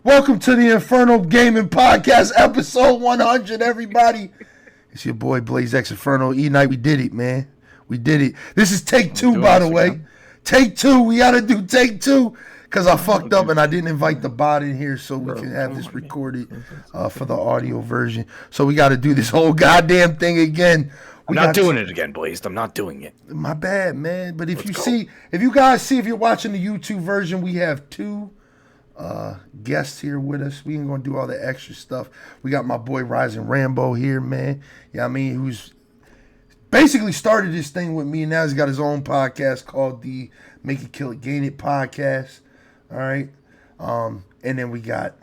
Welcome to the Infernal Gaming Podcast, episode 100, everybody. It's your boy, BLAZEDxENFERNO Eknight. We did it, man. We did it. This is take two, by the way. Again. Take two. We got to do take two because I fucked up and I didn't invite the bot in here so we can have this recorded for the audio version. So we got to do this whole goddamn thing again. I'm not doing it again, Blazed. I'm not doing it. My bad, man. But if you guys see, if you're watching the YouTube version, we have two guests here with us. We ain't gonna do all the extra stuff. We got my boy Rising Rambo here, man. Yeah, I mean, who's basically started this thing with me, and now he's got his own podcast called the Make It Kill It Gain It podcast. All right. And then we got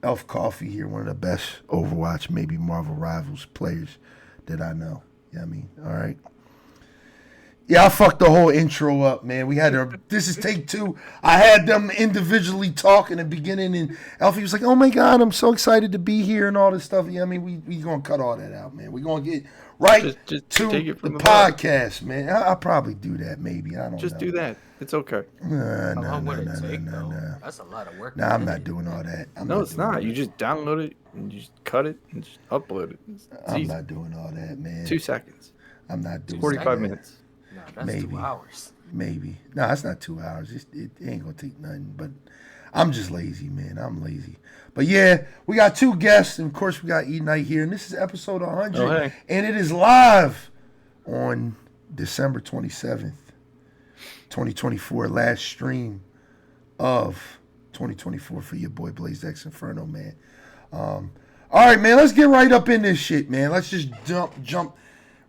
Elf Coffee here, one of the best Overwatch, maybe Marvel Rivals players that I know. Yeah, I mean, all right. Yeah, I fucked the whole intro up, man. This is take two. I had them individually talk in the beginning, and Elfie was like, oh my God, I'm so excited to be here and all this stuff. Yeah, I mean, we going to cut all that out, man. We're going to get right just to take it from the podcast, man. I'll probably do that, maybe. I don't know. Just do that. It's okay. No. That's a lot of work. Nah, I'm not doing all that. It's not. You just download it, and you just cut it, and just upload it. I'm not doing all that, man. 2 seconds. I'm not doing 45 minutes. No, that's maybe 2 hours. Maybe. No, it's not 2 hours. It ain't going to take nothing. But I'm just lazy, man. I'm lazy. But yeah, we got two guests. And of course, we got Eknight here. And this is episode 100. Oh, hey. And it is live on December 27th, 2024. Last stream of 2024 for your boy BLAZEDxENFERNO, man. All right, man. Let's get right up in this shit, man. Let's just jump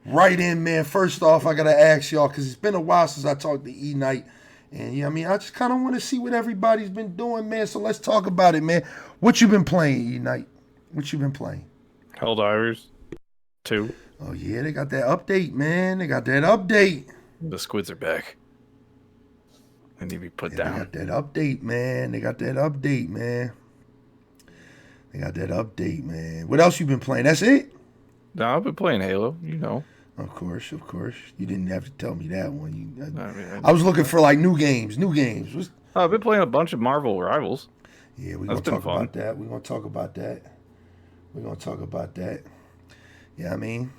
right in, man. First off, I gotta ask y'all because it's been a while since I talked to Eknight, and I mean, I just kind of want to see what everybody's been doing, man. So let's talk about it, man. What you been playing, Eknight? What you been playing? Helldivers 2. Oh yeah, they got that update, man. They got that update. The squids are back. They need to be put down. They got that update, man. They got that update, man. What else you been playing? That's it? No, I've been playing Halo. You know. Of course. You didn't have to tell me that one. I was looking for like new games. I've been playing a bunch of Marvel Rivals. Yeah, we're going to talk about that. We're going to talk about that. Yeah, I mean.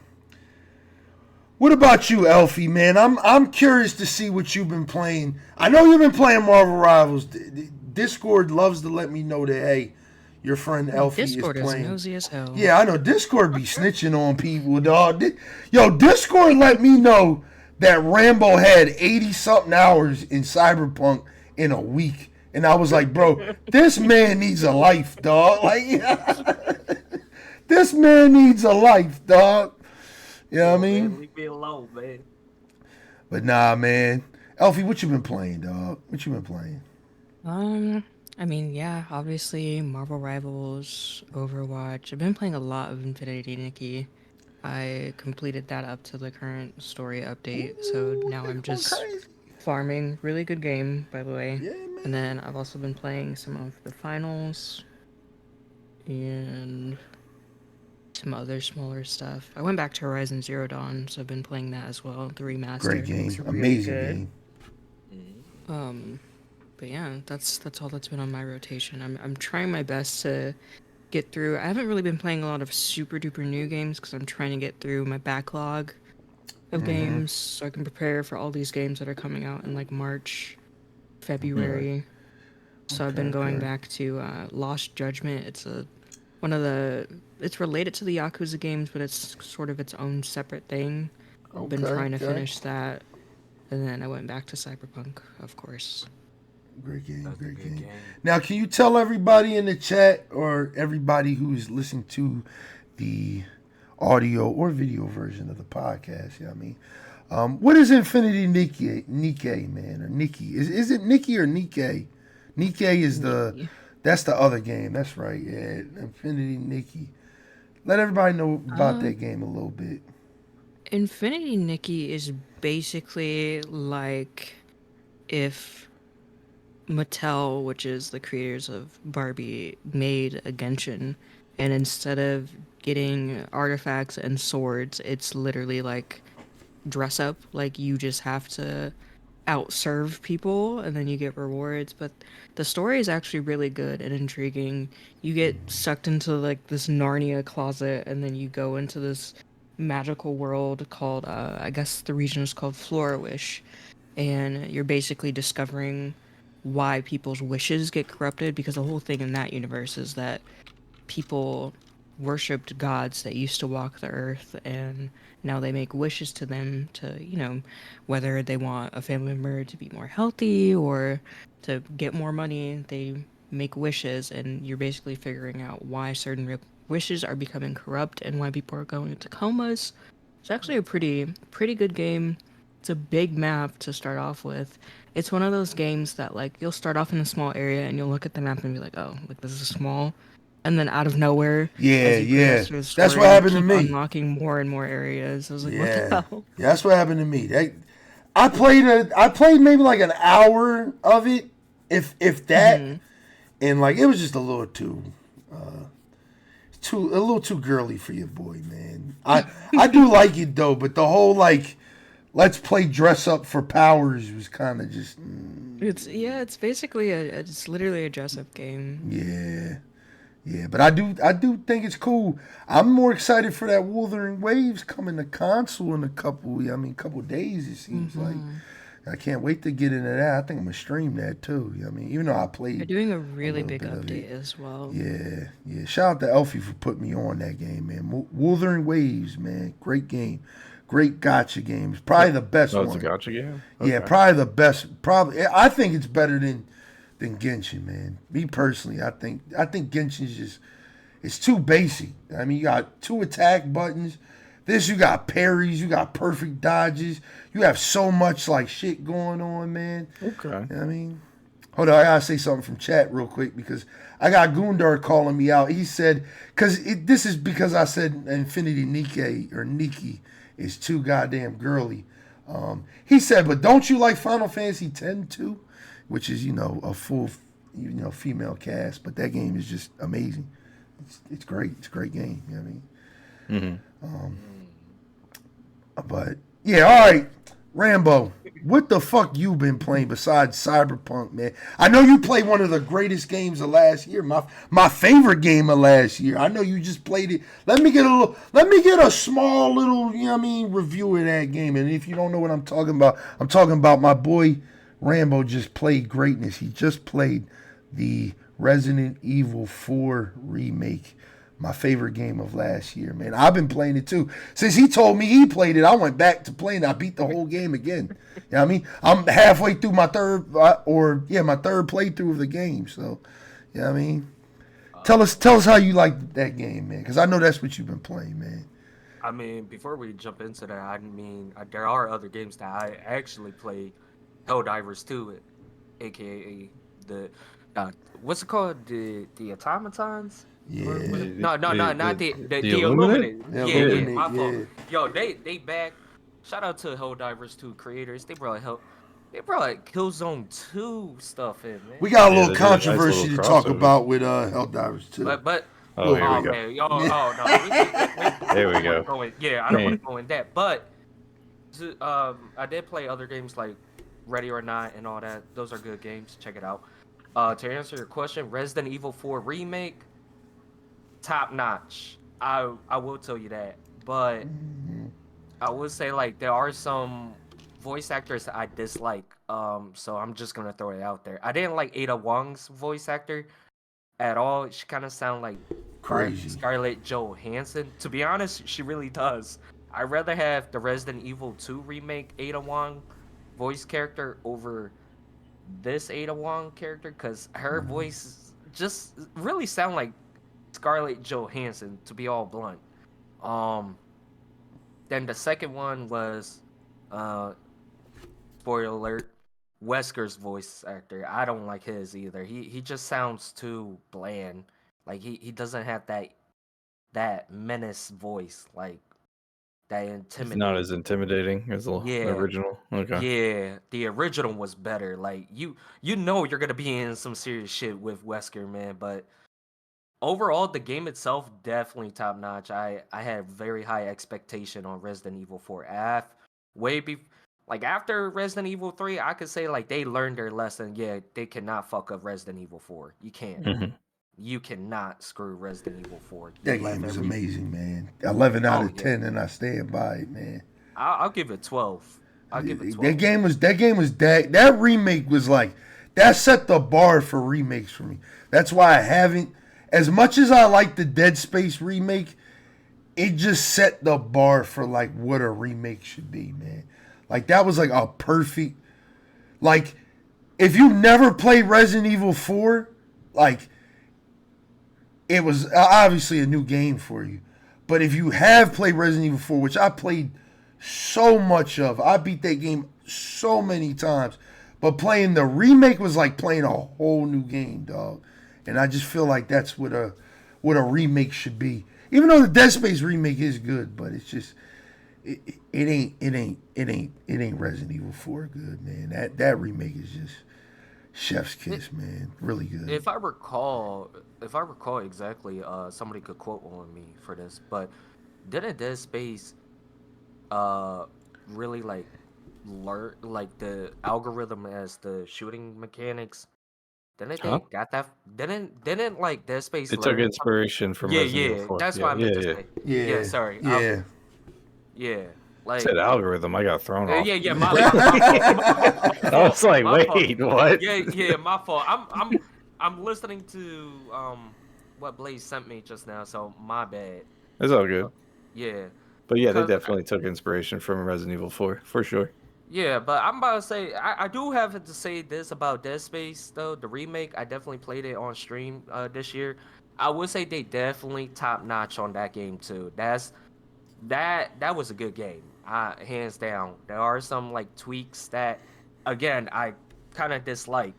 What about you, Elfie, man? I'm curious to see what you've been playing. I know you've been playing Marvel Rivals. Discord loves to let me know that, hey, your friend Elfie Discord is playing. Discord is nosy as hell. Yeah, I know. Discord be snitching on people, dog. Yo, Discord let me know that Rambo had 80-something hours in Cyberpunk in a week. And I was like, bro, this man needs a life, dog. Like, this man needs a life, dog. You know what I mean? Man, leave me alone, man. But nah, man. Elfie, what you been playing, dog? What you been playing? I mean, yeah, obviously Marvel Rivals, Overwatch. I've been playing a lot of Infinity Nikki. I completed that up to the current story update, so now I'm just farming. Really good game, by the way. Yeah, man. And then I've also been playing some of the finals and some other smaller stuff. I went back to Horizon Zero Dawn, so I've been playing that as well. The remaster. Great game, It's really amazing good. game. But yeah, that's all that's been on my rotation. I'm trying my best to get through. I haven't really been playing a lot of super duper new games because I'm trying to get through my backlog of games so I can prepare for all these games that are coming out in like March, February. So I've been going back to Lost Judgment. It's it's related to the Yakuza games, but it's sort of its own separate thing. I've been trying to finish that, and then I went back to Cyberpunk, of course. Great game. Now, can you tell everybody in the chat or everybody who's listening to the audio or video version of the podcast, you know what I mean? What is Infinity Nikkei, man, or Nikki? Is it Nikki or Nikkei? Nikkei is that's the other game. That's right, yeah. Infinity Nikki. Let everybody know about that game a little bit. Infinity Nikki is basically like if Mattel, which is the creators of Barbie, made a Genshin, and instead of getting artifacts and swords, it's literally like dress up. Like you just have to outserve people and then you get rewards, but the story is actually really good and intriguing. You get sucked into like this Narnia closet and then you go into this magical world called I guess the region is called Floriwish, and you're basically discovering why people's wishes get corrupted, because the whole thing in that universe is that people worshipped gods that used to walk the earth, and now they make wishes to them to, whether they want a family member to be more healthy or to get more money, they make wishes, and you're basically figuring out why certain wishes are becoming corrupt and why people are going into comas. It's actually a pretty good game. It's a big map to start off with. It's one of those games that like you'll start off in a small area and you'll look at the map and be like, oh, like this is small, and then out of nowhere, Yeah, as you progress yeah. through the That's what story, you happened to keep me. unlocking more and more areas. I was like, what the Yeah. hell? Yeah, that's what happened to me. I played maybe like an hour of it, if that, and like it was just a little a little too girly for your boy, man. I do like it though, but the whole like let's play dress up for powers was kind of just It's basically it's literally a dress up game. yeah. Yeah, but I do think it's cool. I'm more excited for that Wuthering Waves coming to console in couple days it seems like. I can't wait to get into that. I think I'm gonna stream that too. Even though I They're played doing a a really little big bit of update it. as well. Yeah, yeah. Shout out to Elfie for putting me on that game, man. Wuthering Waves, man. Great game. Great gotcha game. It's probably the best Oh, it's a one. gotcha game? Yeah, Okay. probably the best. Probably, I think it's better than Genshin, man. Me personally, I think Genshin's just it's too basic. I mean, you got two attack buttons. This you got parries, you got perfect dodges. You have so much like shit going on, man. Okay. You know what I mean, hold on, I gotta say something from chat real quick because I got Gundar calling me out. He said, this is because I said Infinity Nikki is too goddamn girly. He said, but don't you like Final Fantasy X too? Which is, a full, female cast, but that game is just amazing. It's great. It's a great game. You know what I mean? But yeah, all right, Rambo. What the fuck you been playing besides Cyberpunk, man? I know you played one of the greatest games of last year. My favorite game of last year. I know you just played it. Let me get a small little, review of that game. And if you don't know what I'm talking about my boy Rambo just played greatness. He just played the Resident Evil 4 remake. My favorite game of last year, man. I've been playing it too. Since he told me he played it, I went back to playing. I beat the whole game again. You know what I mean? I'm halfway through my third playthrough of the game. So, you know what I mean? Tell us how you like that game, man. Because I know that's what you've been playing, man. I mean, before we jump into that, there are other games that I actually played. Helldivers 2, aka the what's it called? The automatons? Or Yeah. what no, not the Illuminate? Illuminate. Yeah, Yeah, Illuminate, my fault. yeah. Yo, they back. Shout out to Helldivers 2 creators. They brought like Killzone 2 stuff in, man. We got a Yeah, little they did a nice controversy little to talk crossover. about with Helldivers too. But Oh, here oh we go. man, yo, oh no, There we I don't want to go. go in. Yeah, I don't want to go in that. But I did play other games like Ready or Not and all that. Those are good games. Check it out. To answer your question, Resident Evil 4 remake, top notch. I will tell you that. But I would say like there are some voice actors that I dislike. So I'm just gonna throw it out there. I didn't like Ada Wong's voice actor at all. She kind of sound like Crazy. Scarlett Johansson. To be honest, she really does. I'd rather have the Resident Evil 2 remake Ada Wong voice character over this Ada Wong character because her voice just really sound like Scarlett Johansson, to be all blunt. Um, then the second one was, uh, spoiler alert, Wesker's voice actor. I don't like his either. He just sounds too bland. Like he doesn't have that menace voice, like that It's not as intimidating as the Yeah, original. Okay. yeah. The original was better. Like you know you're gonna be in some serious shit with Wesker, man. But overall, the game itself definitely top notch. I had very high expectation on Resident Evil 4. Way be Like after Resident Evil 3, I could say like they learned their lesson. Yeah, they cannot fuck up Resident Evil 4. You can't. You cannot screw Resident Evil 4. That game was amazing, man. 11 out of 10, and I stand by it, man. I'll give it 12. I'll give it 12. That remake was like, that set the bar for remakes for me. That's why I haven't, as much as I like the Dead Space remake, it just set the bar for like what a remake should be, man. Like that was like a perfect, like if you never played Resident Evil 4, like it was obviously a new game for you. But if you have played Resident Evil 4, which I played so much of, I beat that game so many times. But playing the remake was like playing a whole new game, dog. And I just feel like that's what a remake should be. Even though the Dead Space remake is good, but it's just it ain't Resident Evil 4 good, man. That remake is just chef's kiss, man. Really good. If I recall exactly, somebody could quote on me for this, but didn't Dead Space really like learn like the algorithm as the shooting mechanics? Didn't they got that? Didn't like Dead Space? It took inspiration from Resident Evil 4. That's what I meant to say. Yeah, sorry. Yeah. Like, said algorithm, I got thrown off. Yeah. My fault. I was like, wait, what? Yeah, my fault. I'm listening to what Blaze sent me just now, so my bad. It's all good. Yeah. But yeah, they definitely took inspiration from Resident Evil 4, for sure. Yeah, but I'm about to say, I do have to say this about Dead Space, though. The remake, I definitely played it on stream this year. I would say they definitely top-notch on that game, too. That was a good game, hands down. There are some, like, tweaks that, again, I kind of dislike.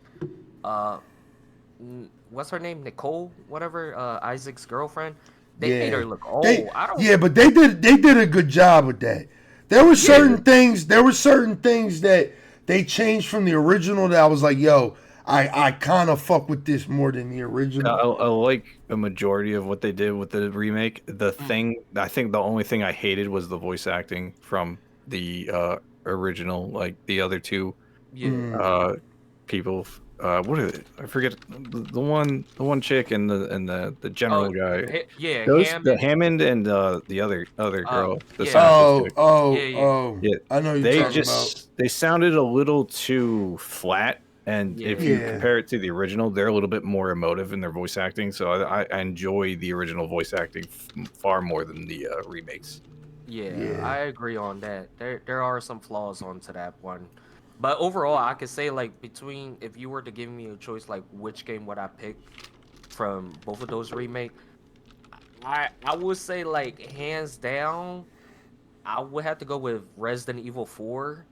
What's her name? Nicole? Whatever, Isaac's girlfriend? They made her look old. But they did a good job with that. There were certain things that they changed from the original that I was like, yo, I kind of fuck with this more than the original. I like a majority of what they did with the remake. I think the only thing I hated was the voice acting from the original, like the other two people. What is it? I forget the one chick and the general guy. The Hammond and the other girl. I know you're talking about. They sounded a little too flat, and if you compare it to the original, they're a little bit more emotive in their voice acting. So I enjoy the original voice acting far more than the remakes. Yeah, I agree on that. There are some flaws onto that one. But overall, I could say, like, if you were to give me a choice, like, which game would I pick from both of those remakes, I would say, like, hands down, I would have to go with Resident Evil 4.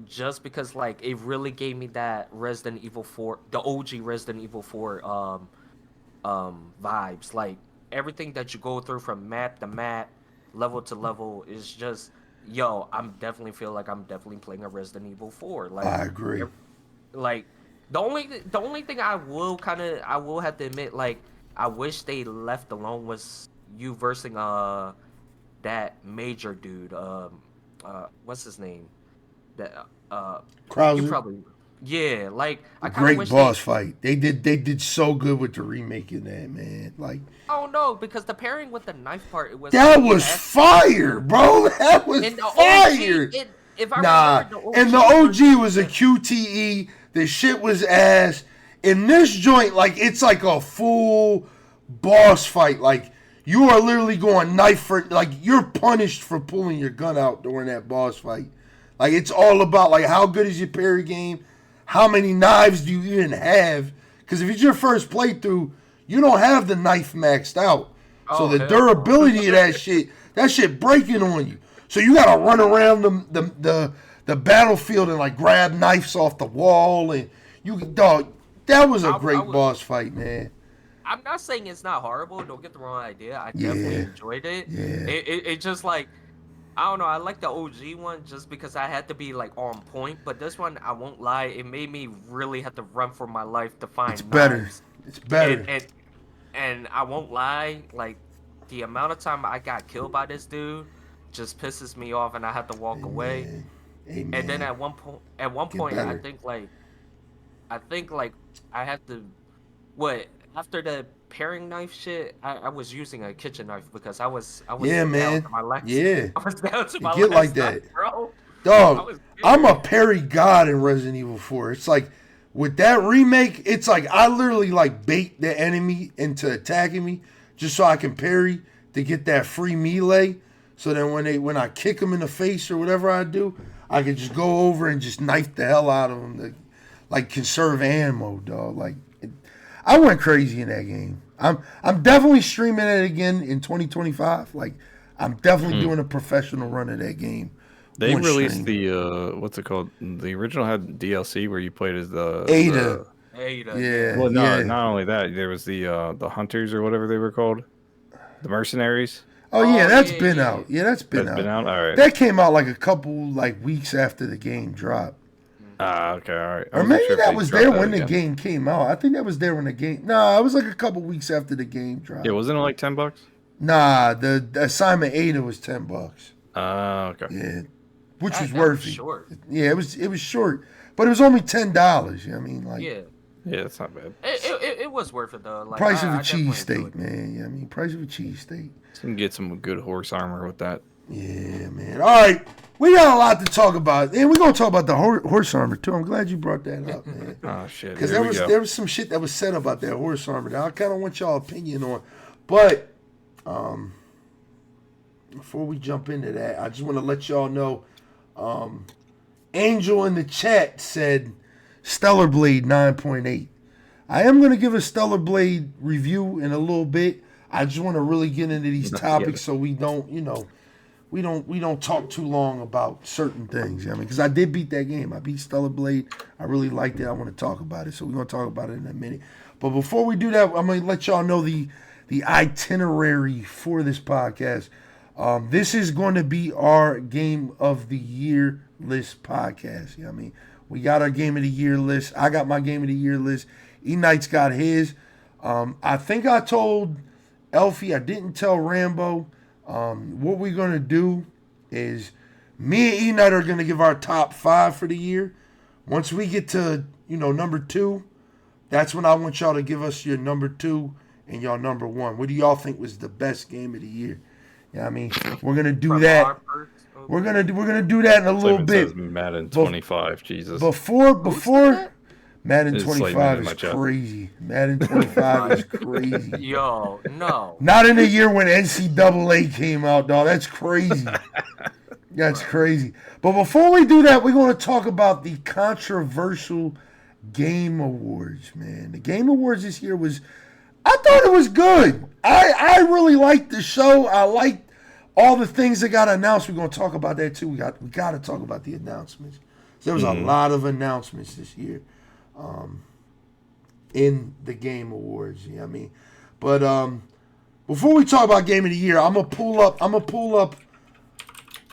Just because, like, it really gave me that Resident Evil 4, the OG Resident Evil 4 vibes. Like, everything that you go through from map to map, level to level is just... Yo, I'm definitely playing a Resident Evil 4. Like, I agree. Like, the only thing I will have to admit, like, I wish they left alone was you versing that major dude. What's his name? That Krauser? You probably like I great boss fight. They did so good with the remake in that, man. Like, oh no, because the pairing with the knife part, it was fire, bro. That was fire. And the OG was a QTE. The shit was ass. In this joint, like, it's like a full boss fight. Like, you are literally going knife for, like, you're punished for pulling your gun out during that boss fight. Like, it's all about, like, how good is your parry game? How many knives do you even have? Because if it's your first playthrough, you don't have the knife maxed out. So the durability of that shit breaking on you. So you gotta run around the battlefield and, like, grab knives off the wall, and that was a great boss fight, man. I'm not saying it's not horrible. Don't get the wrong idea. I definitely enjoyed it. Yeah. It just, like, I don't know. I like the OG one just because I had to be, like, on point. But this one, I won't lie, it made me really have to run for my life to find knives. It's better. And I won't lie, like, the amount of time I got killed by this dude, just pisses me off, and I have to walk away. Amen. And then at one point, better. I think like I have to after the paring knife shit. I was using a kitchen knife because I was Yeah, down man. to my last. Yeah. I was down to You my get last like knife, that. bro. Dog, I'm a parry god in Resident Evil 4. It's like with that remake, it's like I literally like bait the enemy into attacking me just so I can parry to get that free melee. So then when I kick them in the face or whatever I do, I can just go over and just knife the hell out of them to like conserve ammo, dog. Like I went crazy in that game. I'm definitely streaming it again in 2025. Like I'm definitely doing a professional run of that game. They released the what's it called? The original had DLC where you played as the Ada. Yeah. Well, no, not only that, there was the hunters or whatever they were called, the mercenaries. Oh yeah, that's been out. Yeah, that's been out. All right. That came out like a couple weeks after the game dropped. Okay, all right. Or maybe that was there when the game came out. I think that was there when the game. Nah, it was like a couple weeks after the game dropped. Yeah, wasn't it like $10? Nah, the assignment Ada was $10. Okay. Yeah, which was worth it. Short. Yeah, it was short, but it was only $10. I mean, like Yeah, that's not bad. it was worth it though. Like, price of a cheesesteak, man. Yeah, I mean, price of a cheesesteak. You can get some good horse armor with that. Yeah, man. All right, we got a lot to talk about, and we're gonna talk about the horse armor too. I'm glad you brought that up, man. Oh shit! Because there was some shit that was said about that horse armor that I kind of want y'all opinion on, but before we jump into that, I just want to let y'all know. Angel in the chat said Stellar Blade 9.8. I am going to give a Stellar Blade review in a little bit. I just want to really get into these topics so we don't, we don't talk too long about certain things. I mean, because I did beat that game. I beat Stellar Blade. I really liked it. I want to talk about it. So we're going to talk about it in a minute. But before we do that, I'm going to let y'all know the itinerary for this podcast. This is going to be our Game of the Year list podcast. You know what I mean? We got our Game of the Year list. I got my Game of the Year list. E-Knight's got his. I think I told Elfie, I didn't tell Rambo. What we're going to do is me and E-Knight are going to give our top 5 for the year. Once we get to, number 2, that's when I want y'all to give us your number 2 and y'all number 1. What do y'all think was the best game of the year? Yeah, I mean, we're gonna do that. We're gonna do that in a little bit. Madden 25, Jesus. Before Madden 25 is like crazy. Madden 25 is crazy. Yo, no. Not in the year when NCAA came out, dog. That's crazy. That's crazy. But before we do that, we're going to talk about the controversial Game Awards, man. The Game Awards this year I thought it was good. I really liked the show. I liked all the things that got announced. We're going to talk about that too. We got to talk about the announcements. There was a lot of announcements this year in the Game Awards. You know what I mean? But before we talk about Game of the Year, I'm gonna pull up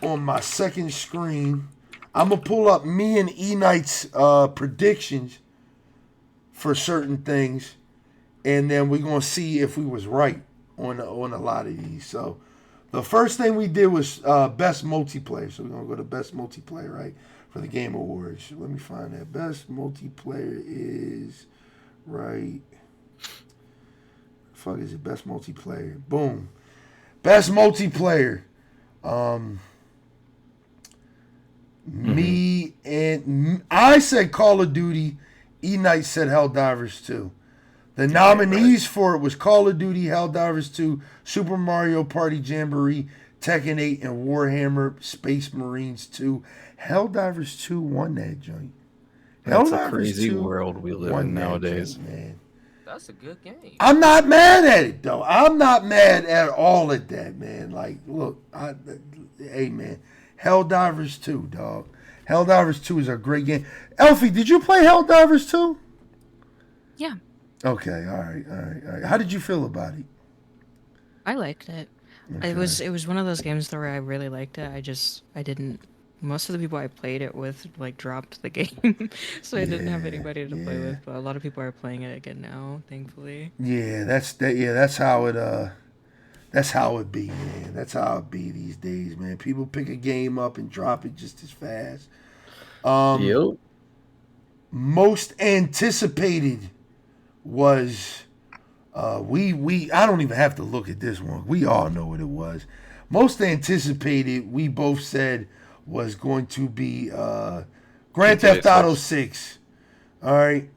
on my second screen. I'm gonna pull up me and E-Knight's predictions for certain things. And then we're going to see if we was right on a lot of these. So the first thing we did was best multiplayer. So we're going to go to best multiplayer, right, for the Game Awards. Let me find that. Best multiplayer is right. Fuck is it? Best multiplayer. Boom. Best multiplayer. Me and I said Call of Duty. E-Knight said Helldivers 2. The nominees for it was Call of Duty, Helldivers 2, Super Mario Party Jamboree, Tekken 8, and Warhammer Space Marines 2. Helldivers 2 won that joint. That's a crazy world we live in nowadays. Joint, man. That's a good game. I'm not mad at it, though. I'm not mad at all at that, man. Like, look, hey, man. Helldivers 2, dog. Helldivers 2 is a great game. Elfie, did you play Helldivers 2? Yeah. Okay, all right. How did you feel about it? I liked it. Okay. It was one of those games where I really liked it. I didn't. Most of the people I played it with dropped the game, so I didn't have anybody to play with. But a lot of people are playing it again now, thankfully. Yeah, that's how it That's how it be, man. That's how it be these days, man. People pick a game up and drop it just as fast. Yep. Most anticipated was we I don't even have to look at this one. We all know what it was. Most anticipated, we both said, was going to be Grand Theft Auto 6. All right.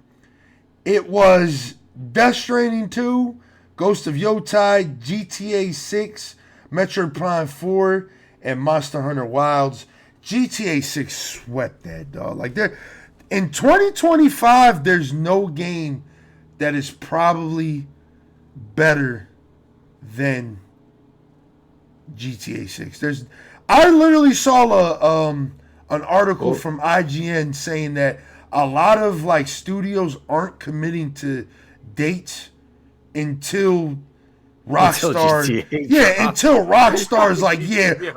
It was Death Stranding 2, Ghost of Yotai, GTA 6, Metroid Prime 4, and Monster Hunter Wilds. GTA 6 swept that, dog. Like, in 2025, there's no game that is probably better than GTA 6. I literally saw an article from IGN saying that a lot of like studios aren't committing to dates until Rockstar, until Rockstar's like,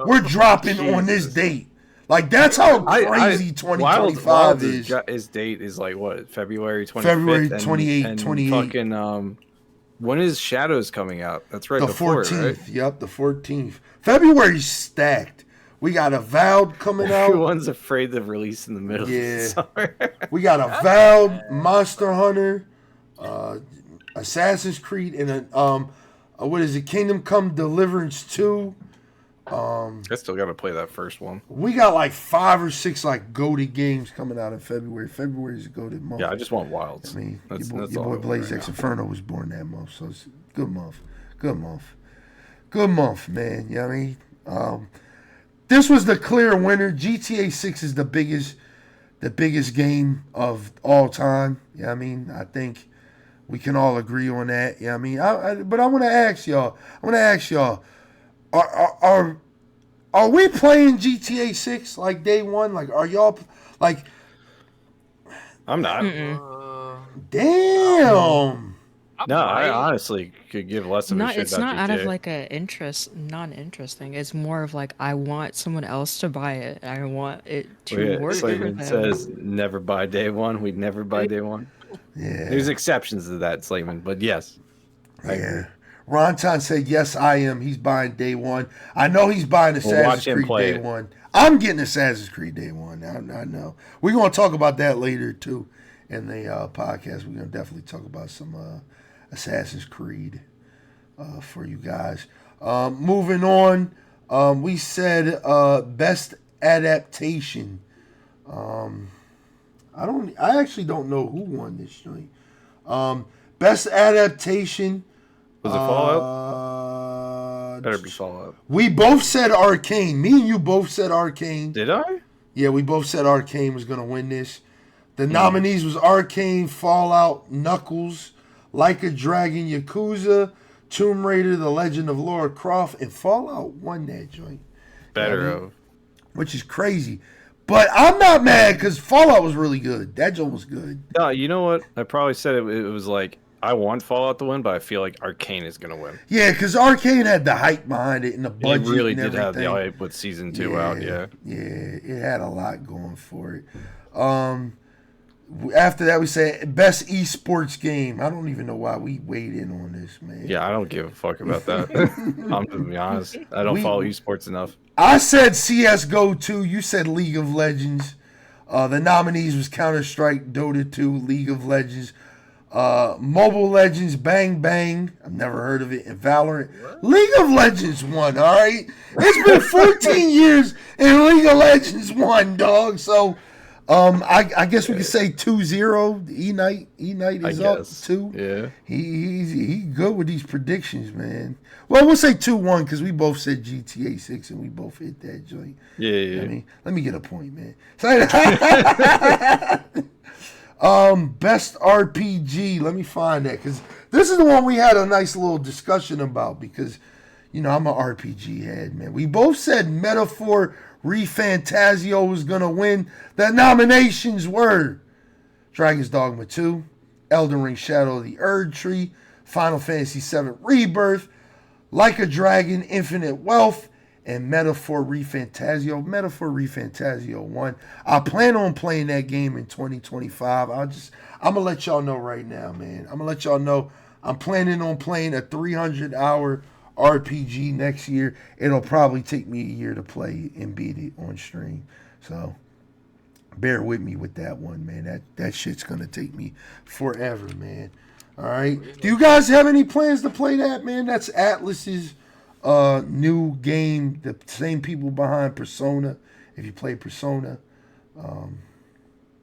we're dropping on this date. Like, that's how crazy 2025 is. His date is like what, February 25th? February 28th, 28th. Fucking, when is Shadows coming out? That's right, the before 14th. Right? Yep, the 14th. February's stacked. We got Avowed coming out. Everyone's afraid to release in the middle of the summer. We got Avowed, Monster Hunter, Assassin's Creed, and what is it? Kingdom Come Deliverance 2. I still got to play that first one. We got like 5 or 6 like goated games coming out in February. February's a goated month. Yeah, I just want Wilds. I mean, your boy BLAZEDxENFERNO was born that month, so it's a good month. Good month, man. You know what I mean? This was the clear winner. GTA 6 is the biggest game of all time. You know what I mean? I think we can all agree on that. You know what I mean? But I want to ask y'all. Are we playing GTA 6 like day one? Like, are y'all like? I'm not. Damn. No, I honestly could give less of a shit It's about not GTA. out of like a non-interest thing. It's more of like I want someone else to buy it. I want it to work for Slayman them. says never buy day one. We'd never buy day one. Yeah. There's exceptions to that, Slayman, but yes. Yeah. Ronton said, yes, I am. He's buying day one. I know he's buying Assassin's Creed day one. I'm getting Assassin's Creed day one. I know. We're going to talk about that later, too, in the podcast. We're going to definitely talk about some Assassin's Creed for you guys. Moving on, we said best adaptation. I actually don't know who won this joint. Best adaptation. Was it Fallout? Better be Fallout. We both said Arcane. Me and you both said Arcane. Did I? Yeah, we both said Arcane was going to win this. The nominees was Arcane, Fallout, Knuckles, Like a Dragon, Yakuza, Tomb Raider, The Legend of Lara Croft, and Fallout won that joint. Which is crazy. But I'm not mad because Fallout was really good. That joint was good. You know what? I probably said it was like, I want Fallout to win, but I feel like Arcane is going to win. Yeah, because Arcane had the hype behind it and the budget. It really and did everything. have the hype with season 2 out, yeah. Yeah, it had a lot going for it. After that, we said best esports game. I don't even know why we weighed in on this, man. Yeah, I don't give a fuck about that. I'm to be honest. I don't follow esports enough. I said CSGO 2. You said League of Legends. The nominees was Counter-Strike, Dota 2, League of Legends, Mobile Legends, Bang Bang. I've never heard of it. And Valorant. What? League of Legends won, all right? It's been 14 years and League of Legends won, dog. So, I guess we could say 2-0. Eknight is up 2. Yeah. He good with these predictions, man. Well, we'll say 2-1 because we both said GTA 6 and we both hit that joint. Yeah. I mean, let me get a point, man. Best RPG. Let me find that because this is the one we had a nice little discussion about because, you know, I'm an RPG head, man. We both said Metaphor ReFantazio was going to win. The nominations were Dragon's Dogma 2, Elden Ring Shadow of the Erd Tree, Final Fantasy VII Rebirth, Like a Dragon Infinite Wealth, and Metaphor ReFantazio. Metaphor ReFantazio won. I plan on playing that game in 2025. I'm going to let y'all know right now, man. I'm going to let y'all know I'm planning on playing a 300-hour RPG next year. It'll probably take me a year to play and beat it on stream. So bear with me with that one, man. That shit's gonna take me forever, man. All right. Do you guys have any plans to play that, man? That's Atlas's new game. The same people behind Persona. If you play Persona.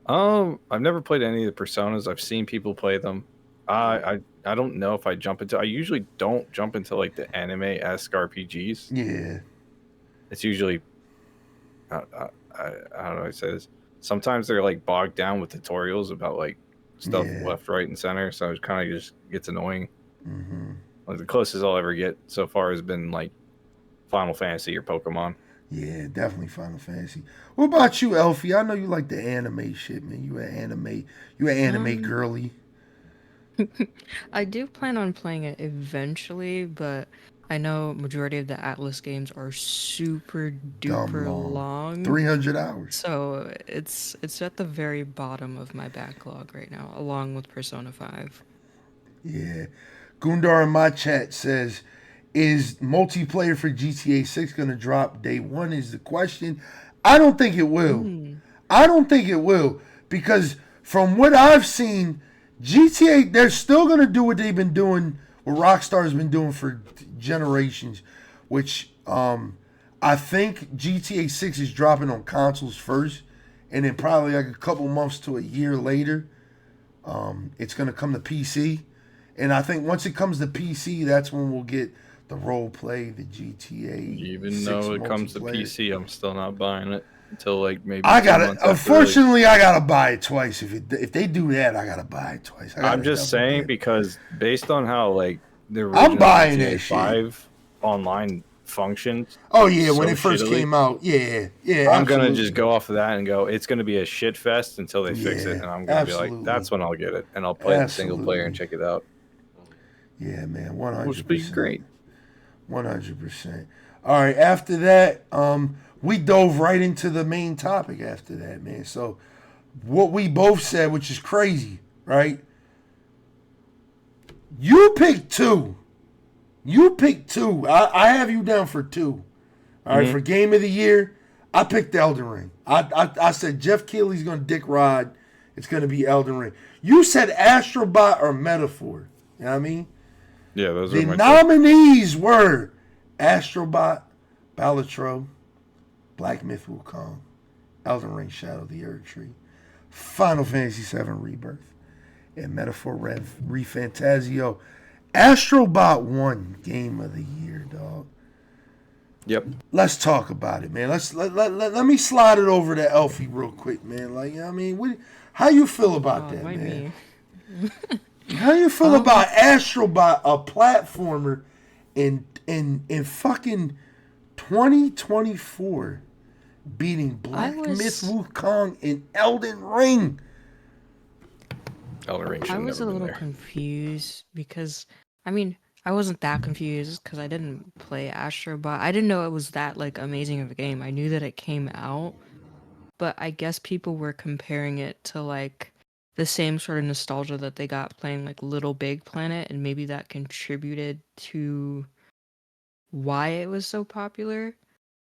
I've never played any of the Personas. I've seen people play them. I don't know if I jump into. I usually don't jump into like the anime-esque RPGs. Yeah. It's usually, I don't know how to say this. Sometimes they're like bogged down with tutorials about like stuff left, right, and center. So it kind of just gets annoying. Mm-hmm. Like the closest I'll ever get so far has been like Final Fantasy or Pokemon. Yeah, definitely Final Fantasy. What about you, Elfie? I know you like the anime shit, man. You an anime girly. I do plan on playing it eventually, but I know majority of the Atlas games are super duper long. 300 hours. So it's at the very bottom of my backlog right now, along with Persona 5. Yeah. Gundar in my chat says, is multiplayer for GTA 6 going to drop day one is the question. I don't think it will. I don't think it will because from what I've seen, GTA, they're still going to do what they've been doing, what Rockstar's been doing for generations, which I think GTA 6 is dropping on consoles first, and then probably like a couple months to a year later, it's going to come to PC. And I think once it comes to PC, that's when we'll get the role play, the GTA. Even though it comes to PC, I'm still not buying it until like maybe. I gotta. Unfortunately, I gotta buy it twice. If they do that, I gotta buy it twice. I'm just saying because based on how like the original I'm buying GTA that 5 shit. Online functions. Oh yeah, when it first came out, yeah. I'm gonna just go off of that and go. It's gonna be a shit fest until they fix it, and I'm gonna be like, that's when I'll get it, and I'll play the single player and check it out. Yeah, man, 100%. Which would be great. 100%. All right, after that, we dove right into the main topic after that, man. So what we both said, which is crazy, right? You picked two. I have you down for two. All right, for Game of the Year, I picked Elden Ring. I said Jeff Keighley's going to dick ride. It's going to be Elden Ring. You said Astrobot or Metaphor. You know what I mean? Yeah, those the are my nominees were Astrobot, Balatro, Black Myth Wukong, Elden Ring Shadow of the Erd Tree, Final Fantasy VII Rebirth, and Metaphor Refantasio. Astrobot won Game of the Year, dog. Yep. Let's talk about it, man. Let me slide it over to Elfie real quick, man. Like, you know what I mean, how you feel about that, man? How you feel about Astrobot, a platformer, in fucking 2024, beating Black Myth Wukong in Elden Ring? Elden Ring should I have was a never been little there. confused because, I mean, I wasn't that confused because I didn't play Astrobot. I didn't know it was that like amazing of a game. I knew that it came out, but I guess people were comparing it to like the same sort of nostalgia that they got playing like Little Big Planet, and maybe that contributed to why it was so popular.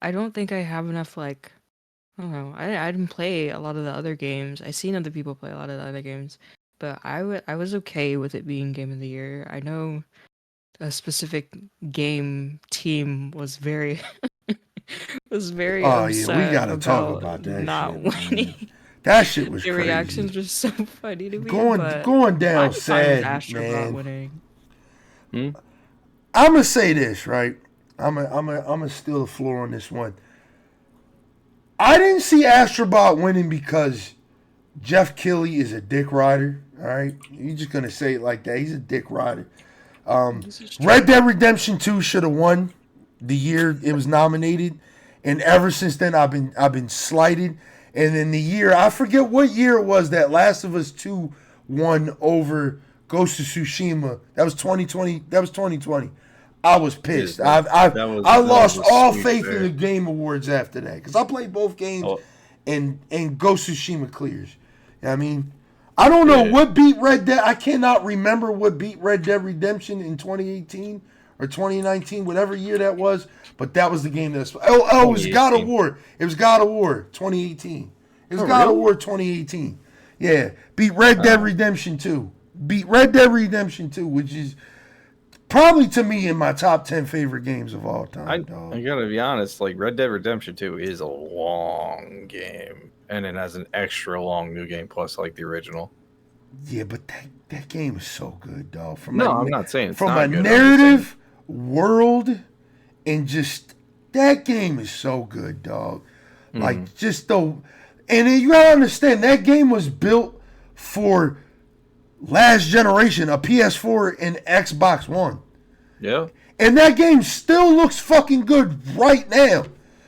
I don't think I have enough like, I don't know. I didn't play a lot of the other games. I seen other people play a lot of the other games, but I was okay with it being Game of the Year. I know a specific game team was very Oh yeah, we gotta talk about that not shit, winning. man. That shit was Their crazy. reactions were so funny to me. Going down sad, Astrobot man. winning. I'm gonna say this, right? I'm gonna steal the floor on this one. I didn't see Astrobot winning because Jeff Keighley is a dick rider. All right, you're just gonna say it like that. He's a dick rider. Red Dead Redemption 2 should have won the year it was nominated, and ever since then I've been slighted. And in the year, I forget what year it was that Last of Us 2 won over Ghost of Tsushima. That was 2020. I was pissed. I lost all faith in the Game Awards after that because I played both games and Ghost of Tsushima clears. You know what I mean? I don't know what beat Red Dead. I cannot remember what beat Red Dead Redemption in 2018 or 2019, whatever year that was. But that was the game that's. It was God of War. It was God of War 2018. It was God of War 2018. Yeah, beat Red Dead Redemption 2. Beat Red Dead Redemption 2, which is probably to me in my top 10 favorite games of all time. I gotta be honest, like Red Dead Redemption 2 is a long game, and it has an extra long new game plus like the original. Yeah, but that game is so good, dog. I'm not saying it's from not a good, narrative, world, and just that game is so good, dog. Like just the, and you gotta understand that game was built for last generation, a PS4 and Xbox One. Yeah. And that game still looks fucking good right now.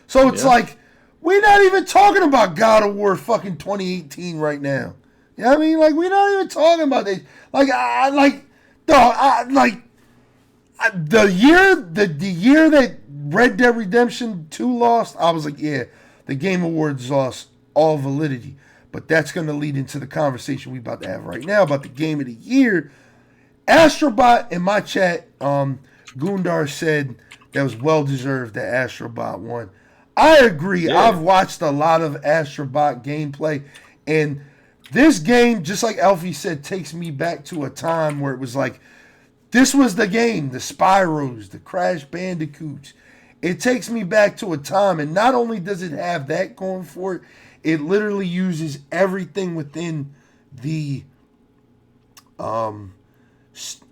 So it's like, we're not even talking about God of War fucking 2018 right now. You know what I mean? Like, we're not even talking about this. The year that Red Dead Redemption 2 lost, I was like, yeah, the Game Awards lost all validity. But that's going to lead into the conversation we're about to have right now about the Game of the Year. Astrobot in my chat, Gundar said that was well-deserved that Astrobot won. I agree. Yeah. I've watched a lot of Astrobot gameplay, and this game, just like Elfie said, takes me back to a time where it was like, this was the game, the Spyros, the Crash Bandicoots. It takes me back to a time, and not only does it have that going for it, it literally uses everything within the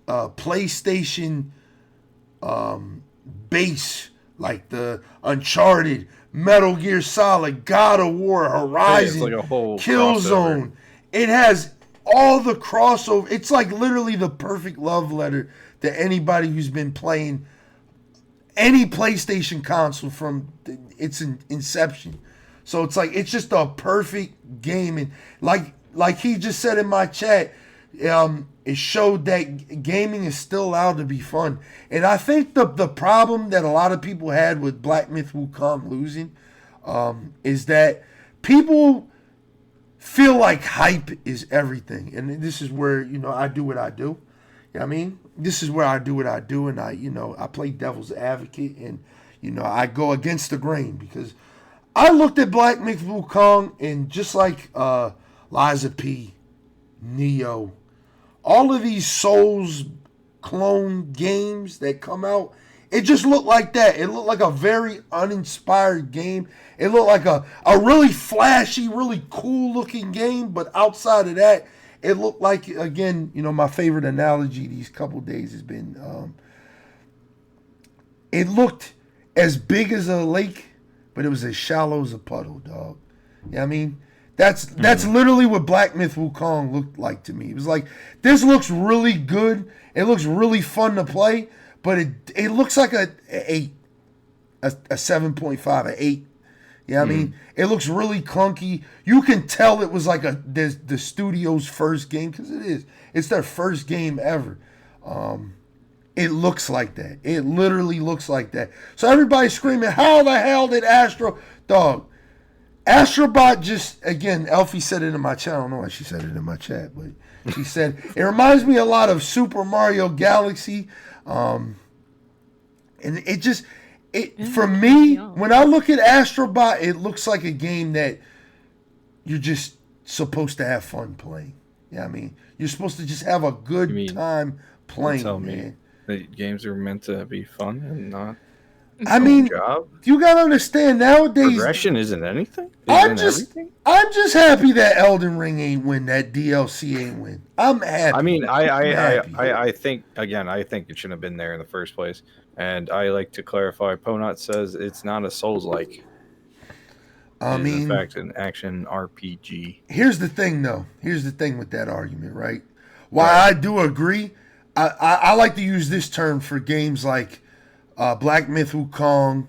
PlayStation base, like the Uncharted, Metal Gear Solid, God of War, Horizon, it's like a whole Killzone. It has all the crossover. It's like literally the perfect love letter to anybody who's been playing any PlayStation console from its inception. So it's like, it's just a perfect game. And like he just said in my chat, it showed that gaming is still allowed to be fun. And I think the problem that a lot of people had with Black Myth Wukong losing is that people feel like hype is everything. And this is where, I do what I do. You know what I mean? This is where I do what I do, and I play devil's advocate, and, I go against the grain, because I looked at Black Myth Wukong, and just like Liza P, Neo, all of these Souls clone games that come out, it just looked like that. It looked like a very uninspired game. It looked like a really flashy, really cool-looking game, but outside of that, it looked like, again, my favorite analogy these couple days has been, it looked as big as a lake, but it was as shallow as a puddle, dog. You know what I mean? That's literally what Black Myth Wukong looked like to me. It was like, this looks really good. It looks really fun to play, but it looks like a 7.5, an 8. You know what I mean? It looks really clunky. You can tell it was like the studio's first game, because it is. It's their first game ever. It looks like that. It literally looks like that. So everybody's screaming, how the hell did Dog, Astrobot just, again, Elfie said it in my chat. I don't know why she said it in my chat, but she said, it reminds me a lot of Super Mario Galaxy. And it just, for me, when I look at Astrobot, it looks like a game that you're just supposed to have fun playing. You know what I mean? You're supposed to just have a good time playing, tell man. Me that games are meant to be fun and not job? You gotta understand, nowadays progression isn't anything. I'm just happy that Elden Ring ain't win, that DLC ain't win. I'm happy. I mean, I think it shouldn't have been there in the first place. And I like to clarify, Ponot says it's not a Souls-like. I mean, in fact, an action RPG. Here's the thing, though. Here's the thing with that argument, right? While I do agree, I like to use this term for games like Black Myth Wukong,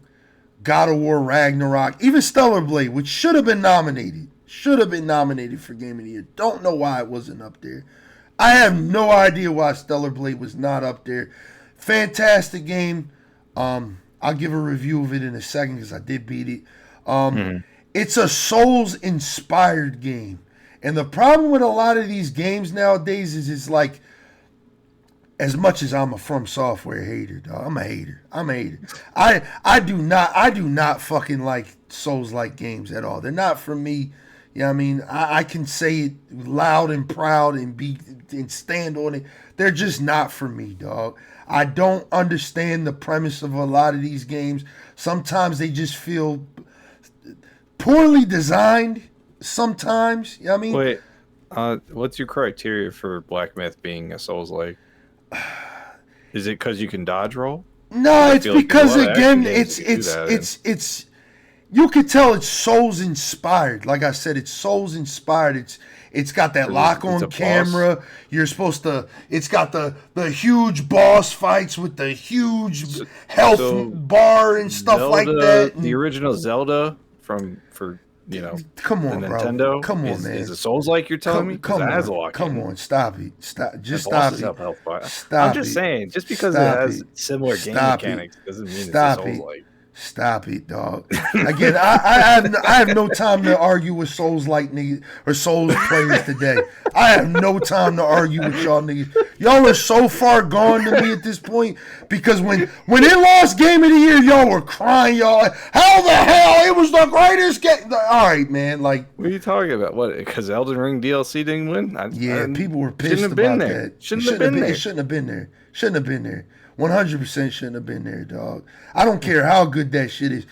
God of War Ragnarok, even Stellar Blade, which should have been nominated. Should have been nominated for Game of the Year. Don't know why it wasn't up there. I have no idea why Stellar Blade was not up there. Fantastic game. I'll give a review of it in a second because I did beat it. It's a Souls-inspired game. And the problem with a lot of these games nowadays is it's like as much as I'm a From Software hater, dog, I'm a hater. I do not fucking like Souls-like games at all. They're not for me. You know what I mean? I can say it loud and proud and stand on it. They're just not for me, dog. I don't understand the premise of a lot of these games. Sometimes they just feel poorly designed. Sometimes, you know what I mean? Wait, what's your criteria for Black Myth being a Souls-like? Is it because you can dodge roll? No, it's because again, it's you could tell it's Souls inspired. Like I said, it's Souls inspired. It's got that lock on camera. Boss. You're supposed to. It's got the huge boss fights with the huge health bar and stuff Zelda, like that. And, the original Zelda for come on, the bro. Nintendo. Come on, man. Is it Souls-like you're telling me? Come on, stop it. Just stop it. I'm just saying, just because it has similar game mechanics doesn't mean it's a Souls-like. Stop it, dog. Again, I have no time to argue with Souls-like niggas or Souls players today. I have no time to argue with y'all niggas. Y'all are so far gone to me at this point because when it lost Game of the Year, y'all were crying, y'all. How the hell? It was the greatest game. All right, man. Like, what are you talking about? What? Because Elden Ring DLC didn't win? People were pissed about that. Shouldn't have been there. Shouldn't have been there. Shouldn't have been there. 100% shouldn't have been there, dog. I don't care how good that shit is.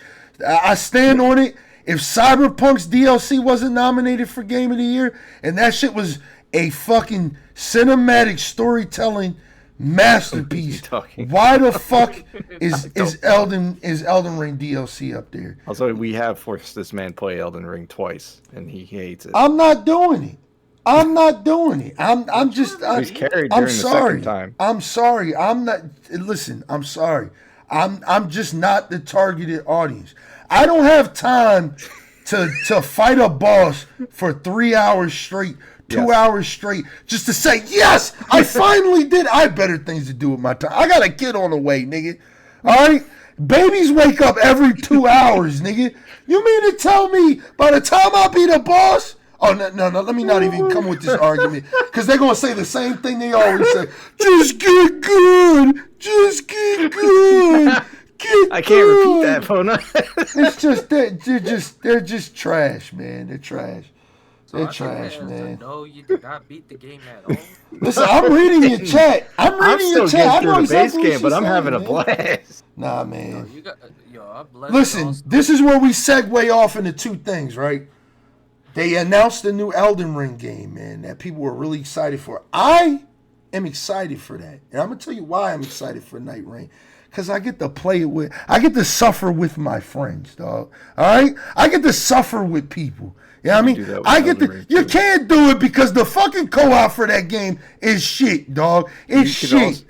I stand on it. If Cyberpunk's DLC wasn't nominated for Game of the Year and that shit was a fucking cinematic storytelling masterpiece, why the fuck is Elden Ring DLC up there? Also, we have forced this man play Elden Ring twice, and he hates it. I'm not doing it. I'm carried during the second time. I'm sorry. I'm not. Listen, I'm sorry. I'm just not the targeted audience. I don't have time to fight a boss for 3 hours straight, 2 hours straight, just to say, yes, I finally did. I have better things to do with my time. I got a kid on the way, nigga. All right? Babies wake up every 2 hours, nigga. You mean to tell me by the time I beat a boss... Oh, no, let me not even come with this argument. Because they're going to say the same thing they always say. Just get good. Just get good. I can't repeat that, Pona. It's just, they're just trash, man. They're trash. They're trash, man. No, you did not beat the game at all. Listen, I'm reading your chat. I'm still getting through the base game, but I'm having a blast. Nah, man. Listen, this is where we segue off into two things, right? They announced a new Elden Ring game, man, that people were really excited for. I am excited for that. And I'm going to tell you why I'm excited for Night Rain. Because I get to play it with, I get to suffer with my friends, dog. All right? I get to suffer with people. You know what I mean? You can't do it because the fucking co-op for that game is shit, dog. It's shit.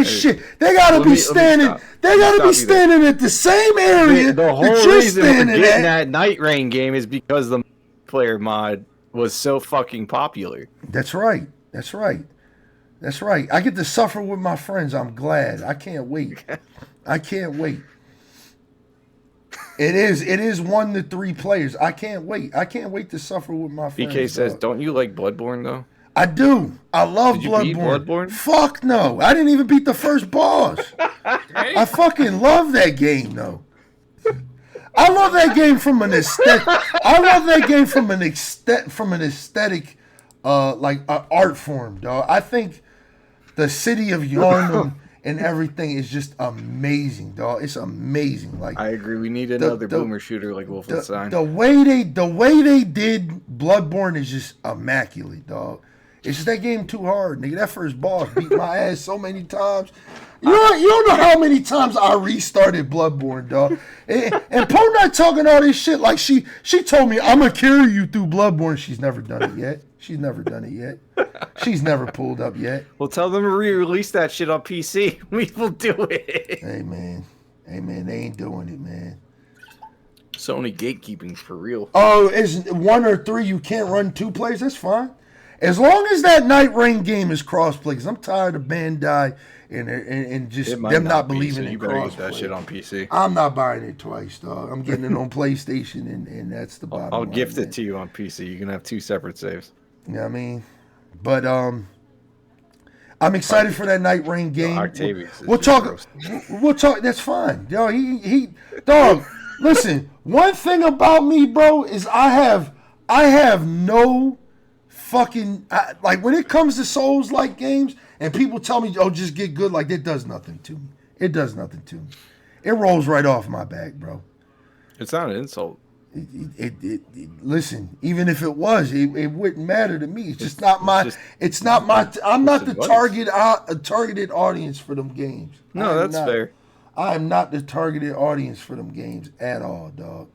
Shit. They gotta be standing. They gotta be standing at the same area. The whole reason for getting that Night Rain game is because the player mod was so fucking popular. That's right. I get to suffer with my friends. I'm glad. I can't wait. It is 1 to 3 players. I can't wait to suffer with my friends. BK says, don't you like Bloodborne though? I do. I love Bloodborne. Fuck no. I didn't even beat the first boss. I fucking love that game though. I love that game from an aesthetic. Like art form, dog. I think the city of Yharnam and everything is just amazing, dog. It's amazing. Like I agree. We need another boomer shooter like Wolfenstein. The way they did Bloodborne is just immaculate, dog. It's just that game too hard, nigga. That first boss beat my ass so many times. You don't know how many times I restarted Bloodborne, dog. And Poe not talking all this shit like she told me I'm gonna carry you through Bloodborne. She's never done it yet. She's never pulled up yet. Well, tell them to re-release that shit on PC. We will do it. Hey man, they ain't doing it, man. Sony gatekeeping for real. Oh, is 1 or 3? You can't run 2 players. That's fine. As long as that Night Rain game is crossplay, because I'm tired of Bandai and just them not believing in crossplay. You better get that shit on PC. I'm not buying it twice, dog. I'm getting it on PlayStation, and that's the bottom line. I'll gift it to you on PC. You can have 2 separate saves. You know what I mean? But I'm excited for that Night Rain game. Octavius We'll talk. We'll talk. That's fine. Yo, dog. Listen, one thing about me, bro, is I have no fucking like when it comes to Souls-like games, and people tell me, "Oh, just get good." Like it does nothing to me. It does nothing to me. It rolls right off my back, bro. It's not an insult. Listen, even if it was, it wouldn't matter to me. It's just not my. It's not my. I'm not the targeted audience for them games. No, that's fair. I am not the targeted audience for them games at all, dog.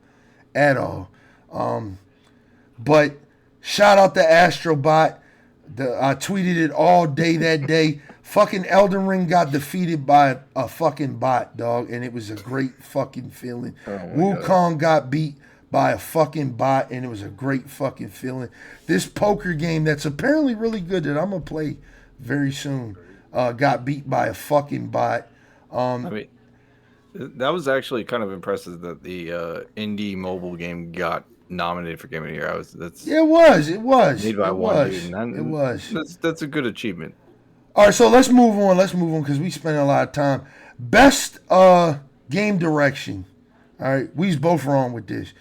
At all. But shout out to Astrobot. I tweeted it all day that day. Fucking Elden Ring got defeated by a fucking bot, dog, and it was a great fucking feeling. Wukong got beat by a fucking bot, and it was a great fucking feeling. This poker game that's apparently really good that I'm gonna play very soon got beat by a fucking bot. I mean, that was actually kind of impressive that the indie mobile game got nominated for Game of the Year. It was. Made by one dude, and it was. That's a good achievement. All right, so let's move on. Because we spent a lot of time. Best game direction. All right, we was both wrong with this.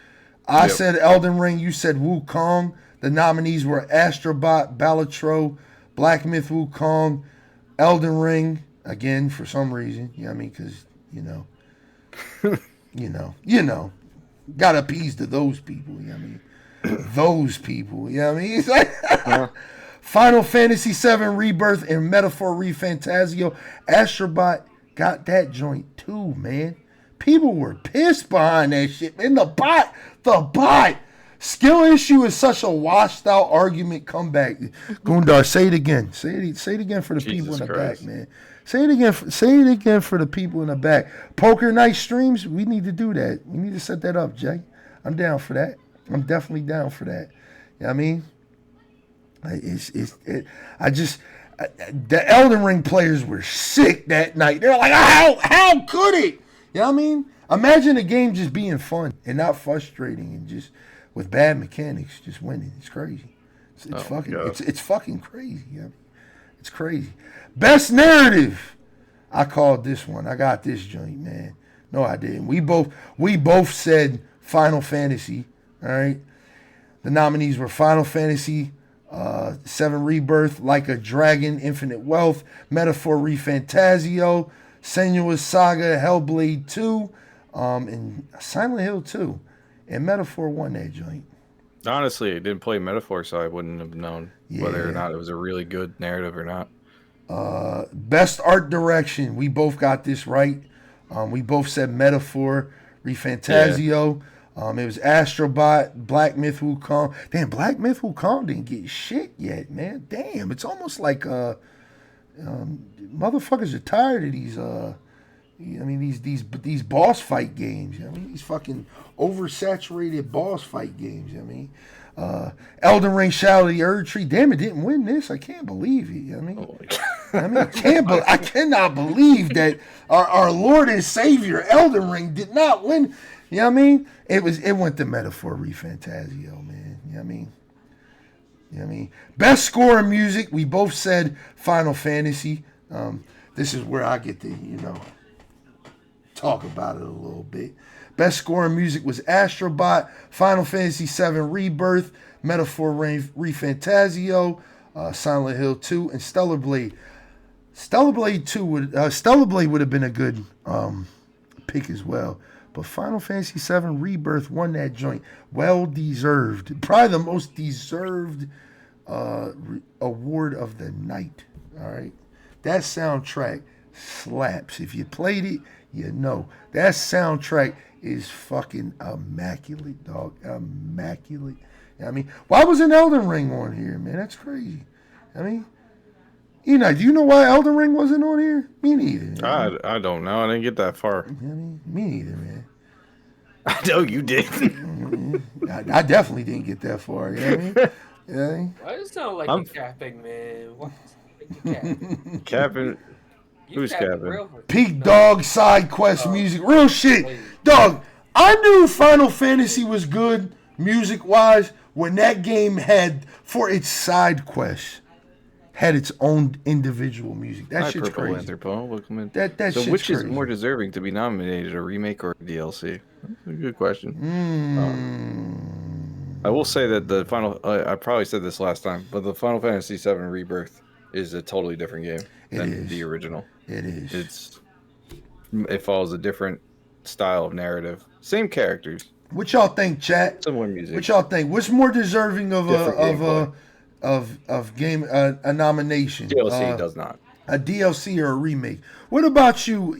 I said Elden Ring. You said Wukong. The nominees were Astrobot, Balatro, Black Myth Wukong, Elden Ring. Again, for some reason. You know what I mean? Because, you know. Got to appease to those people. You know what I mean? Those people. You know what I mean? It's like... Final Fantasy VII Rebirth and Metaphor ReFantazio. Astrobot got that joint too, man. People were pissed behind that shit, man. The bot. Skill issue is such a washed out argument comeback. Gundar, say it again. Say it again for the people in the back, man. Say it again for the people in the back. Poker night streams, we need to do that. We need to set that up, Jay. I'm down for that. I'm definitely down for that. You know what I mean? The Elden Ring players were sick that night. They're like, how could it? You know what I mean? Imagine a game just being fun and not frustrating and just with bad mechanics, just winning. It's crazy. It's fucking crazy. Yeah. It's crazy. Best narrative. I called this one. I got this joint, man. No, I didn't. We both said Final Fantasy. All right. The nominees were Final Fantasy 7 Rebirth, Like a Dragon, Infinite Wealth, Metaphor ReFantazio, Senua's Saga, Hellblade 2, and Silent Hill 2. And Metaphor won that joint. Honestly, I didn't play Metaphor, so I wouldn't have known whether or not it was a really good narrative or not. Best art direction. We both got this right. We both said Metaphor ReFantazio. It was Astrobot, Black Myth Wukong. Damn, Black Myth Wukong didn't get shit yet, man. Damn, it's almost like motherfuckers are tired of these. These boss fight games. I mean, these fucking oversaturated boss fight games. I mean, Elden Ring, Shadow of the Erd Tree. Damn, it didn't win this. I can't believe it. I cannot believe that our Lord and Savior Elden Ring did not win. You know what I mean? It went to Metaphor ReFantazio, man. You know what I mean? Best score in music, we both said Final Fantasy. This is where I get to, talk about it a little bit. Best score in music was Astrobot, Final Fantasy VII Rebirth, Metaphor ReFantazio, Silent Hill 2, and Stellar Blade. Stellar Blade would have been a good pick as well. But Final Fantasy VII Rebirth won that joint. Well deserved. Probably the most deserved award of the night. All right. That soundtrack slaps. If you played it, you know. That soundtrack is fucking immaculate, dog. Immaculate. I mean, why wasn't Elden Ring on here, man? That's crazy. I mean, do you know why Elden Ring wasn't on here? Me neither. I don't know. I didn't get that far. Me neither, man. I know you did. I definitely didn't get that far. You know what I mean? Yeah. Why does it sound like you're capping, man? Why you capping? Capping? Who's capping? Peak Dog side quest music. Real shit. Dog, I knew Final Fantasy was good music-wise when that game had, for its side quests, had its own individual music. That shit's Purple crazy. Anthropo, welcome in. That so shit's which crazy. is more deserving to be nominated, a remake or a DLC? That's a good question. I will say that the final, I probably said this last time, but the Final Fantasy VII Rebirth is a totally different game than the original. It is. It follows a different style of narrative. Same characters. What y'all think, chat? Similar music. What y'all think? What's more deserving of a nomination? DLC does not. A DLC or a remake? What about you,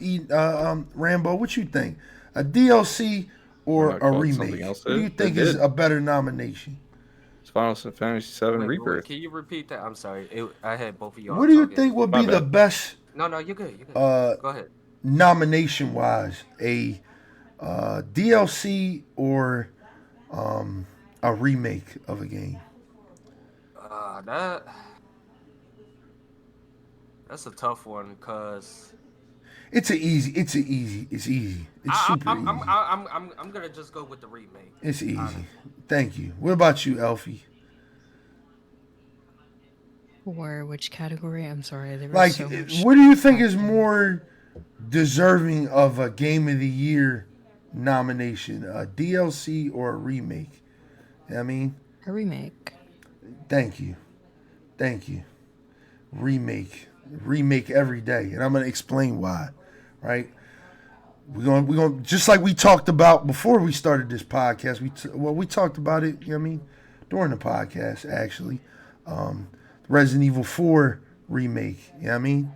Rambo? What you think? A DLC or a remake? What do you think is a better nomination? It's Final Fantasy VII Rebirth. Can you repeat that? I'm sorry. I had both of y'all. What do you think would be the best? No, you're good. You're good. Go ahead. Nomination wise, a DLC or a remake of a game? That's a tough one because it's easy. It's easy. It's super easy. I'm gonna just go with the remake. It's easy. Thank you. What about you, Elfie? For which category? I'm sorry. There was Like, so much. what do you think is more deserving of a Game of the Year nomination? A DLC or a remake? You know what I mean? A remake. Thank you. Remake every day, and I'm gonna explain why. Right? We're going just like we talked about before we started this podcast. We talked about it. You know what I mean? During the podcast, actually, Resident Evil 4 remake. You know what I mean?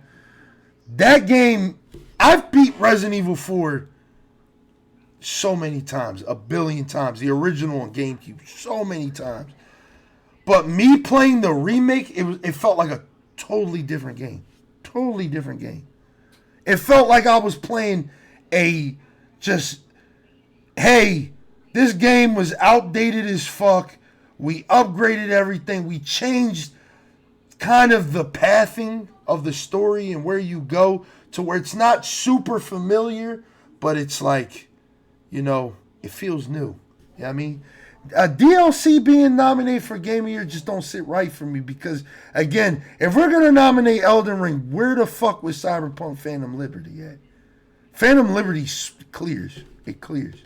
That game, I've beat Resident Evil 4 so many times, 1 billion times. The original on GameCube, so many times. But me playing the remake, it felt like a totally different game. Totally different game. It felt like I was playing hey, this game was outdated as fuck. We upgraded everything. We changed kind of the pathing of the story and where you go to where it's not super familiar, but it's like, it feels new. You know what I mean? A DLC being nominated for Game of the Year just don't sit right for me because, again, if we're going to nominate Elden Ring, where the fuck was Cyberpunk Phantom Liberty at? Phantom Liberty clears. It clears.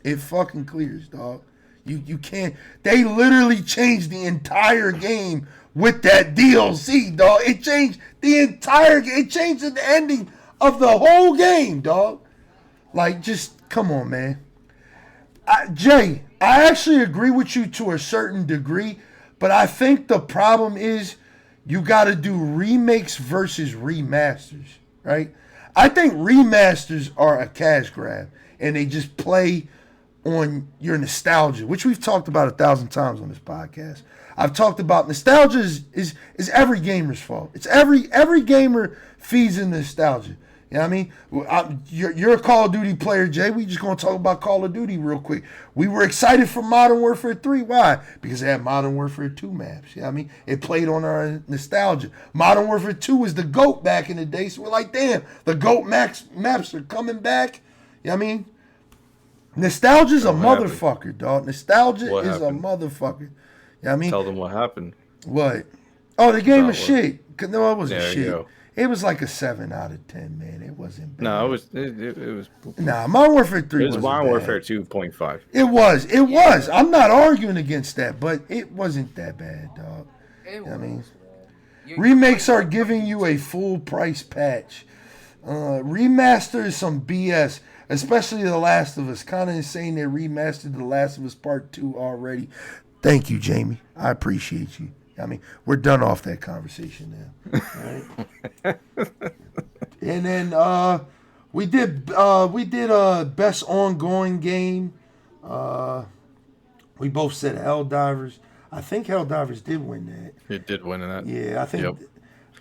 It fucking clears, dog. You can't. They literally changed the entire game with that DLC, dog. It changed the entire game. It changed the ending of the whole game, dog. Like, just, come on, man. Jay, I actually agree with you to a certain degree, but I think the problem is you got to do remakes versus remasters, right? I think remasters are a cash grab, and they just play on your nostalgia, which we've talked about 1,000 times on this podcast. I've talked about nostalgia is every gamer's fault. It's every gamer feeds in nostalgia. You know what I mean? You're a Call of Duty player, Jay. We just going to talk about Call of Duty real quick. We were excited for Modern Warfare 3. Why? Because it had Modern Warfare 2 maps. You know what I mean? It played on our nostalgia. Modern Warfare 2 was the GOAT back in the day. So we're like, damn, the GOAT maps are coming back. You know what I mean? Nostalgia's a motherfucker, dog. Nostalgia is a motherfucker. You know what I mean? Tell them what happened. What? Oh, the game was shit. No, it wasn't shit. Go. It was like a 7 out of 10, man. It wasn't bad. No, it was. Nah, Modern Warfare 3 was Modern Warfare 2.5. It was. I'm not arguing against that, but it wasn't that bad, dog. Remakes are giving you a full price patch. Remaster is some BS, especially The Last of Us. Kind of insane they remastered The Last of Us Part 2 already. Thank you, Jamie. I appreciate you. I mean, we're done off that conversation now. Right? And then we did best ongoing game. We both said Helldivers. I think Helldivers did win that. It did win that. Yeah, I think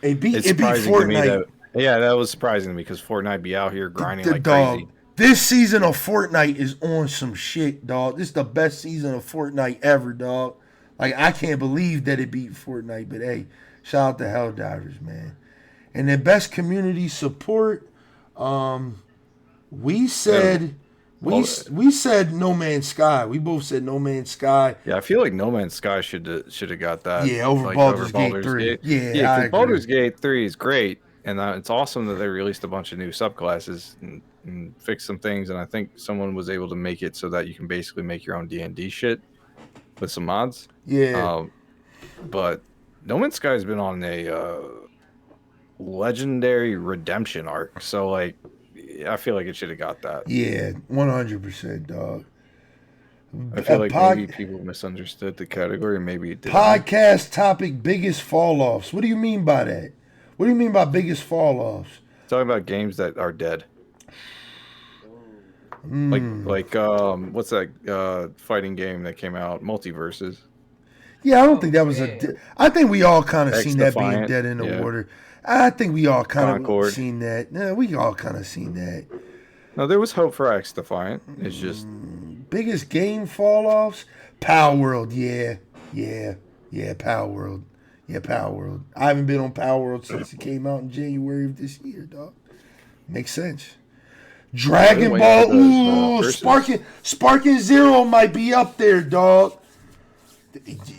it beat Fortnite. That was surprising to me because Fortnite be out here grinding like crazy. This season of Fortnite is on some shit, dog. This is the best season of Fortnite ever, dog. Like, I can't believe that it beat Fortnite, but hey, shout out to Helldivers, man. And then best community support, we said We said No Man's Sky. We both said No Man's Sky. Yeah, I feel like No Man's Sky should have got that. Yeah, over Baldur's Gate 3. Yeah, because Baldur's Gate 3 is great, and it's awesome that they released a bunch of new subclasses and fixed some things. And I think someone was able to make it so that you can basically make your own D&D shit with some mods. Yeah. But No Man's Sky has been on a legendary redemption arc, so like I feel like it should have got that. Yeah, 100%, dog. I feel like maybe people misunderstood the category, maybe it didn't. Podcast topic: biggest fall offs. What do you mean by that? What do you mean by biggest fall offs? Talking about games that are dead. Like what's that fighting game that came out? Multiverses. Yeah, I don't think that was I think we all kind of seen that being dead in the water. I think we all kind of seen that. No, we all kind of seen that. No, there was hope for X Defiant. It's just biggest game fall offs. Power World, yeah, Power World, Power World. I haven't been on Power World since it came out in January of this year, dog. Makes sense. Dragon Ball, Sparking Zero might be up there, dog.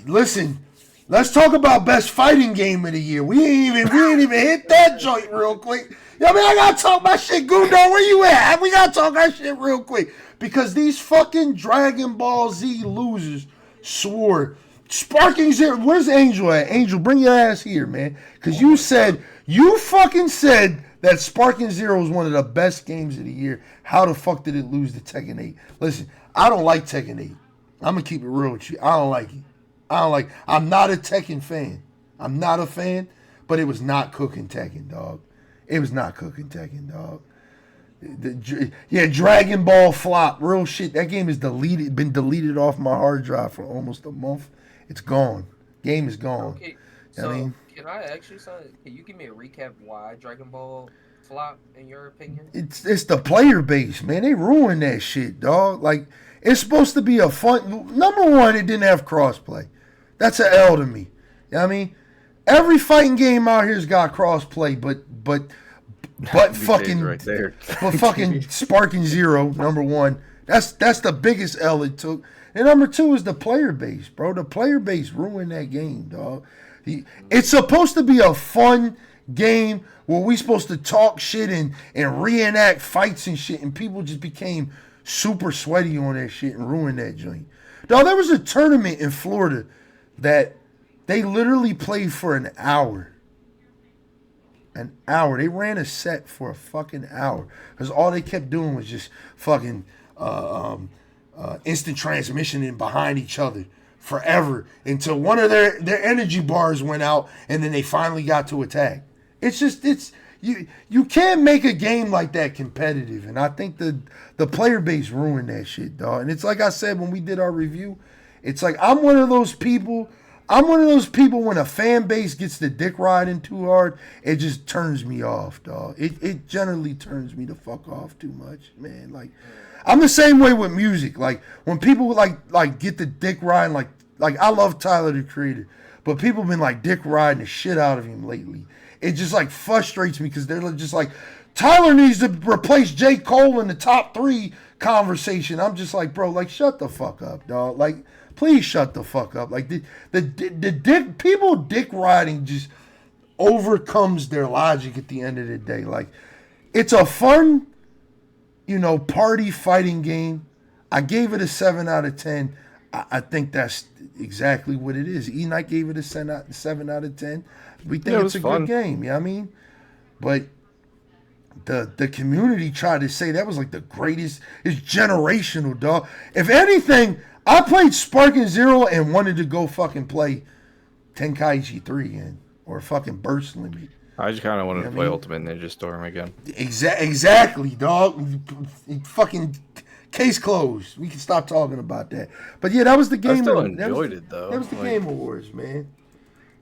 Listen. Let's talk about best fighting game of the year. We ain't even hit that joint real quick. I mean, I gotta talk my shit, Gundo. Where you at? We gotta talk our shit real quick because these fucking Dragon Ball Z losers swore Sparking Zero. Where's Angel at? Angel, bring your ass here, man. Because you fucking said that Sparking Zero is one of the best games of the year. How the fuck did it lose to Tekken 8? Listen, I don't like Tekken 8. I'm gonna keep it real with you. I don't like it. I'm not a Tekken fan. I'm not a fan, but it was not cooking Tekken, dog. It was not cooking Tekken, dog. Dragon Ball flop. Real shit. That game is been deleted off my hard drive for almost a month. It's gone. Game is gone. Okay, so can I ask you something? Can you give me a recap why Dragon Ball flop, in your opinion? It's the player base, man. They ruined that shit, dog. Like, it's supposed to be a fun... Number one, it didn't have crossplay. That's an L to me. You know what I mean? Every fighting game out here's got crossplay, but fucking right there. But fucking Sparking Zero, number one. That's the biggest L it took. And number two is the player base, bro. The player base ruined that game, dog. It's supposed to be a fun game where we supposed to talk shit and reenact fights and shit, and people just became super sweaty on that shit and ruined that joint. Dog, there was a tournament in Florida that they literally played for an hour. An hour. They ran a set for a fucking hour. Because all they kept doing was just fucking instant transmission in behind each other forever until one of their energy bars went out and then they finally got to attack. You can't make a game like that competitive, and I think the player base ruined that shit, dog. And it's like I said when we did our review, it's like I'm one of those people when a fan base gets the dick riding too hard, it just turns me off, dog. It generally turns me the fuck off too much, man. Like, I'm the same way with music. Like, when people like get the dick riding, like I love Tyler, the Creator, but people have been like dick riding the shit out of him lately. It just like frustrates me because they're just like, Tyler needs to replace J. Cole in the top 3 conversation. I'm just like, bro, like, shut the fuck up, dog. Like, please shut the fuck up. Like, the dick, people dick riding just overcomes their logic at the end of the day. Like, it's a fun, party fighting game. I gave it a 7 out of 10. I think that's exactly what it is. Eknight gave it a 7 out of 10. We think it's a good game, you know what I mean? But the community tried to say that was like the greatest. It's generational, dog. If anything, I played Sparking Zero and wanted to go fucking play Tenkaichi 3 again or fucking Burst Limit. I just kind of wanted to play Ultimate Ninja Storm again. Exactly, dog. Fucking case closed. We can stop talking about that. But yeah, that was the game. I still enjoyed it though. That was the Game Awards, man.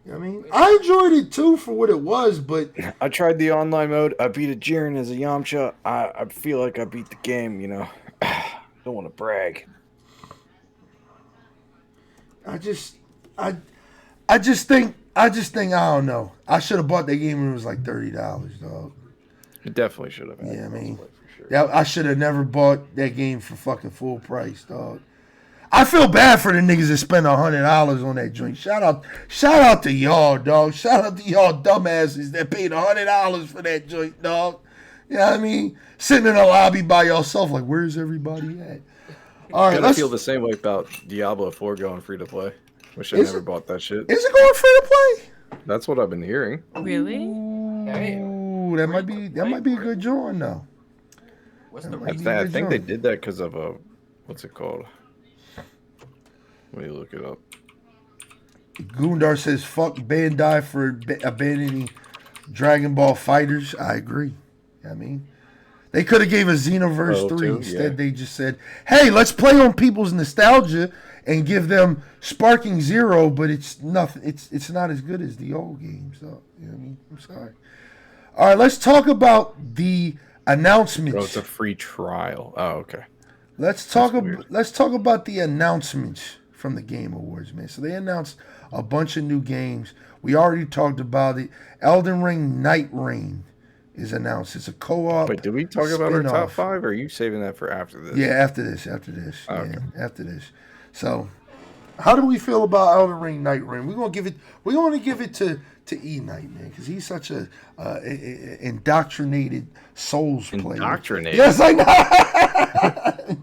You know what I mean? I enjoyed it too for what it was, but I tried the online mode. I beat a Jiren as a Yamcha. I feel like I beat the game, Don't want to brag. I just think I don't know. I should have bought that game when it was like $30, dog. It definitely should have. Yeah, I mean, for sure. yeah, I should have never bought that game for fucking full price, dog. I feel bad for the niggas that spend $100 on that joint. Shout out to y'all, dog. Shout out to y'all dumbasses that paid $100 for that joint, dog. You know what I mean? Sitting in a lobby by yourself, like, where's everybody at? All right, I feel the same way about Diablo 4 going free to play. Wish I never bought that shit. Is it going free to play? That's what I've been hearing. Really? Ooh, that might be a good drawing though. What's the I think they did that because of what's it called? Let me look it up. Gundar says, fuck Bandai for abandoning Dragon Ball Fighters. I agree. I mean, they could have gave a Xenoverse 3. Instead, they just said, hey, let's play on people's nostalgia and give them Sparking Zero, but it's nothing. It's not as good as the old games. So, you know what I mean? I'm sorry. All right, let's talk about the announcements. Oh, it's a free trial. Oh, okay. Let's talk about the announcements from the Game Awards, man. So they announced a bunch of new games. We already talked about it. Elden Ring Night Reign is announced. It's a co-op. Wait, did we talk about our top 5, or are you saving that for after this? Yeah, after this. Oh, okay. Yeah, after this. So, how do we feel about Elden Ring Night Reign? We're gonna give it to E Knight, man, because he's such a indoctrinated Souls player. Indoctrinated. Yes, I know.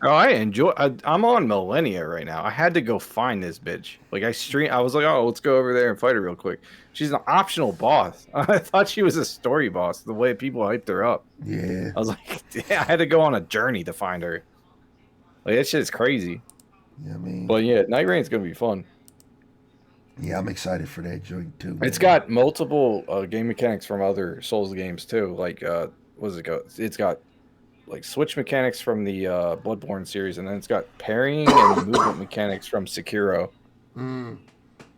Oh, I enjoy. I'm on Millennia right now. I had to go find this bitch. Like I was like, oh, let's go over there and fight her real quick. She's an optional boss. I thought she was a story boss. The way people hyped her up. Yeah. I was like, yeah, I had to go on a journey to find her. Like that shit is crazy. Yeah, I mean. But yeah, Night Reign's gonna be fun. Yeah, I'm excited for that joint too. It's got multiple game mechanics from other Souls games too. Like, what does it go? It's got like switch mechanics from the Bloodborne series, and then it's got parrying and movement mechanics from Sekiro. And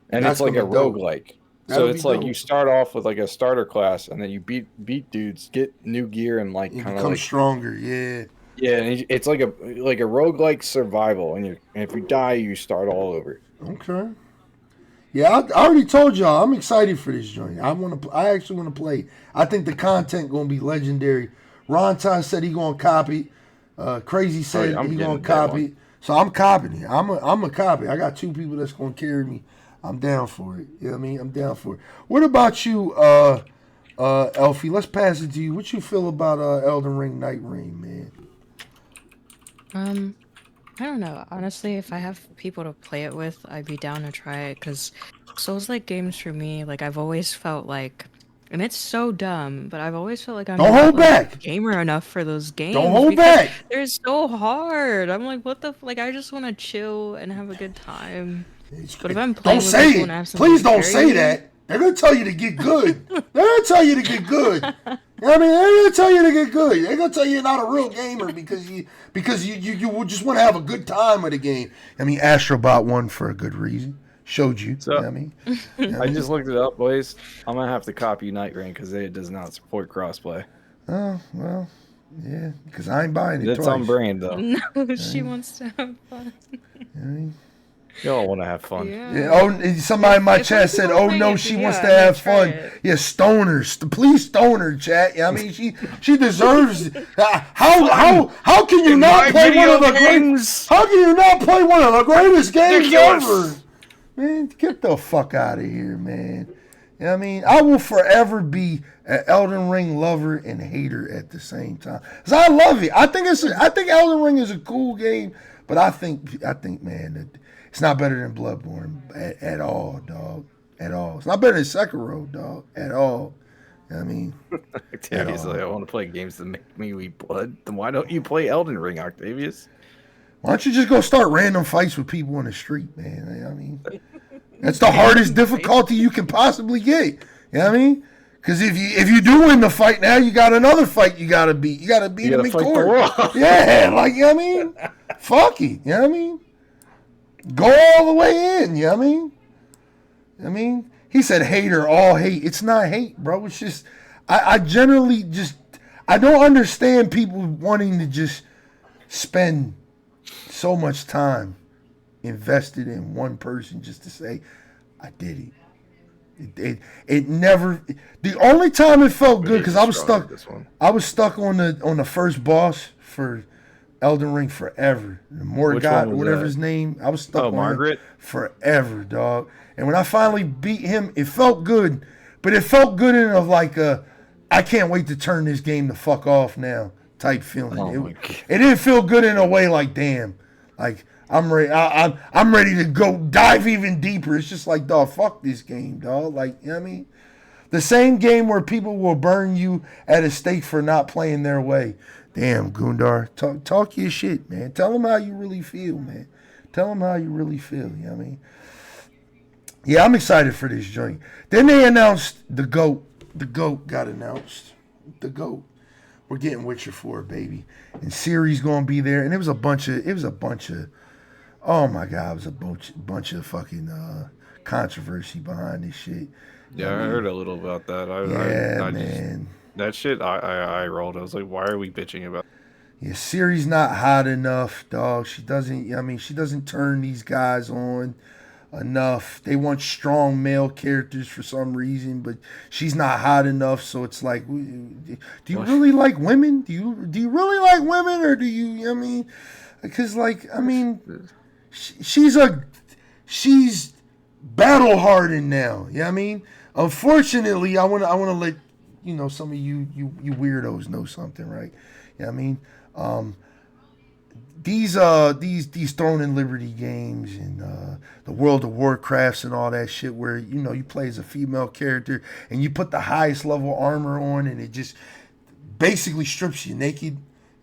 it's like a roguelike. So it's like you start off with like a starter class, and then you beat dudes, get new gear, and like kind of become stronger. Yeah. Yeah, and it's like a roguelike survival, and if you die, you start all over. Okay. Yeah, I already told y'all I'm excited for this joint. I actually want to play. I think the content gonna be legendary. Ronton said he gonna copy. Crazy said he gonna copy. So I'm copying it. I'm a copy. I got 2 people that's gonna carry me. I'm down for it. You know what I mean? I'm down for it. What about you, Elfie? Let's pass it to you. What you feel about Elden Ring Night Reign, man? I don't know. Honestly, if I have people to play it with, I'd be down to try it, because Souls-like games for me, like, I've always felt like, and it's so dumb, but I've always felt like I'm not gamer enough for those games. Don't hold back. They're so hard. I'm like, what the like? I just want to chill and have a good time. But if I'm playing with people and I have something Please don't say that. They're gonna tell you to get good. They're gonna tell you to get good. You know what I mean? They're gonna tell you to get good. They're gonna tell you you're not a real gamer because you just want to have a good time with the game. I mean, Astrobot won for a good reason. Showed you. So, you know what I mean? I just looked it up, boys. I'm gonna have to copy Night Reign because it does not support crossplay. Oh well, yeah. Because I ain't buying it. It's on brand though. No, she wants to have fun. I mean, y'all want to have fun. Yeah. Oh, somebody in my chat said, "Oh no, she wants to have fun." Yeah, stoners. Please stone her, chat. Yeah, I mean, she deserves. How can you not play one of the greatest? How can you not play one of the greatest games ever? Man, get the fuck out of here, man. You know what I mean? I will forever be an Elden Ring lover and hater at the same time. Cause I love it. I think Elden Ring is a cool game, but I think man, that it's not better than Bloodborne at all, dog. At all. It's not better than Sekiro, dog. At all. You know what I mean? Octavius, like, I want to play games that make me weep blood. Then why don't you play Elden Ring, Octavius? Why don't you just go start random fights with people on the street, man? You know what I mean? That's the hardest difficulty you can possibly get. You know what I mean? Because if you do win the fight now, you got another fight you got to beat. You got to beat him in court. Yeah, like, you know what I mean? Fuck it. You know what I mean? Go all the way in. You know what I mean? He said hater, all hate. It's not hate, bro. It's just, I generally just, I don't understand people wanting to just spend so much time invested in one person just to say, I did it. It never. The only time it felt good because I was Strong stuck. with this one. I was stuck on the first boss for Elden Ring forever. Morgott, was whatever that? his name. I was stuck on Margaret? him forever, dog. And when I finally beat him, it felt good, but it felt good in of like a, I can't wait to turn this game the fuck off now type feeling. Oh my God. It didn't feel good in a way like damn, like I'm ready. I'm ready to go dive even deeper. It's just like, dog, fuck this game, dog. Like, you know what I mean? The same game where people will burn you at a stake for not playing their way. Damn, Gundar, talk your shit, man. Tell them how you really feel, man. Tell them how you really feel. You know what I mean? Yeah, I'm excited for this joint. Then they announced the GOAT. The GOAT got announced. The GOAT. We're getting Witcher 4, baby. And Ciri's gonna be there. And it was a bunch of oh my God, it was a bunch of fucking controversy behind this shit. Yeah, I heard a little about that. I man. That shit, I rolled. I was like, why are we bitching about? Yeah, Ciri's not hot enough, dog. She doesn't turn these guys on enough. They want strong male characters for some reason, but she's not hot enough. So it's like, do you really like women? Do you really like women, or do you? You know what I mean, because like, I mean, she's battle hardened now. You know what I mean? Unfortunately, I wanna let some of you weirdos know something, right? You know what I mean? These Throne and Liberty games and the World of Warcrafts and all that shit where you play as a female character and you put the highest level armor on and it just basically strips you naked.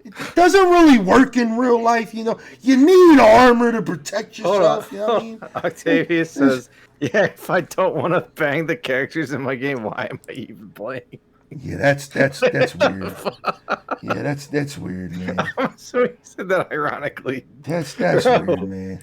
It doesn't really work in real life, You need armor to protect yourself. You know what I mean? Octavius says, "Yeah, if I don't want to bang the characters in my game, why am I even playing?" Yeah, that's weird. Yeah, that's weird, man. So he said that ironically. That's weird, man.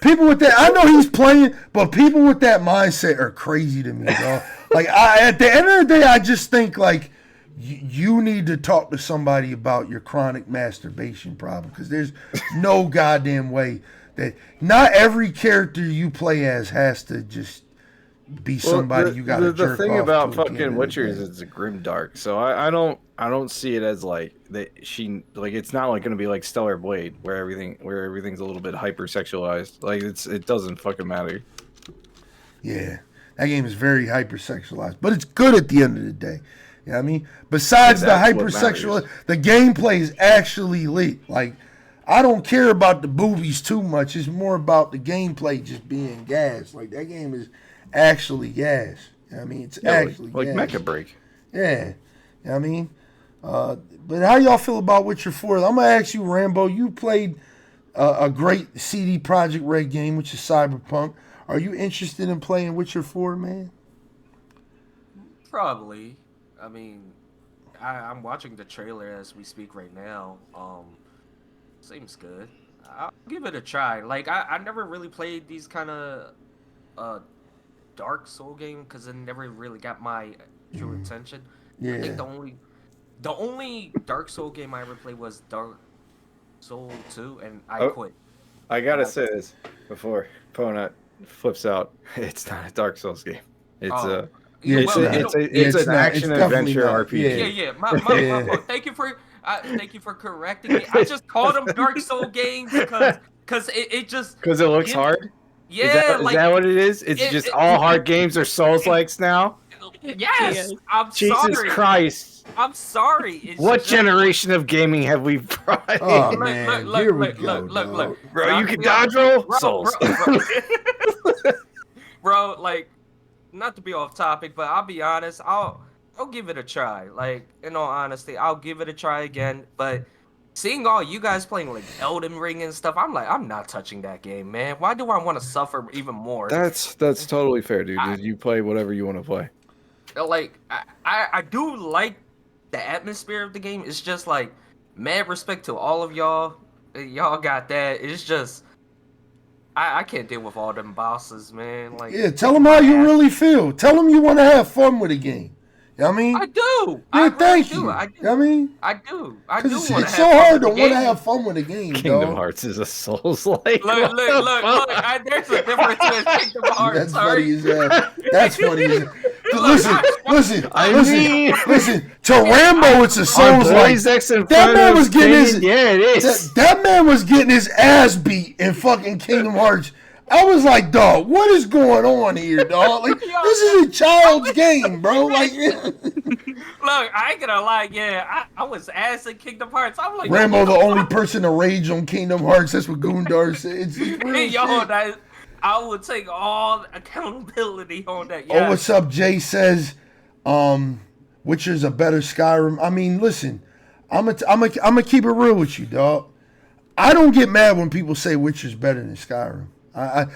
People with that, I know he's playing, but people with that mindset are crazy to me, dog. Like, at the end of the day, I just think like you need to talk to somebody about your chronic masturbation problem, because there's no goddamn way that not every character you play as has to just be somebody you got to jerk off. The thing about to at the end fucking of the Witcher is day. it's a grim dark. So I don't see it as like that. It's not like gonna be like Stellar Blade where everything's a little bit hypersexualized. Like it doesn't fucking matter. Yeah, that game is very hypersexualized, but it's good at the end of the day. You know what I mean? Besides the that's what hypersexual, matters. the gameplay is actually lit. Like, I don't care about the boobies too much. It's more about the gameplay just being gas. Like, that game is actually gas. You know what I mean? It's actually like gas. Mecha Break. Yeah. You know what I mean? But how y'all feel about Witcher 4? I'm going to ask you, Rambo. You played a great CD Projekt Red game, which is Cyberpunk. Are you interested in playing Witcher 4, man? Probably. I mean, I'm watching the trailer as we speak right now. Seems good. I'll give it a try. Like, I never really played these kind of Dark Soul game because it never really got my true attention. Yeah. I think the only Dark Soul game I ever played was Dark Soul 2, and I quit. I gotta say this before Ponat flips out. It's not a Dark Souls game. It's it's an action adventure RPG. Yeah. My fault. Thank you for correcting me. I just called them Dark Soul games because it just Because it looks hard. Yeah, is that what it is? It's just all hard games are Souls-likes now. Yes, I'm Jesus sorry. Christ! I'm sorry. It's What just- generation of gaming have we brought? Oh, Look, man. look, Here we look, go, look. Bro, you can dodge roll? Bro, Souls. Bro, like, not to be off topic, but I'll be honest. I'll give it a try. Like, in all honesty, I'll give it a try again. But seeing all you guys playing like Elden Ring and stuff, I'm like, I'm not touching that game, man. Why do I want to suffer even more? That's totally fair, dude. You play whatever you want to play. Like, I do like the atmosphere of the game. It's just like, mad respect to all of y'all. Y'all got that. It's just, I can't deal with all them bosses, man. Like, Yeah, tell them how you really feel. Tell them you want to have fun with the game. You know what I mean? I do. Yeah, thank do. you. I do. You know what I mean? I do. Because want to it's have so fun hard with to the want to game. have fun with a game, Kingdom dog. Hearts is a Souls-like. Look. There's a difference in Kingdom Hearts. That's Sorry. funny as hell. That's funny as hell. Listen. To Rambo, it's a Souls like. That man was getting his. Yeah, it is. That man was getting his ass beat in fucking Kingdom Hearts. I was like, dog, what is going on here, dog? Like, this is a child's game, bro. Like, look, I ain't gonna lie. Yeah, I was ass in Kingdom Hearts. I'm like, Rambo, the only person to rage on Kingdom Hearts. That's what Goondar said. It's real shit. I would take all accountability on that. Oh, what's up? Jay says, Witcher's a better Skyrim. I mean, listen, I'm gonna keep it real with you, dog. I don't get mad when people say Witcher's better than Skyrim. I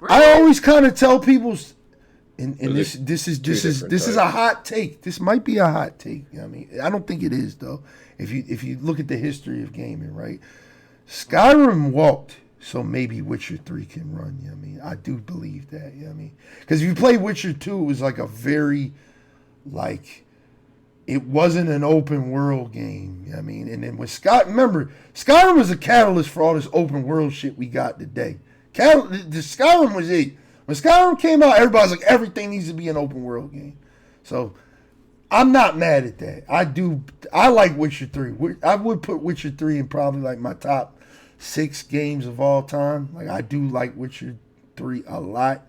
always kind of tell people, and this is a hot take. This might be a hot take. I mean, I don't think it is though. If you look at the history of gaming, right? Skyrim walked, so maybe Witcher 3 can run. You know what I mean? I do believe that. You know what I mean? Because if you play Witcher 2, it was like a very, like, it wasn't an open world game. You know what I mean? And then remember, Skyrim was a catalyst for all this open world shit we got today. The Skyrim was it. When Skyrim came out, everybody's like, everything needs to be an open world game. So I'm not mad at that. I like Witcher 3. I would put Witcher 3 in probably like my top 6 games of all time. Like, I do like Witcher 3 a lot.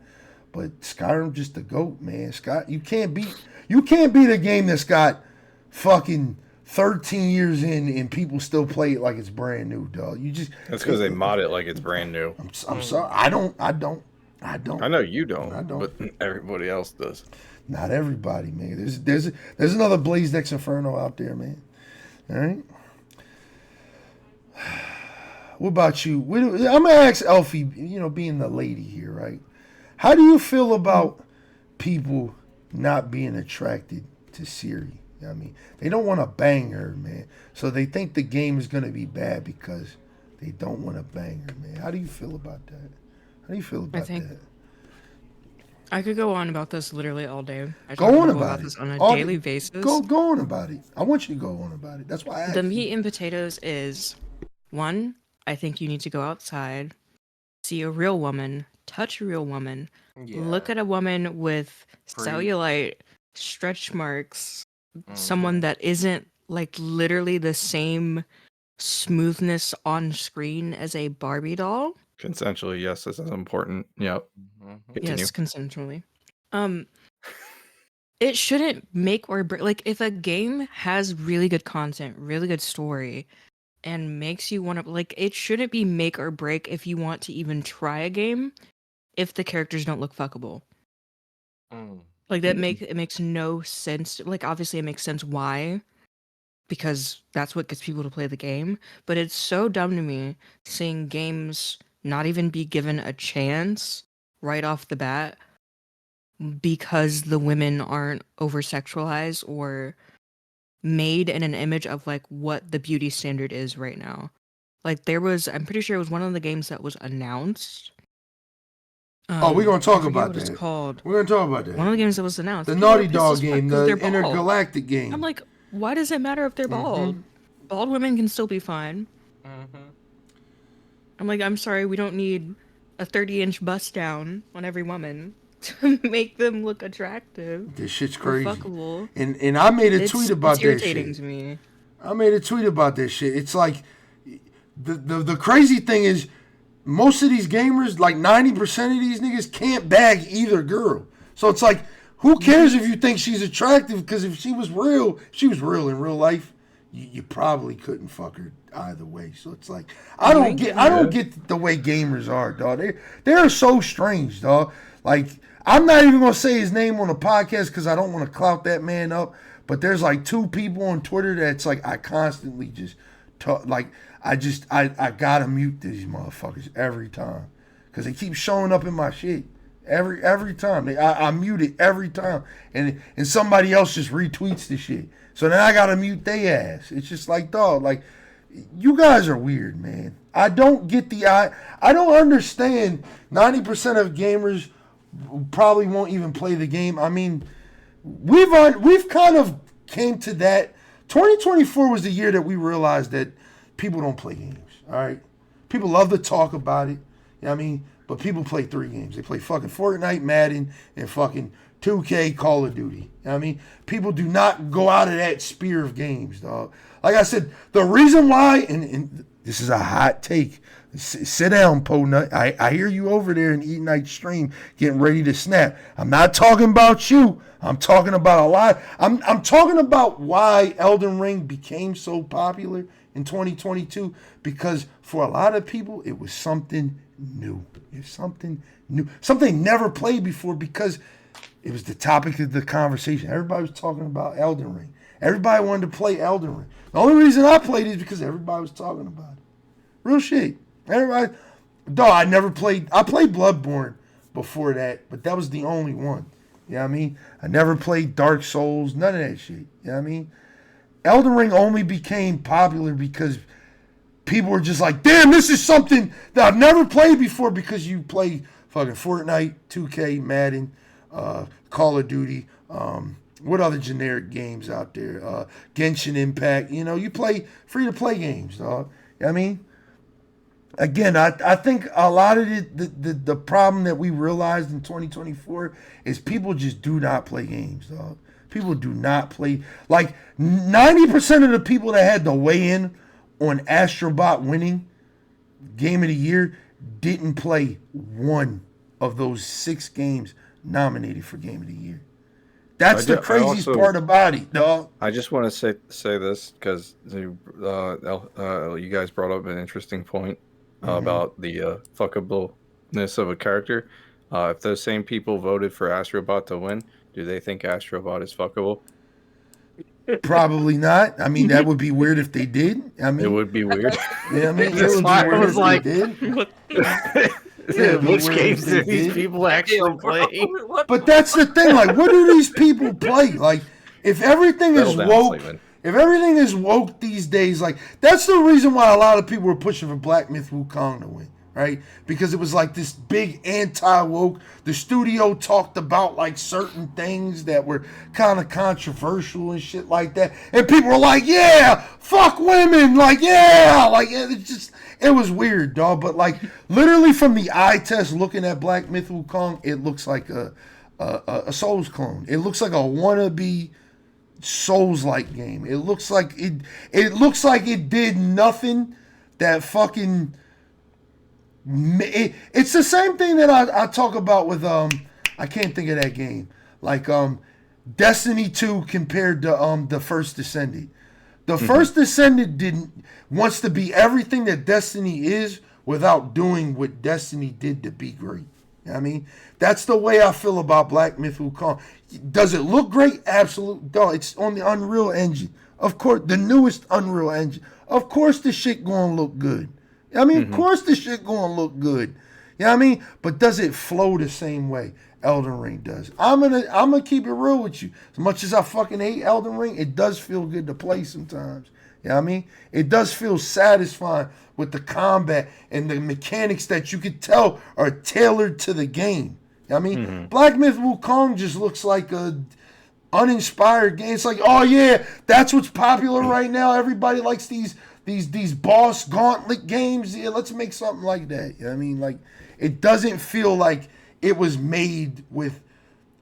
But Skyrim just the GOAT, man. You can't beat a game that's got fucking 13 years in and people still play it like it's brand new, dog. That's because they mod it like it's brand new. I'm sorry. I don't. I know you don't. I don't. But everybody else does. Not everybody, man. There's another BLAZEDxENFERNO out there, man. All right. What about you? I'm gonna ask Elfie. Being the lady here, right? How do you feel about people not being attracted to Siri? You know what I mean, they don't want to bang her, man. So they think the game is gonna be bad because they don't want to bang her, man. How do you feel about that? How do you feel about that? I could go on about this literally all day. Go on about this it on a daily basis. Go on about it. I want you to go on about it. That's why I asked the meat and potatoes is, one, I think you need to go outside, see a real woman, touch a real woman, look at a woman with cellulite, stretch marks, someone that isn't like literally the same smoothness on screen as a Barbie doll. Consensually, yes, this is important. Yep. Yes, consensually. It shouldn't make or break. Like, if a game has really good content, really good story, and makes you want to, like, it shouldn't be make or break if you want to even try a game if the characters don't look fuckable. Like, it makes no sense. Like, obviously it makes sense why, because that's what gets people to play the game, but it's so dumb to me seeing games not even be given a chance right off the bat because the women aren't over-sexualized or made in an image of like what the beauty standard is right now. Like, I'm pretty sure it was one of the games that was announced. We're gonna talk about that. It's called. We're gonna talk about that. One of the games that was announced. The Naughty Dog game, the intergalactic game. I'm like, why does it matter if they're bald? Bald women can still be fine. I'm like, I'm sorry, we don't need a 30-inch bust down on every woman to make them look attractive. This shit's crazy. Fuckable. And I made a tweet about that shit. It's irritating to me. I made a tweet about this shit. It's like the crazy thing is most of these gamers, like 90% of these niggas, can't bag either girl. So it's like, who cares if you think she's attractive? Because if she was real in real life, you probably couldn't fuck her either way. So it's like, I don't get the way gamers are, dog. They're so strange, dog. Like, I'm not even gonna say his name on the podcast because I don't want to clout that man up. But there's like 2 people on Twitter that's like, I constantly just talk, like, I gotta mute these motherfuckers every time because they keep showing up in my shit every time. I mute it every time, and somebody else just retweets the shit. So then I gotta mute they ass. It's just like, dog, like, you guys are weird, man. I don't get I don't understand. 90% of gamers probably won't even play the game. I mean, we've kind of came to that. 2024 was the year that we realized that people don't play games. All right, people love to talk about it. You know what I mean? But people play 3 games. They play fucking Fortnite, Madden, and fucking 2K, Call of Duty. You know what I mean? People do not go out of that sphere of games, dog. Like I said, the reason why, and this is a hot take. Sit down, Po Nut. I hear you over there in Eknight stream getting ready to snap. I'm not talking about you. I'm talking about a lot. I'm talking about why Elden Ring became so popular in 2022, because for a lot of people it was something new. It's something new. Something never played before, because it was the topic of the conversation. Everybody was talking about Elden Ring. Everybody wanted to play Elden Ring. The only reason I played it is because everybody was talking about it. Real shit. Everybody, dog, I played Bloodborne before that, but that was the only one. You know what I mean? I never played Dark Souls, none of that shit. You know what I mean? Elden Ring only became popular because people were just like, damn, this is something that I've never played before, because you play fucking Fortnite, 2K, Madden, Call of Duty, what other generic games out there? Genshin Impact. You know, you play free-to-play games, dog. You know what I mean? Again, I think a lot of the problem that we realized in 2024 is people just do not play games, dog. People do not play. Like, 90% of the people that had to weigh in on Astrobot winning Game of the Year didn't play one of those 6 games nominated for Game of the Year. That's the craziest part about it, dog. I just want to say this because you guys brought up an interesting point about the fuckableness of a character. If those same people voted for Astrobot to win, do they think Astrobot is fuckable? Probably not. I mean, that would be weird if they did. I mean, it would be weird. Yeah, I mean, it would be weird if they did. Yeah, which games do these people actually play? But that's the thing. Like, what do these people play? Like, if everything is woke, these days, like, that's the reason why a lot of people were pushing for Black Myth Wukong to win, right? Because it was like this big anti-woke. The studio talked about like certain things that were kind of controversial and shit like that, and people were like, "Yeah, fuck women," like, "Yeah," like it was weird, dog. But like, literally from the eye test, looking at Black Myth Wukong, it looks like a Souls clone. It looks like a wannabe Souls-like game. It looks like it did nothing that fucking. It's the same thing that I talk about with I can't think of that game, like Destiny 2 compared to the First Descendant. The First Descendant wants to be everything that Destiny is without doing what Destiny did to be great. You know what I mean? That's the way I feel about Black Myth Wukong. Does it look great? Absolutely. No, it's on the Unreal Engine. Of course, the newest Unreal Engine. Of course the shit gonna look good. I mean, of course the shit gonna look good. You know what I mean? But does it flow the same way Elden Ring does? I'm gonna keep it real with you. As much as I fucking hate Elden Ring, it does feel good to play sometimes. You know what I mean? It does feel satisfying with the combat and the mechanics that you could tell are tailored to the game. You know what I mean? Black Myth Wukong just looks like a uninspired game. It's like, oh yeah, that's what's popular right now. Everybody likes these boss gauntlet games. Yeah, let's make something like that. You know what I mean? Like, it doesn't feel like it was made with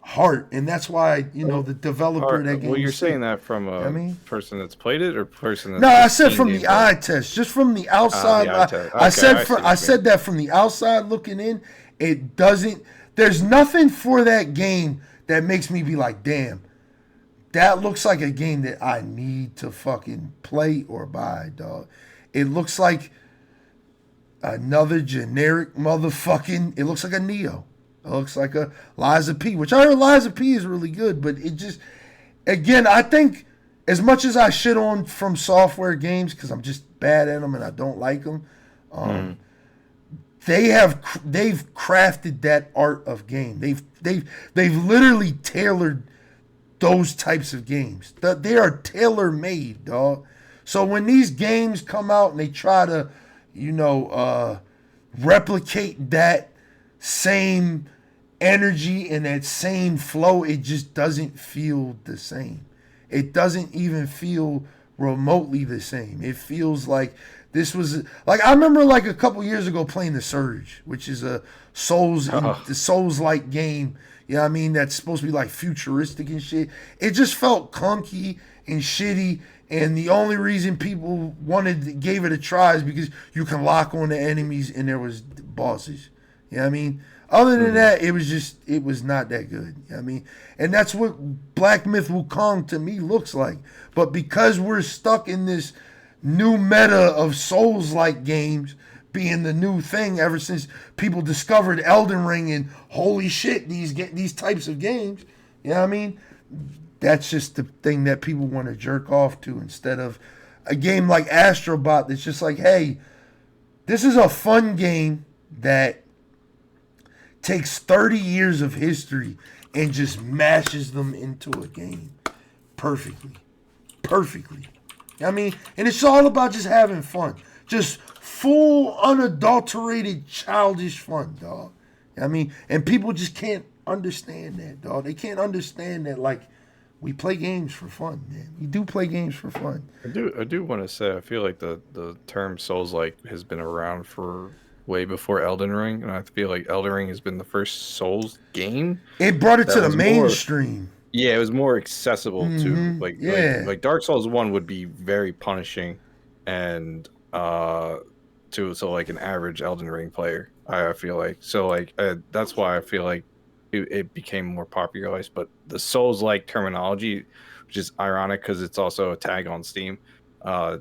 heart, and that's why the developer of that game. Well, you're saying that from a person that's played it, or person that's I said from the eye test, just from the outside. I said that from the outside looking in, it doesn't. There's nothing for that game that makes me be like, damn, that looks like a game that I need to fucking play or buy, dog. It looks like another generic motherfucking. It looks like a Neo. It looks like a Liza P, which I heard Liza P is really good, but it just, again, I think as much as I shit on From Software games because I'm just bad at them and I don't like them, they've crafted that art of game. They've literally tailored those types of games. They are tailor made, dog. So when these games come out and they try to, replicate that same energy and that same flow, it just doesn't feel the same. It doesn't even feel remotely the same. It feels like this was like I remember like a couple years ago playing The Surge, which is a Souls-like game. You know what I mean? That's supposed to be like futuristic and shit. It just felt clunky and shitty. And the only reason people gave it a try is because you can lock on the enemies and there was bosses. You know what I mean? Other than that, it was not that good. You know what I mean? And that's what Black Myth Wukong to me looks like. But because we're stuck in this new meta of Souls-like games being the new thing ever since people discovered Elden Ring and holy shit, these types of games, you know what I mean? That's just the thing that people want to jerk off to instead of a game like Astrobot that's just like, hey, this is a fun game that takes 30 years of history and just mashes them into a game perfectly. I mean, and it's all about just having fun. Just full, unadulterated, childish fun, dog. I mean, and people just can't understand that, dog. They can't understand that, like, we play games for fun, man. We do play games for fun. I do want to say, I feel like the term Souls-like has been around for way before Elden Ring, and I feel like Elden Ring has been the first Souls game. It brought it to the mainstream. Yeah, it was more accessible to like Dark Souls 1 would be very punishing, and to like an average Elden Ring player, I feel like. So like that's why I feel like it became more popularized. But the Souls-like terminology, which is ironic because it's also a tag on Steam, I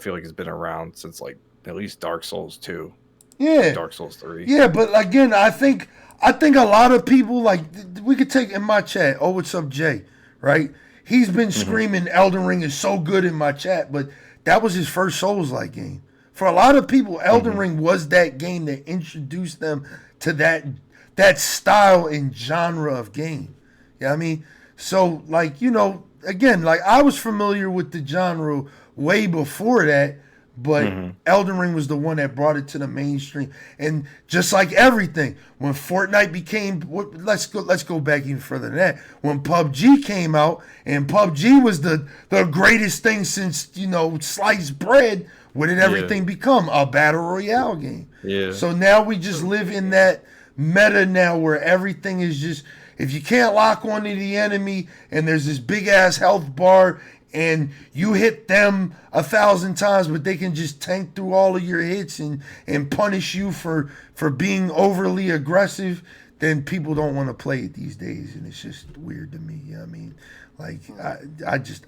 feel like it's been around since like at least Dark Souls 2. Yeah. Dark Souls 3. Yeah, but again, I think a lot of people, like, we could take in my chat, oh, what's up, Jay, right? He's been screaming Elden Ring is so good in my chat, but that was his first Souls-like game. For a lot of people, Elden Ring was that game that introduced them to that style and genre of game. You know what I mean? So, like, you know, again, like, I was familiar with the genre way before that, but Elden Ring was the one that brought it to the mainstream. And just like everything, when Fortnite became, let's go back even further than that. When PUBG came out, and PUBG was the greatest thing since, you know, sliced bread, what did everything become? A battle royale game. Yeah. So now we just live in that meta now where everything is just, if you can't lock onto the enemy and there's this big ass health bar and you hit them 1,000 times, but they can just tank through all of your hits and punish you for being overly aggressive, then people don't want to play it these days, and it's just weird to me. You know what I mean? Like,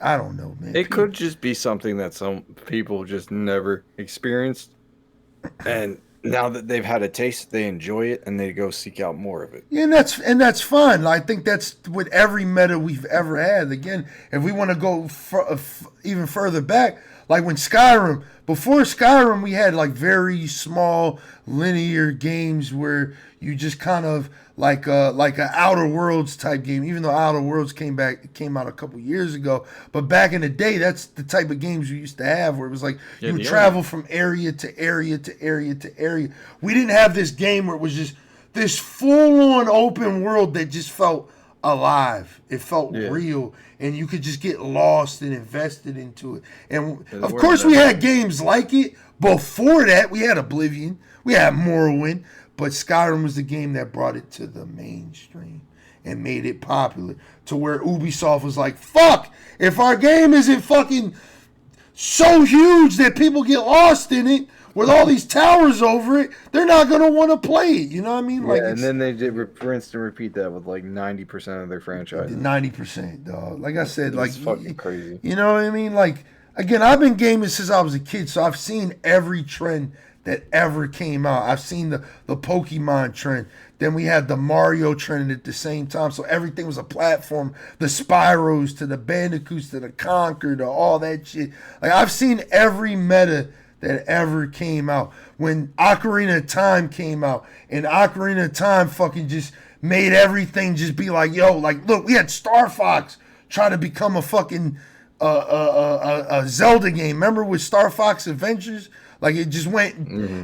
I don't know, man. It could just be something that some people just never experienced, and now that they've had a taste, they enjoy it and they go seek out more of it. Yeah, and that's fun. I think that's with every meta we've ever had. Again, if we want to go even further back, like when before Skyrim, we had like very small linear games where you just kind of like an Outer Worlds type game, even though Outer Worlds came out a couple years ago. But back in the day, that's the type of games we used to have where it was like you would travel from area to area to area to area. We didn't have this game where it was just this full-on open world that just felt alive. It felt real, and you could just get lost and invested into it. And of course, we had games like it. Before that, we had Oblivion, we had Morrowind, but Skyrim was the game that brought it to the mainstream and made it popular to where Ubisoft was like, fuck, if our game isn't fucking so huge that people get lost in it with all these towers over it, they're not going to want to play it. You know what I mean? Like, and then they did rinse and repeat that with like 90% of their franchise. 90%, dog. Like I said, like, fucking crazy. You know what I mean? Like, again, I've been gaming since I was a kid, so I've seen every trend that ever came out. I've seen the Pokemon trend. Then we had the Mario trend at the same time. So everything was a platform. The Spyros to the Bandicoots to the Conquer to all that shit. Like, I've seen every meta that ever came out. When Ocarina of Time came out, and Ocarina of Time fucking just made everything just be like, yo, like, look, we had Star Fox try to become a fucking a Zelda game. Remember with Star Fox Adventures? Like, it just went,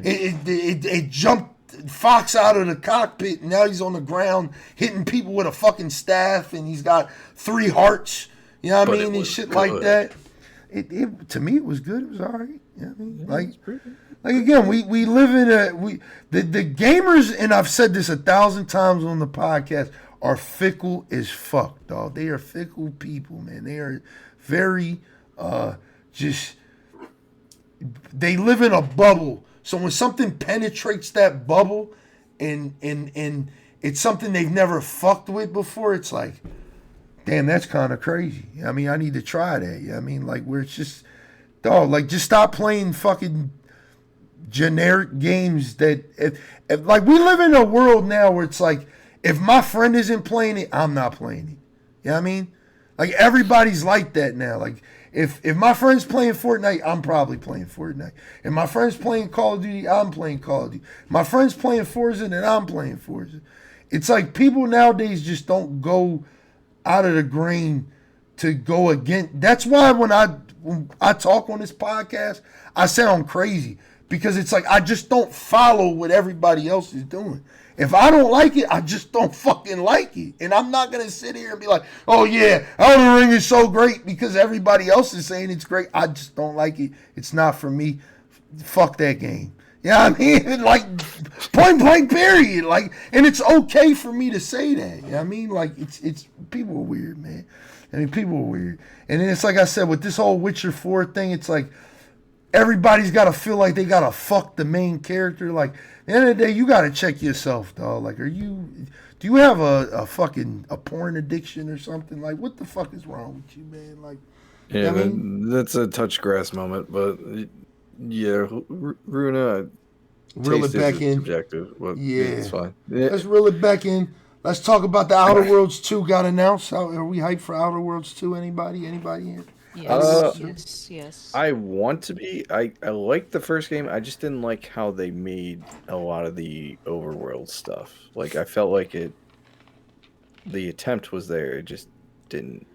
it jumped Fox out of the cockpit, and now he's on the ground hitting people with a fucking staff, and he's got 3 hearts. You know what I mean? And shit good. Like that. It to me, it was good. It was all right. You know what I mean? Like again, we live in the gamers, and I've said this 1,000 times on the podcast, are fickle as fuck, dog. They are fickle people, man. They are very just. They live in a bubble. So when something penetrates that bubble, and it's something they've never fucked with before, it's like, damn, that's kind of crazy. I mean, I need to try that. You know what I mean? Like, where it's just, dog, like, just stop playing fucking generic games that, if like, we live in a world now where it's like, if my friend isn't playing it, I'm not playing it. You know what I mean? Like, everybody's like that now. Like, if my friend's playing Fortnite, I'm probably playing Fortnite. If my friend's playing Call of Duty, I'm playing Call of Duty. My friend's playing Forza, then I'm playing Forza. It's like people nowadays just don't go out of the grain to go against. That's why when I talk on this podcast, I sound crazy. Because it's like I just don't follow what everybody else is doing. If I don't like it, I just don't fucking like it. And I'm not going to sit here and be like, oh yeah, Elden Ring is so great because everybody else is saying it's great. I just don't like it. It's not for me. Fuck that game. You know what I mean? Like, point blank period. Like, and it's okay for me to say that. You know what I mean? Like, it's people are weird, man. I mean, people are weird. And then it's like I said, with this whole Witcher 4 thing, it's like everybody's got to feel like they got to fuck the main character. Like, at the end of the day, you got to check yourself, dog. Like, do you have a fucking porn addiction or something? Like, what the fuck is wrong with you, man? Like, yeah, I mean, that's a touch grass moment, but yeah, Runa, reel it back in. Subjective, but yeah, it's fine. Yeah. Let's reel it back in. Let's talk about the Outer Worlds 2 got announced. Are we hyped for Outer Worlds 2? Anybody here? Yes. I want to be. I liked the first game. I just didn't like how they made a lot of the overworld stuff. Like, I felt like the attempt was there. It just didn't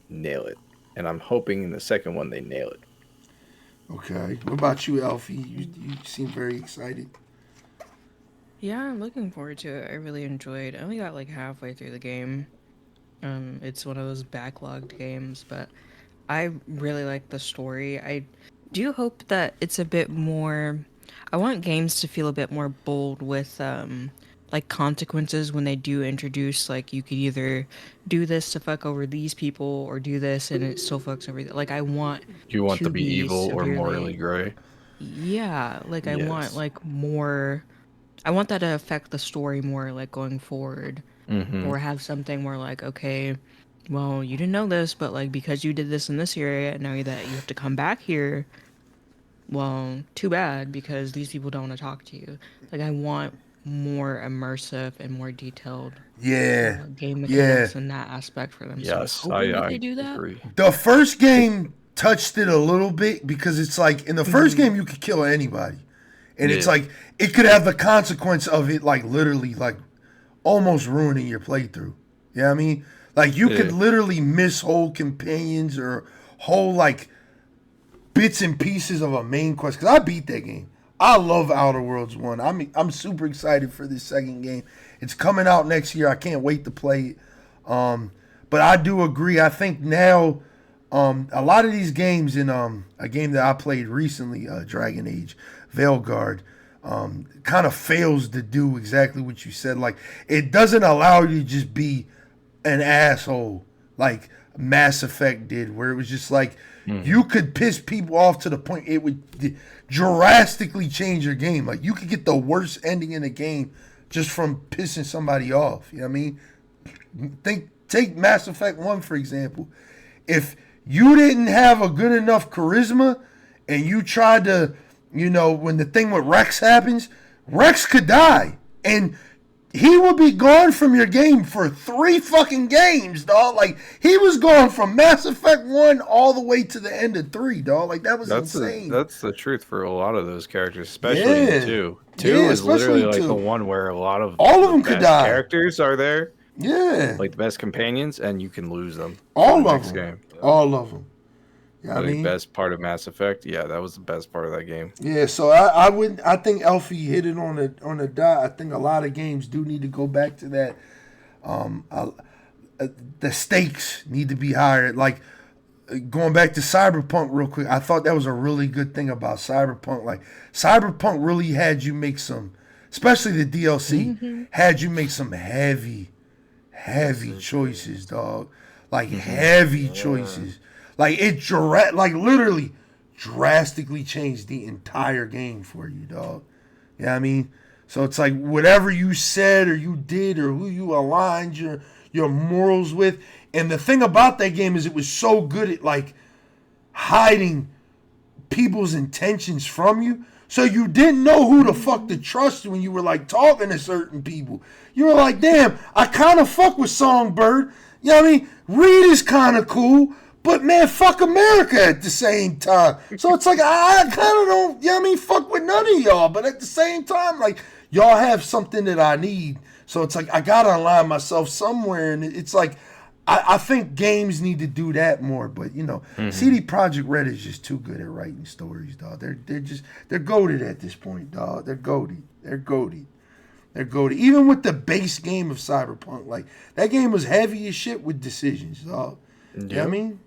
nail it. And I'm hoping in the second one they nail it. Okay. What about you, Alfie? You seem very excited. Yeah, I'm looking forward to it. I really enjoyed. I only got like halfway through the game. It's one of those backlogged games, but I really like the story. I do hope that it's a bit more. I want games to feel a bit more bold with like consequences when they do introduce, like, you could either do this to fuck over these people or do this and it still fucks over. Like, I want. You want to to be evil or morally gray? Yeah, like I Yes. want like more. I want that to affect the story more, like going forward. Or have something where, like, okay, well, you didn't know this, but like because you did this in this area, now that you have to come back here, well, too bad, because these people don't want to talk to you. Like, I want more immersive and more detailed game mechanics in that aspect for them. Yes, so I hope they do that. agree. The first game touched it a little bit because it's like in the first game you could kill anybody. And it's like it could have the consequence of it, like literally like almost ruining your playthrough. You know what I mean? Like, you could literally miss whole companions or whole, like, bits and pieces of a main quest. Because I beat that game. I love Outer Worlds 1. I'm super excited for this second game. It's coming out next year. I can't wait to play it. But I do agree. I think now a lot of these games in a game that I played recently, Dragon Age, Veilguard, kind of fails to do exactly what you said. Like, it doesn't allow you to just be an asshole like Mass Effect did, where it was just like you could piss people off to the point it would drastically change your game. Like, you could get the worst ending in the game just from pissing somebody off. You know what I mean? Take Mass Effect 1, for example. If you didn't have a good enough charisma and you tried to, when the thing with Rex happens, Rex could die. And he would be gone from your game for 3 fucking games, dog. Like, he was gone from Mass Effect 1 all the way to the end of 3 , dog. Like, that's insane. That's the truth for a lot of those characters, especially in 2. 2 is literally like the one where a lot of all of them could die. Characters are there. Yeah. Like the best companions, and you can lose them. All of them. All of them. You know what I The mean? best part of Mass Effect, yeah, that was the best part of that game. Yeah, so I think Elfie hit it on the dot. I think a lot of games do need to go back to that. The stakes need to be higher. Like going back to Cyberpunk real quick, I thought that was a really good thing about Cyberpunk. Like Cyberpunk really had you make some, especially the DLC, had you make some heavy choices, dog. Like heavy choices. Like like literally drastically changed the entire game for you, dog. You know what I mean? So it's like whatever you said or you did or who you aligned your morals with. And the thing about that game is it was so good at like hiding people's intentions from you. So you didn't know who the fuck to trust when you were like talking to certain people. You were like, damn, I kind of fuck with Songbird. You know what I mean? Reed is kind of cool. But man, fuck America at the same time. So it's like I kind of don't, you know what I mean, fuck with none of y'all. But at the same time, like y'all have something that I need. So it's like I gotta align myself somewhere. And it's like I think games need to do that more. But you know, CD Projekt Red is just too good at writing stories, dog. They're goated at this point, dog. They're goated. Even with the base game of Cyberpunk, like that game was heavy as shit with decisions, dog. You know what I mean?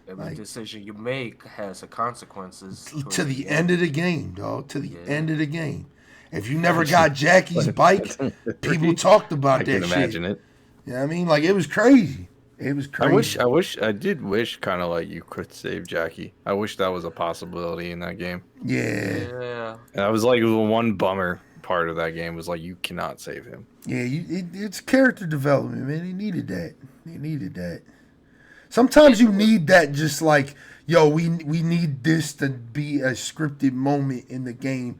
Every decision you make has a consequences. To the end of the game, dog. To the end of the game. If you never got Jackie's bike, people talked about that shit. I can imagine it. You know what I mean? Like, it was crazy. I did wish kind of like you could save Jackie. I wish that was a possibility in that game. Yeah. And that was like the one bummer part of that game was like you cannot save him. Yeah, it's character development, man. He needed that. Sometimes you need that, just like, yo, we need this to be a scripted moment in the game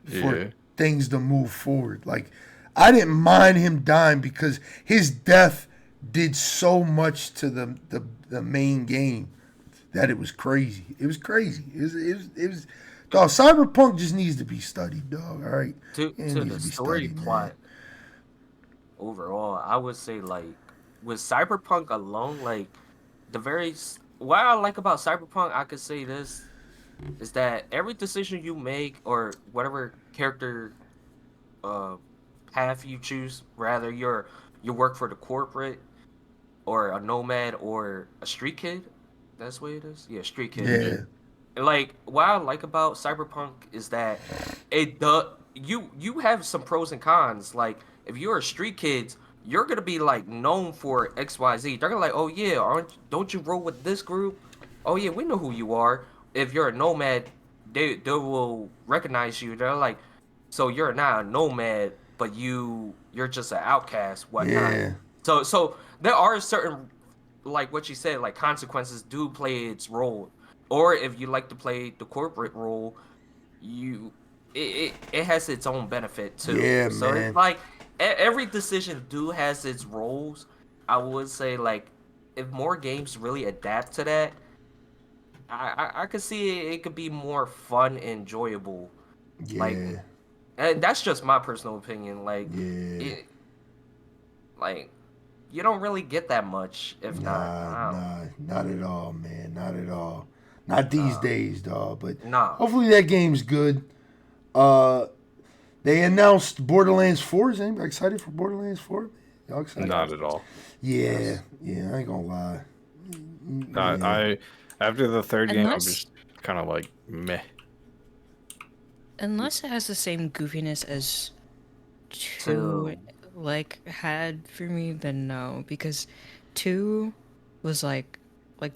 for things to move forward. Like, I didn't mind him dying because his death did so much to the main game that it was crazy. It was crazy. It was dog. Cyberpunk just needs to be studied, dog. All right. To the story plot overall, I would say like with Cyberpunk alone, like what I like about Cyberpunk, I could say this is that every decision you make or whatever character path you choose, rather you work for the corporate or a nomad or a street kid. That's what it is. Yeah, street kid. Yeah. Like what I like about Cyberpunk is that you have some pros and cons. Like if you're a street kid, you're gonna be like known for XYZ. They're gonna like, oh yeah, don't you roll with this group? Oh yeah, we know who you are. If you're a nomad, they will recognize you. They're like, so you're not a nomad, but you're just an outcast, whatnot. Yeah. So there are certain, like what you said, like consequences do play its role. Or if you like to play the corporate role, it has its own benefit too. Yeah, so man. It's like every decision has its roles. I would say like if more games really adapt to that, I could see it could be more fun and enjoyable. Yeah. Like, and that's just my personal opinion. Like, you don't really get that much if not at all, man. Not at all. Not these days, dog. But hopefully that game's good. They announced Borderlands 4. Is anybody excited for Borderlands 4? Y'all excited? Not at all. Yeah, I ain't gonna lie. After the third game, I'm just kind of like meh. Unless it has the same goofiness as 2 like had for me, then no, because 2 was like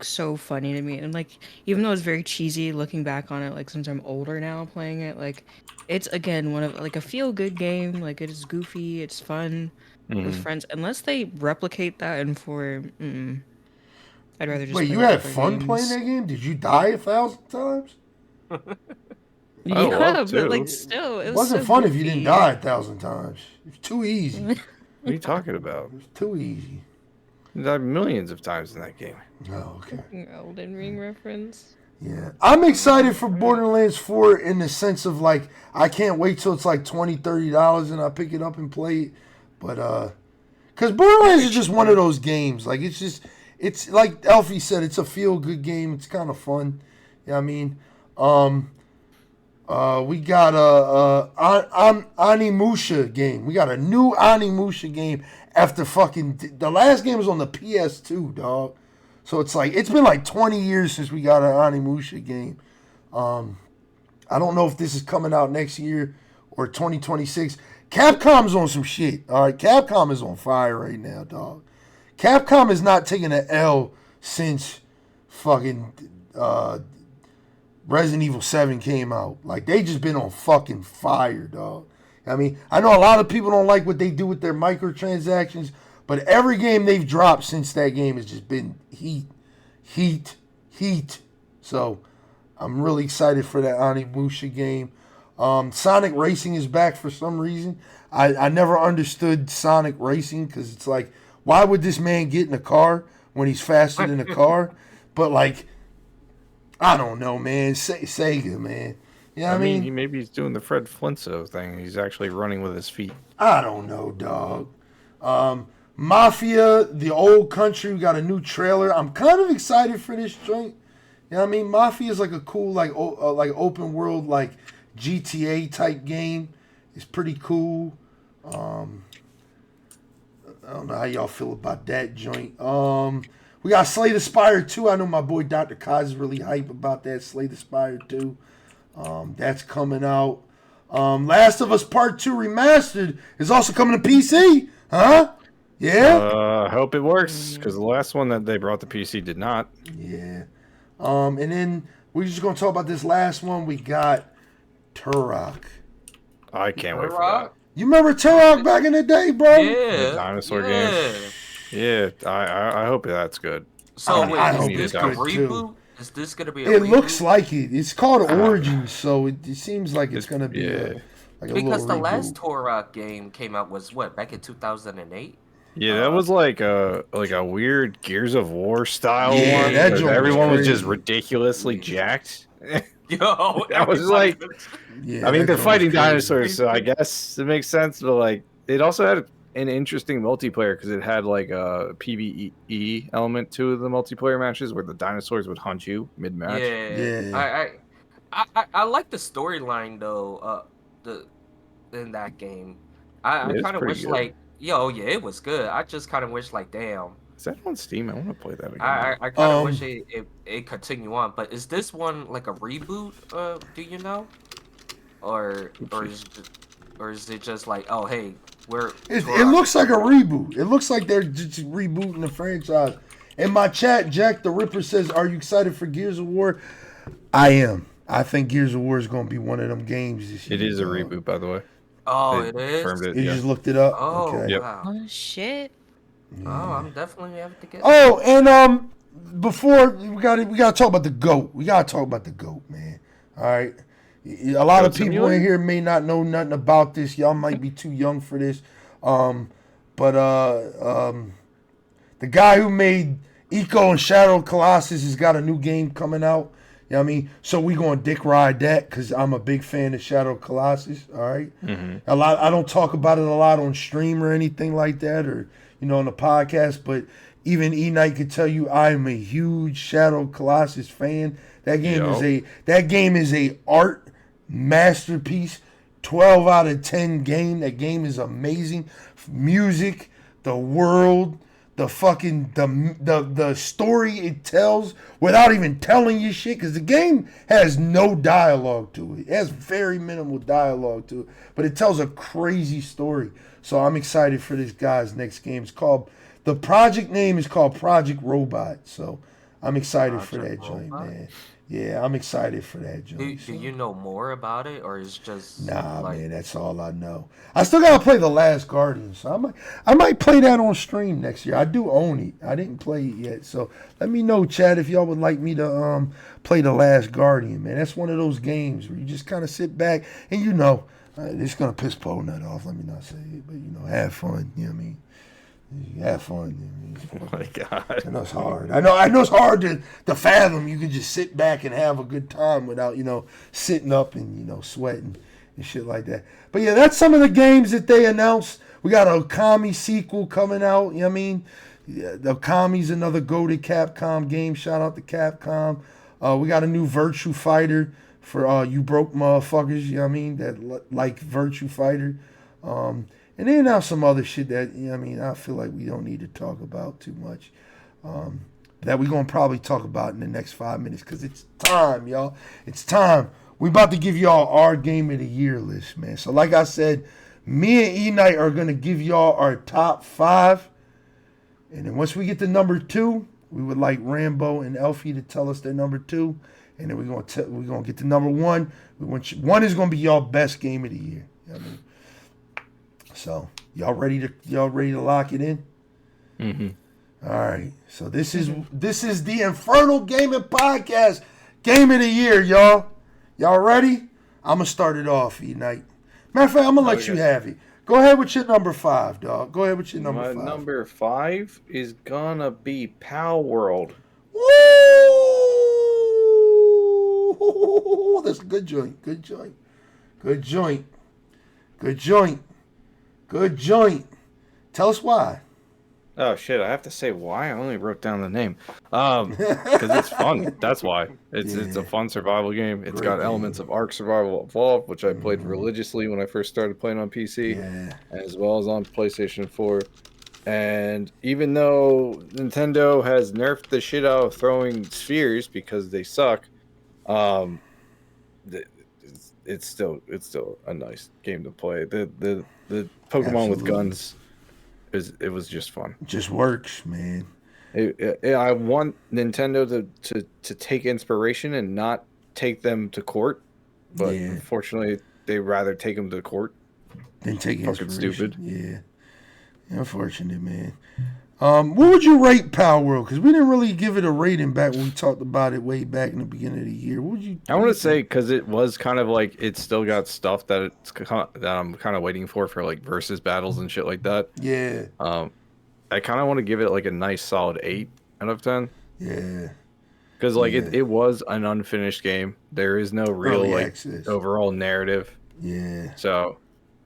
so funny to me, and like even though it's very cheesy looking back on it, like since I'm older now playing it, like it's again one of like a feel good game. Like it is goofy, it's fun with friends. Unless they replicate that in 4, I'd rather just. Wait, you had fun playing that game? Did you die 1,000 times? Yeah, but like still, it wasn't so fun goofy. if you didn't die 1,000 times. It's too easy. What are you talking about? It's too easy. You died millions of times in that game. Oh, okay. Elden Ring reference. Yeah, I'm excited for Borderlands 4 in the sense of like I can't wait till it's like $20, $30 and I pick it up and play it. But because Borderlands is just one of those games. Like it's it's like Elfie said, it's a feel-good game. It's kind of fun. You know what I mean? We got a Onimusha game. We got a new Onimusha game after fucking... The last game was on the PS2, dog. So it's like... It's been like 20 years since we got an Onimusha game. I don't know if this is coming out next year or 2026. Capcom's on some shit. All right, Capcom is on fire right now, dog. Capcom is not taking an L since fucking Resident Evil 7 came out. Like, they just been on fucking fire, dog. I mean, I know a lot of people don't like what they do with their microtransactions, but every game they've dropped since that game has just been heat. So, I'm really excited for that Onimusha game. Sonic Racing is back for some reason. I never understood Sonic Racing because it's like, why would this man get in a car when he's faster than a car? But, like, I don't know, man. Sega, man. You know what I mean? Maybe he's doing the Fred Flintstone thing. He's actually running with his feet. I don't know, dog. Mafia, the old country, we got a new trailer. I'm kind of excited for this joint. You know what I mean? Mafia is like a cool, like open world, like GTA type game. It's pretty cool. I don't know how y'all feel about that joint. We got Slay the Spire 2. I know my boy Dr. Kaz is really hype about that. Slay the Spire 2. That's coming out. Last of Us Part 2 Remastered is also coming to PC. Huh? Yeah? I hope it works, because the last one that they brought to PC did not. Yeah. And then we're just going to talk about this last one. We got Turok. I can't wait for that. You remember Turok back in the day, bro? Yeah. The dinosaur game. Yeah, I hope that's good. So I hope is this it's a good, reboot? too. Is this gonna be a reboot? It looks like it. It's called Origins, so it seems like it's going to be like a because the little last reboot. Turok game came out was what, back in 2008? Yeah, that was like a weird Gears of War style Yeah, one. that 'cause joint was everyone was just crazy. ridiculously jacked. Yo, That was like, Yeah, I mean, that they're joint fighting was crazy. dinosaurs, so I guess it makes sense. But like, it also had an interesting multiplayer because it had like a PvE element to the multiplayer matches where the dinosaurs would hunt you mid match. Yeah. I like the storyline though. In that game, I It is kind of pretty wish good. like, it was good. I just kind of wish like, damn. Is that on Steam? I want to play that again. I kind of wish it continue on. But is this one like a reboot? Do you know? Or is it just like, oh hey, It looks like a reboot. It looks like they're just rebooting the franchise. In my chat, Jack the Ripper says, "Are you excited for Gears of War?" I am. I think Gears of War is going to be one of them games this year. It is a reboot, by the way. Oh, They it is. confirmed it, You yeah. just looked it up. Oh Okay. Yep. wow. Oh shit. Oh, I'm definitely have to get. Oh, and before we got to talk about the GOAT. We got to talk about the GOAT, man. All right. A lot Goat of people Simulator? in here may not know nothing about this. Y'all might be too young for this. But the guy who made Eco and Shadow Colossus has got a new game coming out. You know what I mean? So we going to dick ride that because I'm a big fan of Shadow Colossus. All right. Mm-hmm. I don't talk about it a lot on stream or anything like that, or on the podcast. But even Eknight could tell you I am a huge Shadow Colossus fan. That game is a art masterpiece. 12 out of 10 game. That game is amazing. Music, the world, the fucking the story it tells without even telling you shit, because the game has no dialogue to it. It has very minimal dialogue to it, but it tells a crazy story. So I'm excited for this guy's next game. It's called, the project name is called Project Robot. So I'm excited for that joint, man. Yeah, I'm excited for that joint. Do you know more about it, or is just Nah, like, man, that's all I know. I still gotta play The Last Guardian, so I might play that on stream next year. I do own it. I didn't play it yet, so let me know, Chad, if y'all would like me to play The Last Guardian, man. That's one of those games where you just kind of sit back and it's gonna piss Poe Nut off. Let me not say it, but have fun. You know what I mean? You have fun. Oh my god. I know it's hard. I know it's hard to fathom. You can just sit back and have a good time without, sitting up and, sweating and shit like that. But yeah, that's some of the games that they announced. We got a Okami sequel coming out. You know what I mean? Yeah, the Kami's another goated Capcom game. Shout out to Capcom. We got a new Virtua Fighter for you broke motherfuckers, you know what I mean, that like Virtua Fighter. And then now some other shit that, you know what I mean, I feel like we don't need to talk about too much. That we're going to probably talk about in the next 5 minutes because it's time, y'all. It's time. We about to give y'all our Game of the Year list, man. So like I said, me and E-Night are going to give y'all our top 5. And then once we get to number 2, we would like Rambo and Elfie to tell us their number 2. And then we're gonna get to number 1. One is gonna be y'all best game of the year. You know what I mean? So y'all ready to lock it in? Mm-hmm. All right. So this is the Infernal Gaming Podcast Game of the Year, y'all. Y'all ready? I'm gonna start it off, E-Night. Matter of fact, I'm gonna let you have it. Go ahead with your number 5, dog. Go ahead with your number 5. My number 5 is gonna be Pal World. Woo! That's a good joint. Good joint. Good joint. Good joint. Good joint. Tell us why. Oh shit! I have to say why. I only wrote down the name. Because it's fun. That's why. It's a fun survival game. It's got elements of Ark Survival Evolved, which I played religiously when I first started playing on PC, as well as on PlayStation 4. And even though Nintendo has nerfed the shit out of throwing spheres because they suck, it's still a nice game to play. The Pokemon with guns. It was just fun. It just works, man. I want Nintendo to take inspiration and not take them to court, but unfortunately, they rather take them to court. Than take fucking inspiration. Stupid. Yeah, unfortunate, man. What would you rate Power World? Because we didn't really give it a rating back when we talked about it way back in the beginning of the year. What would you? I want to say because it was kind of like it's still got stuff that I'm kind of waiting for like versus battles and shit like that. Yeah. I kind of want to give it like a nice solid 8 out of 10. Yeah. Because like it was an unfinished game. There is no real overall narrative. Yeah. So.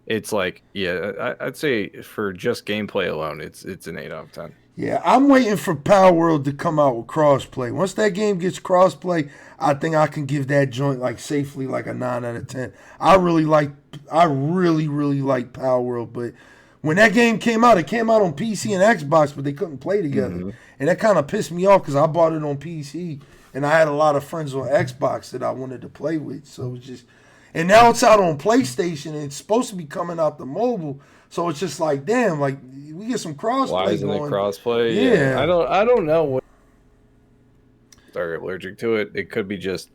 It's like, I'd say for just gameplay alone, it's an 8 out of 10. Yeah, I'm waiting for Power World to come out with crossplay. Once that game gets crossplay, I think I can give that joint like safely like a 9 out of 10. I really like Power World, but when that game came out, it came out on PC and Xbox, but they couldn't play together. And that kind of pissed me off because I bought it on PC and I had a lot of friends on Xbox that I wanted to play with. So it was just... And now it's out on PlayStation, and it's supposed to be coming out the mobile. So it's just like, damn, like we get some crossplay. Why isn't it crossplay? Yeah. I don't know what. Sorry, allergic to it. It could be just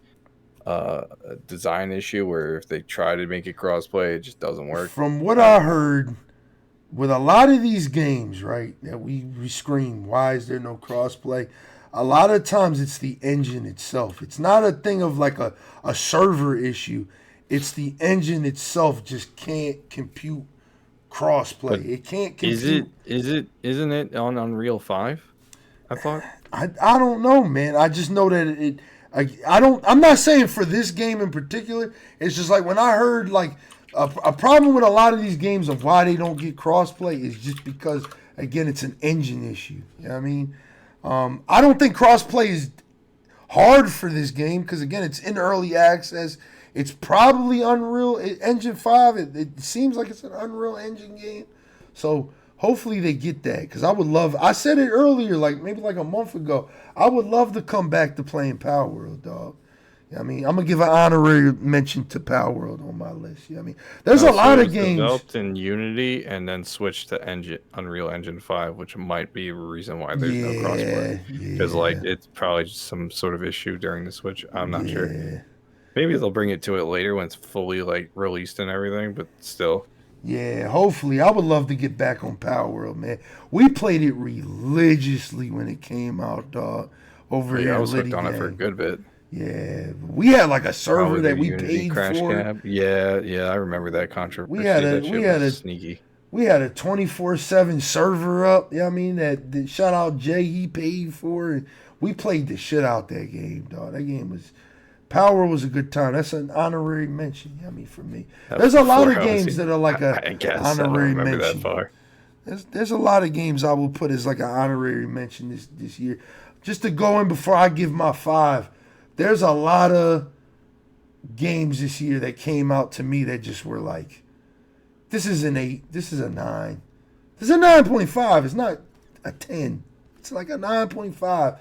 a design issue where if they try to make it crossplay, it just doesn't work. From what I heard, with a lot of these games, right, that we scream, why is there no crossplay? A lot of times it's the engine itself. It's not a thing of like a server issue. It's the engine itself just can't compute crossplay. But it can't compute. Isn't it on Unreal 5? I thought. I don't know, man. I just know that I'm not saying for this game in particular. It's just like when I heard like a problem with a lot of these games of why they don't get crossplay is just because again it's an engine issue. You know what I mean? I don't think crossplay is hard for this game because again it's in early access. It's probably Unreal Engine 5. It seems like it's an Unreal Engine game. So hopefully they get that. Because I said it earlier, like maybe like a month ago. I would love to come back to playing Power World, dog. You know what I mean? I'm going to give an honorary mention to Power World on my list. You know what I mean? There's a lot of games. Developed in Unity and then switched to Unreal Engine 5, which might be a reason why there's no crossplay. Because like it's probably just some sort of issue during the Switch. I'm not sure. Maybe they'll bring it to it later when it's fully like released and everything, but still. Yeah, hopefully. I would love to get back on Power World, man. We played it religiously when it came out, dog. Over here. I was hooked on it for a good bit. Yeah, we had like a server that we paid crash for. Cab. Yeah, I remember that controversy. We had sneaky. We had a 24/7 server up. You know what I mean? That shout out Jay, he paid for, and we played the shit out that game, dog. That game was. Power was a good time. That's an honorary mention. I mean, for me, there's a lot of games that are like a honorary mention. That far. There's a lot of games I will put as like an honorary mention this year. Just to go in before I give my 5, there's a lot of games this year that came out to me that just were like, this is an 8, this is a 9. This is a 9.5. It's not a 10. It's like a 9.5.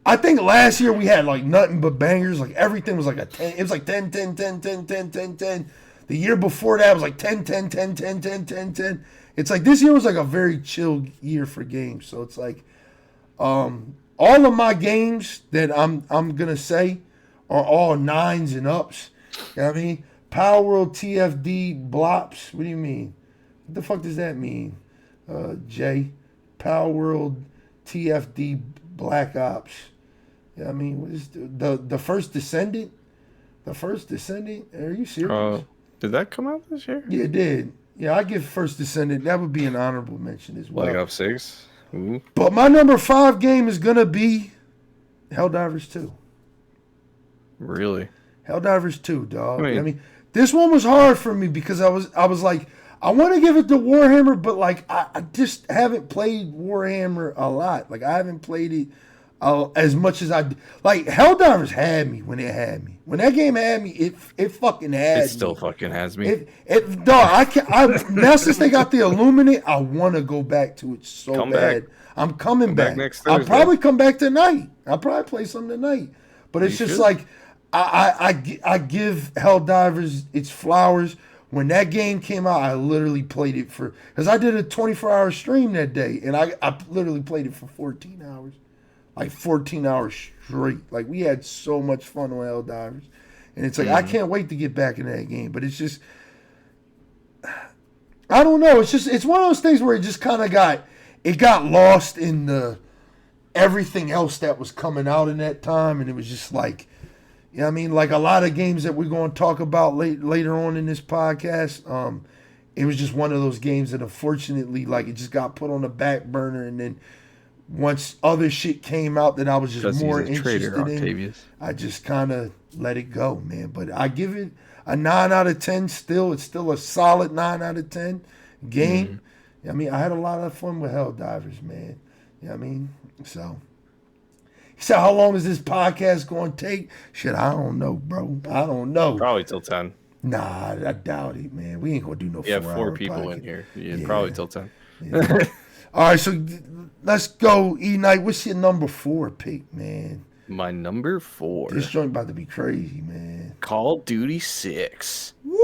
I think last year we had like nothing but bangers. Like everything was like a 10. It was like 10, 10, 10, 10, 10, 10, 10. The year before that was like 10, 10, 10, 10, 10, 10, 10. It's like this year was like a very chill year for games. So it's like all of my games that I'm gonna say are all 9s and ups. You know what I mean? Power World TFD Blops. What do you mean? What the fuck does that mean? Jay. Power World TFD Black Ops. Yeah, I mean, what is the first Descendant? The first Descendant? Are you serious? Did that come out this year? Yeah, it did. Yeah, I give first Descendant. That would be an honorable mention as well. Black Ops 6. Ooh. But my number 5 game is gonna be Helldivers 2. Really? Helldivers 2, dog. I mean, this one was hard for me because I was like, I want to give it to Warhammer, but like I just haven't played Warhammer a lot. Like I haven't played it as much as I like. Helldivers had me when it had me. When that game had me, it fucking had me. It still fucking has me. Dog, now since they got the Illuminate, I want to go back to it so Come bad. back. I'm coming back. Next Thursday. I'll probably come back tonight. I'll probably play some tonight. But it's just like I give Helldivers its flowers. When that game came out, I literally played it because I did a 24-hour stream that day, and I literally played it for 14 hours. Like 14 hours straight. Like we had so much fun on Helldivers. And it's like, I can't wait to get back in that game. But it's just, I don't know. It's one of those things where it just kind of got lost in the everything else that was coming out in that time. And it was just like, you know what I mean? Like a lot of games that we're going to talk about later on in this podcast. It was just one of those games that unfortunately, like, it just got put on the back burner. And then once other shit came out that I was just more interested in, I just kind of let it go, man. But I give it a 9 out of 10 still. It's still a solid 9 out of 10 game. I mean, I had a lot of fun with Helldivers, man. You know what I mean? So, he said, how long is this podcast going to take? Shit, I don't know, bro. I don't know. Probably till 10. Nah, I doubt it, man. We ain't going to do no 4 hour podcast. 4 people in here. Yeah, probably till 10. Yeah. All right, so let's go, E-Night. What's your number 4 pick, man? My number 4. This joint about to be crazy, man. Call of Duty 6. Woo!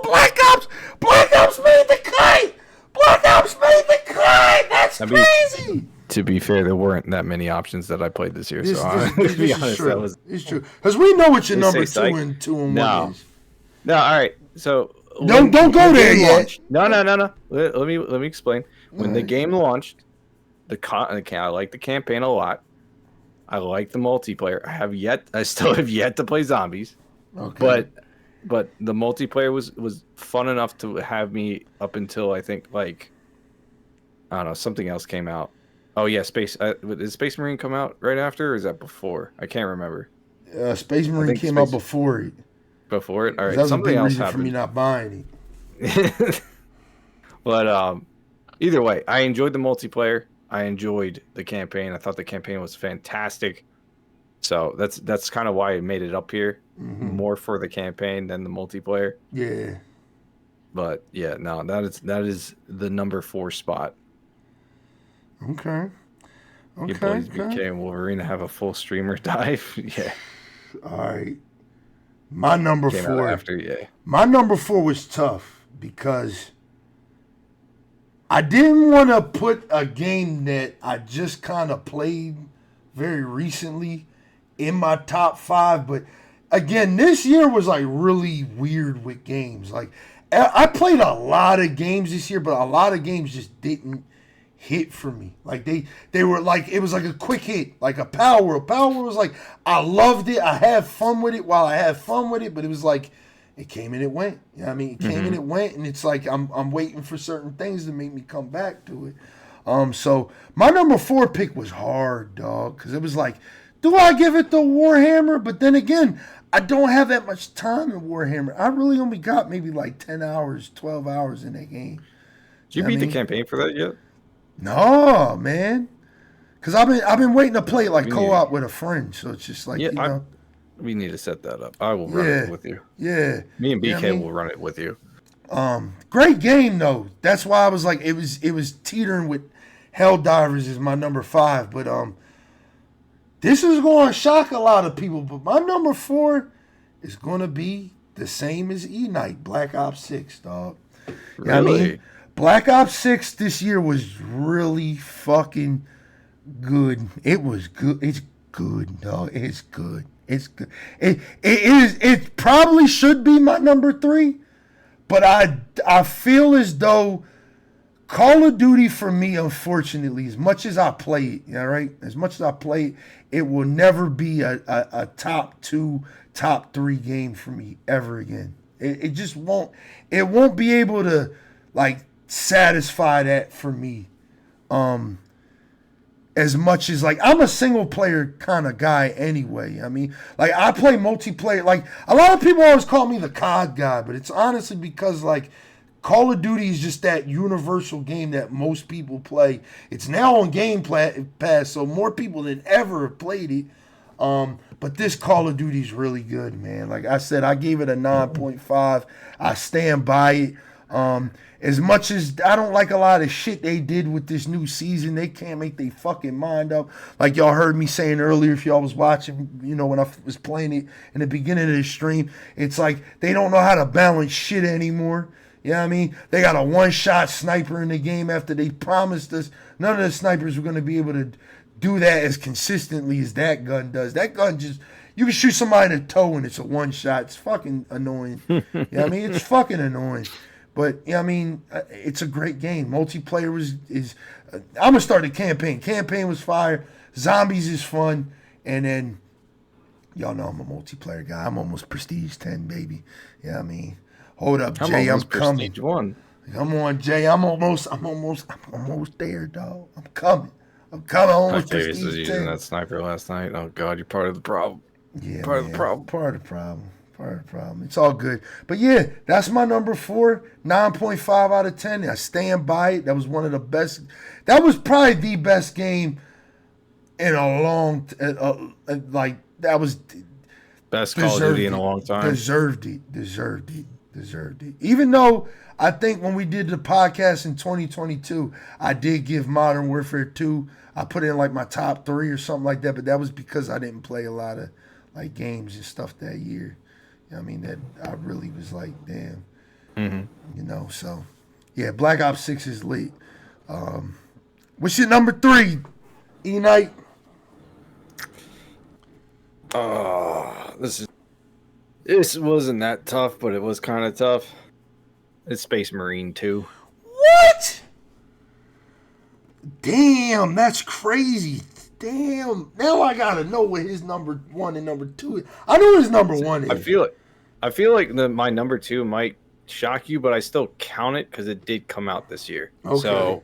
Black Ops! Black Ops made the cut! Black Ops made the cut! That's crazy! To be fair, there weren't that many options that I played this year. To be honest, true. that was... It's true. Because we know what your number 2 and 1 is. No, all right. So... Don't go there yet. No. Let me explain. When the game launched, I like the campaign a lot. I like the multiplayer. I still have yet to play zombies. Okay. But the multiplayer was fun enough to have me up until I think like I don't know, something else came out. Oh yeah, did Space Marine come out right after or is that before? I can't remember. Space Marine came out before it. Before it? All right. That was something a big else reason happened. for me not buying it. But either way, I enjoyed the multiplayer. I enjoyed the campaign. I thought the campaign was fantastic. So that's kind of why I made it up here, more for the campaign than the multiplayer. Yeah. But yeah, no, that is the number 4 spot. Okay. Your boys BK and Wolverine have a full streamer dive. Yeah. All right. My number 4. After, yeah. My number 4 was tough because I didn't want to put a game that I just kind of played very recently in my top 5. But again, this year was like really weird with games. Like I played a lot of games this year, but a lot of games just didn't hit for me. Like they were like, it was like a quick hit, like a Power World. Power World was like, I loved it. I had fun with it while I had fun with it, but it was like, it came and it went. You know what I mean? It came and it went, and it's like I'm waiting for certain things to make me come back to it. So my number 4 pick was hard, dog, because it was like Do I give it to Warhammer? But then again, I don't have that much time in Warhammer. I really only got maybe like 10 hours, 12 hours in that game. Did you beat the campaign for that yet? No, man. Because I've been waiting to play like co-op with a friend. So it's just like, we need to set that up. I will run it with you. Yeah. Me and BK will run it with you. Great game though. That's why I was like, it was teetering with Helldivers is my number 5, but this is going to shock a lot of people. But my number 4 is going to be the same as Eknight, Black Ops 6, dog. Really? You know what I mean? Black Ops 6 this year was really fucking good. It was good. It's good, dog. It's good. It's good. It probably should be my number 3, but I feel as though Call of Duty for me, unfortunately, as much as I play it, all right, as much as I play it, it will never be a top 2, top 3 game for me ever again. It just won't. It won't be able to like satisfy that for me. As much as like I'm a single player kind of guy anyway. I mean, like I play multiplayer. Like a lot of people always call me the COD guy, but it's honestly because like Call of Duty is just that universal game that most people play. It's now on Game Pass, so more people than ever have played it. But this Call of Duty is really good, man. Like I said, I gave it a 9.5. I stand by it. As much as I don't like a lot of shit they did with this new season, they can't make their fucking mind up. Like y'all heard me saying earlier, if y'all was watching, you know, when I was playing it in the beginning of the stream, it's like they don't know how to balance shit anymore. You know what I mean? They got a one-shot sniper in the game after they promised us none of the snipers were going to be able to do that as consistently as that gun does. That gun just, you can shoot somebody in the toe and it's a one-shot. It's fucking annoying. You know what I mean? It's fucking annoying. But, you know what I mean? It's a great game. Multiplayer is I'm going to start the campaign. Campaign was fire. Zombies is fun. And then, y'all know I'm a multiplayer guy. I'm almost Prestige 10, baby. You know what I mean? Hold up, Jay. I'm coming. Come on, Jay. I'm almost there, dog. I'm coming. Almost Prestige 10. Was using that sniper last night. Oh God, you're part of the problem. Yeah, part of the problem. Part of the problem. It's all good. But yeah, that's my number 4. 9.5 out of 10. I stand by it. That was one of the best. That was probably the best game in a long. Like that was. Best Call of Duty in a long time. Deserved it. Even though I think when we did the podcast in 2022, I did give Modern Warfare 2. I put it in like my top 3 or something like that, but that was because I didn't play a lot of like games and stuff that year. You know what I mean? That I really was like, damn. Mm-hmm. You know, so yeah, Black Ops 6 is lit. What's your number 3, Eknight? This wasn't that tough, but it was kind of tough. It's Space Marine 2. What? Damn, that's crazy. Damn. Now I gotta know what his number 1 and number 2 is. I know his number 1 is. I feel like my number 2 might shock you, but I still count it because it did come out this year. Okay. So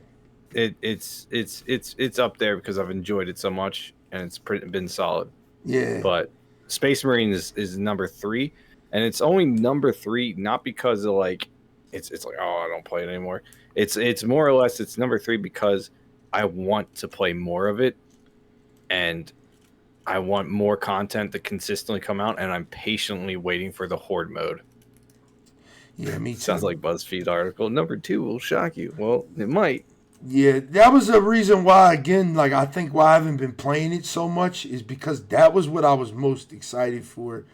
it's up there because I've enjoyed it so much and it's been solid. Yeah. But Space Marine is number 3, and it's only number 3 not because of like it's like, oh, I don't play it anymore. It's more or less it's number 3 because I want to play more of it, and I want more content to consistently come out, and I'm patiently waiting for the Horde mode. Yeah, me too. Sounds like BuzzFeed article. Number 2 will shock you. Well, it might. Yeah, that was the reason why, again, like I think why I haven't been playing it so much is because that was what I was most excited for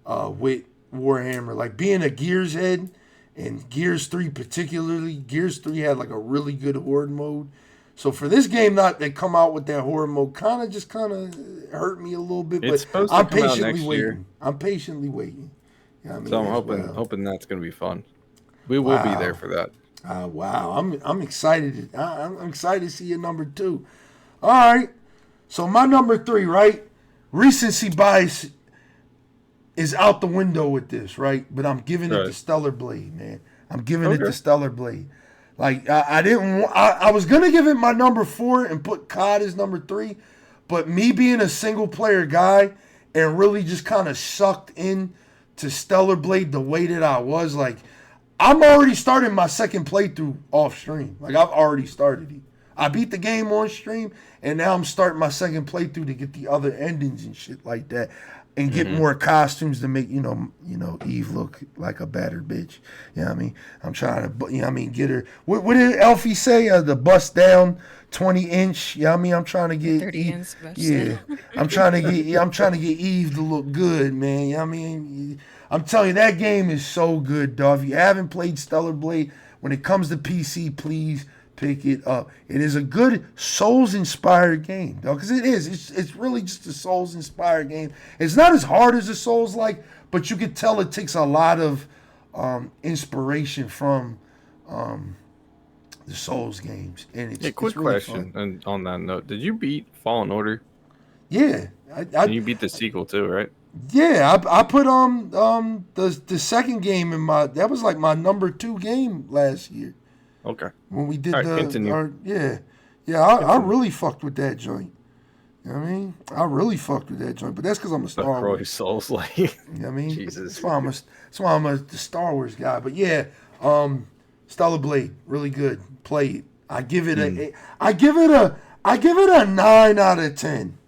with Warhammer. Like being a Gears head, and Gears 3 particularly, Gears 3 had like a really good Horde mode. So for this game not to come out with that Horde mode kind of hurt me a little bit, but I'm patiently waiting. I'm patiently waiting. You know what I mean? So I'm hoping that's going to be fun. We will be there for that. Wow, I'm excited. I'm excited to see your number 2. All right, so my number 3, right? Recency bias is out the window with this, right? But I'm giving it to Stellar Blade, man. I'm giving it to Stellar Blade. Like I was gonna give it my number 4 and put COD as number 3, But me being a single player guy and really just kind of sucked in to Stellar Blade the way that I was, like, I'm already starting my second playthrough off stream. Like, I've already started it. I beat the game on stream, and now I'm starting my second playthrough to get the other endings and shit like that, and get more costumes to make Eve look like a better bitch. You know what I mean? I'm trying to, get her. What did Elfie say? The bust down 20-inch. You know what I mean? I'm trying to get 30-inch bust yeah. down. I'm trying to get Eve to look good, man. You know what I mean? I'm telling you, that game is so good, dog. If you haven't played Stellar Blade, when it comes to PC, please pick it up. It is a good Souls-inspired game, dog, because it is. It's really just a Souls-inspired game. It's not as hard as a Souls-like, but you can tell it takes a lot of inspiration from the Souls games. And it's quick really question, fun. and on that note, did you beat Fallen Order? Yeah. And you beat the sequel too, right? Yeah, I put the second game in that was like my number 2 game last year. Okay. When we did continue. I really fucked with that joint. You know what I mean? I really fucked with that joint, but that's because I'm a Star Wars. Souls like. You know what I mean? Jesus. That's why I'm the Star Wars guy. But yeah, Stellar Blade, really good. Play it. I give it a 9 out of 10.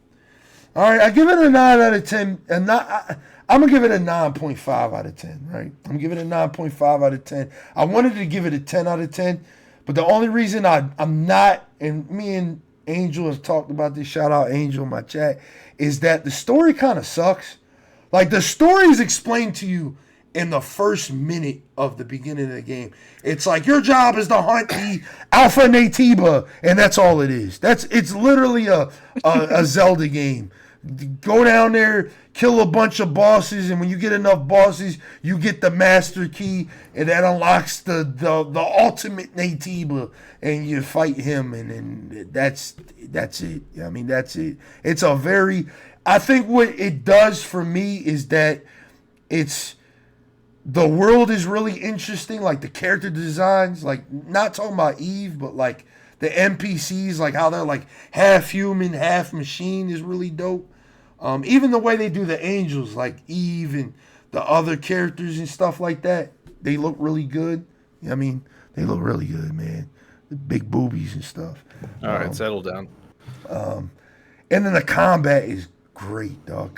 All right, I give it a 9 out of 10, and I'm gonna give it a 9.5 out of 10. Right, I'm gonna give it a 9.5 out of 10. I wanted to give it a 10 out of 10, but the only reason I'm not, and me and Angel have talked about this. Shout out Angel in my chat, is that the story kind of sucks. Like, the story is explained to you in the first minute of the beginning of the game. It's like, your job is to hunt the Alpha Natiba, and that's all it is. It's literally a Zelda game. Go down there, kill a bunch of bosses, and when you get enough bosses, you get the master key, and that unlocks the ultimate Natiba, and you fight him, and then that's it. I mean, that's it. It's a very... I think what it does for me is that the world is really interesting, like the character designs, like, not talking about Eve, but like the NPCs, like how they're like half human, half machine is really dope. Even the way they do the angels, like Eve and the other characters and stuff like that, they look really good. You know what I mean? They look really good, man. The big boobies and stuff. All right, settle down. And then the combat is great, dog.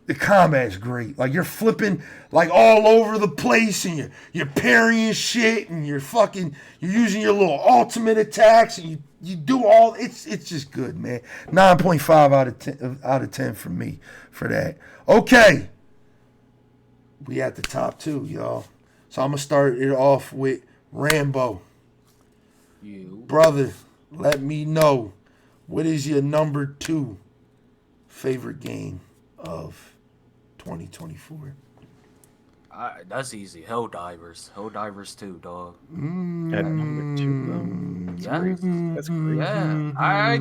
The combat is great. Like, you're flipping like all over the place, and you're parrying shit, and you're using your little ultimate attacks, and you do all. It's just good, man. 9.5 out of 10 for me for that. Okay, we at the top 2, y'all. So I'm gonna start it off with Rambo. Brother, let me know, what is your number 2 favorite game of 2024? That's easy. Helldivers 2, dog. At number 2, Yeah. that's great. Yeah. I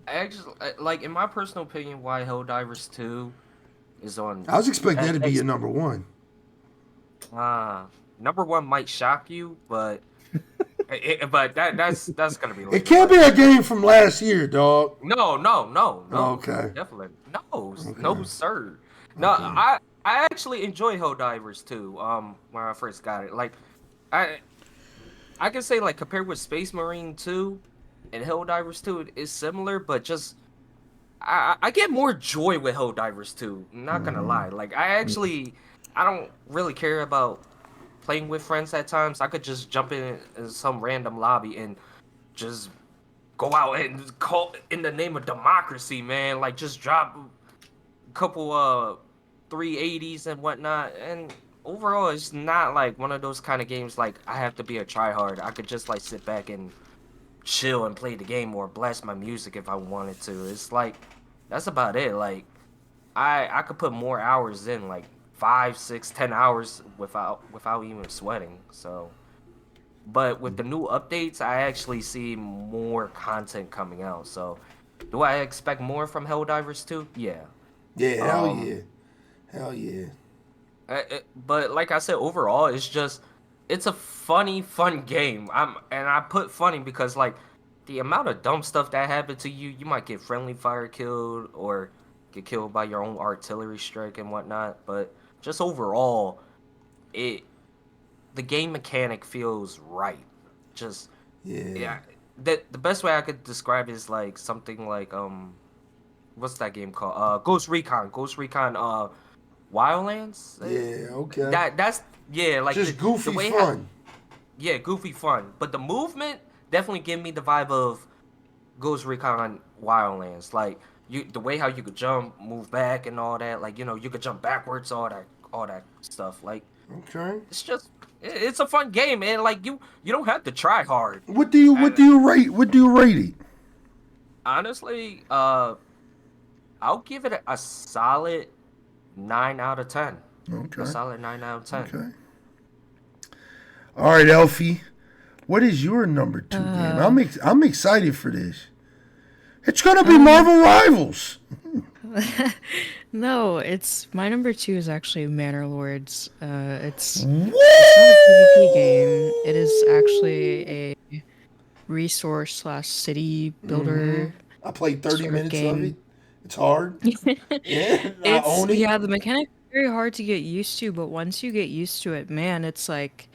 actually, like, in my personal opinion, why Helldivers 2 is on. I was expecting that to be your number 1. Number 1 might shock you, but that's gonna be. It can't be a game from last year, dog. No. Okay. Definitely. No, Okay. no, sir. No, Okay. I actually enjoy Helldivers 2. When I first got it, like, I can say, like, compared with Space Marine 2 and Helldivers 2, it is similar, but just I get more joy with Helldivers 2. I'm not gonna lie. Like, I don't really care about playing with friends at times. I could just jump in some random lobby and just go out and call in the name of democracy, man. Like, just drop a couple 380s and whatnot. And overall, it's not like one of those kind of games like I have to be a tryhard. I could just like sit back and chill and play the game or blast my music if I wanted to. It's like, that's about it. Like, I could put more hours in, like 5, 6, 10 hours without even sweating. So, but with the new updates, I actually see more content coming out. So, do I expect more from Helldivers 2? Yeah. Yeah, hell yeah. But like I said, overall, it's a fun game. I put funny because, like, the amount of dumb stuff that happened to you, you might get friendly fire killed or get killed by your own artillery strike and whatnot. But just overall, it the game mechanic feels right. Just yeah. The best way I could describe it is like something like what's that game called? Ghost Recon. Wildlands. Yeah, okay. That's yeah, like just goofy the way fun. Goofy fun. But the movement definitely give me the vibe of Ghost Recon Wildlands. Like the way how you could jump, move back, and all that. Like you could jump backwards, all that stuff. Like it's a fun game, man. Like you don't have to try hard. What do you rate it? Honestly, I'll give it a solid 9 out of 10. Okay. A solid 9 out of 10. Okay. All right, Elfie. What is your number 2 game? I'm excited for this. It's gonna be Marvel Rivals. No, it's my number 2 is actually Manor Lords. It's What? not a PvP game. It is actually a resource / city builder. I played 30 sort of minutes game. of it. It's hard. Yeah, I own it. Yeah, the mechanic is very hard to get used to, but once you get used to it, man, it's like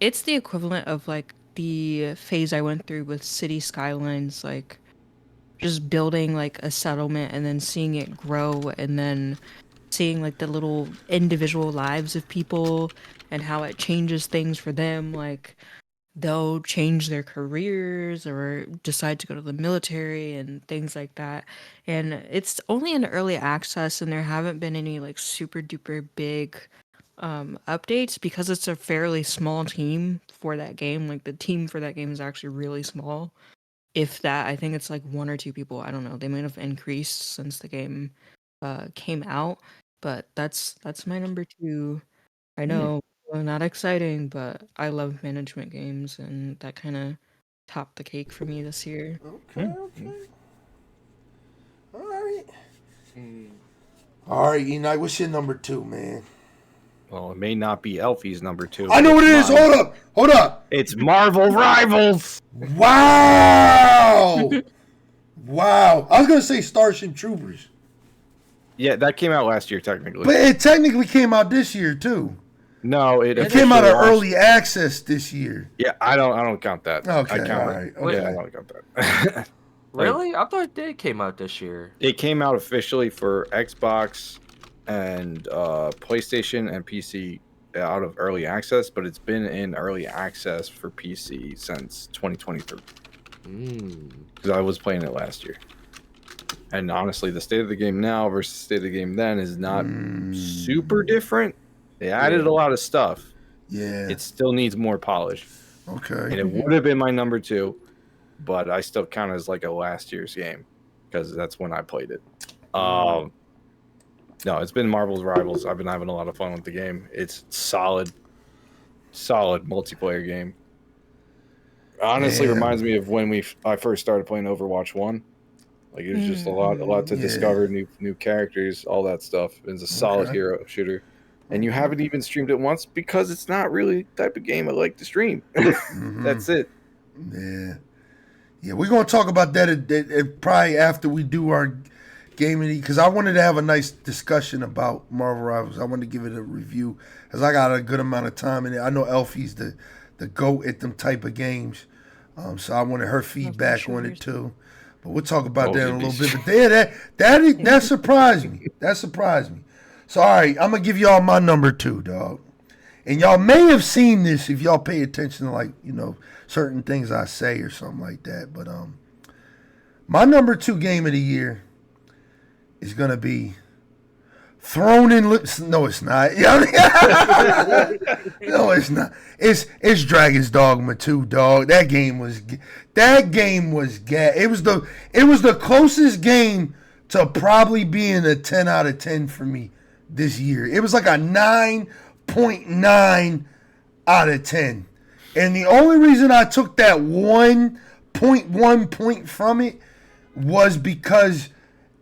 it's the equivalent of like the phase I went through with City Skylines, like just building like a settlement and then seeing it grow and then seeing like the little individual lives of people and how it changes things for them. Like they'll change their careers or decide to go to the military and things like that. And it's only in early access and there haven't been any like super duper big updates because it's a fairly small team for that game. Like the team for that game is actually really small. If that, I think it's like 1 or 2 people. I don't know. They might have increased since the game came out, but that's my number 2. I know, not exciting, but I love management games, and that kind of topped the cake for me this year. Okay. All right. All right, Eknight, what's your number 2, man? Well, it may not be Elfie's number 2. I know what it is. Hold up. It's Marvel Rivals. Wow. Wow. I was going to say Starship Troopers. Yeah, that came out last year, technically. But it technically came out this year, too. No, it came out of early access this year. Yeah, I don't count that. Okay, I count all right. Okay. Yeah, I don't count that. Really? I thought it came out this year. It came out officially for Xbox and PlayStation and PC out of early access, but it's been in early access for PC since 2023. Because I was playing it last year. And honestly, the state of the game now versus the state of the game then is not super different. They added a lot of stuff. Yeah. It still needs more polish. Okay. And it would have been my number 2, but I still count it as like a last year's game because that's when I played it. No, it's been Marvel's Rivals. I've been having a lot of fun with the game. It's solid multiplayer game. Honestly, reminds me of when I first started playing Overwatch 1. Like it was just a lot to discover, new characters, all that stuff. It's a solid hero shooter. And you haven't even streamed it once because it's not really the type of game I like to stream. That's it. Yeah. Yeah, we're going to talk about that probably after we do our gaming, because I wanted to have a nice discussion about Marvel Rivals. I wanted to give it a review as I got a good amount of time in it. I know Elfie's the GOAT at them type of games, so I wanted her feedback on it too. But we'll talk about that in a little bit. But yeah, that surprised me. That surprised me. So all right, I'm gonna give y'all my number 2, dog. And y'all may have seen this if y'all pay attention to like certain things I say or something like that. But my number 2 game of the year is gonna be Thrown in Lips. No, it's not. No, it's not. It's Dragon's Dogma 2, dog. That game was it was the closest game to probably being a 10 out of 10 for me this year. It was like a 9.9 out of 10. And the only reason I took that 1.1 point from it was because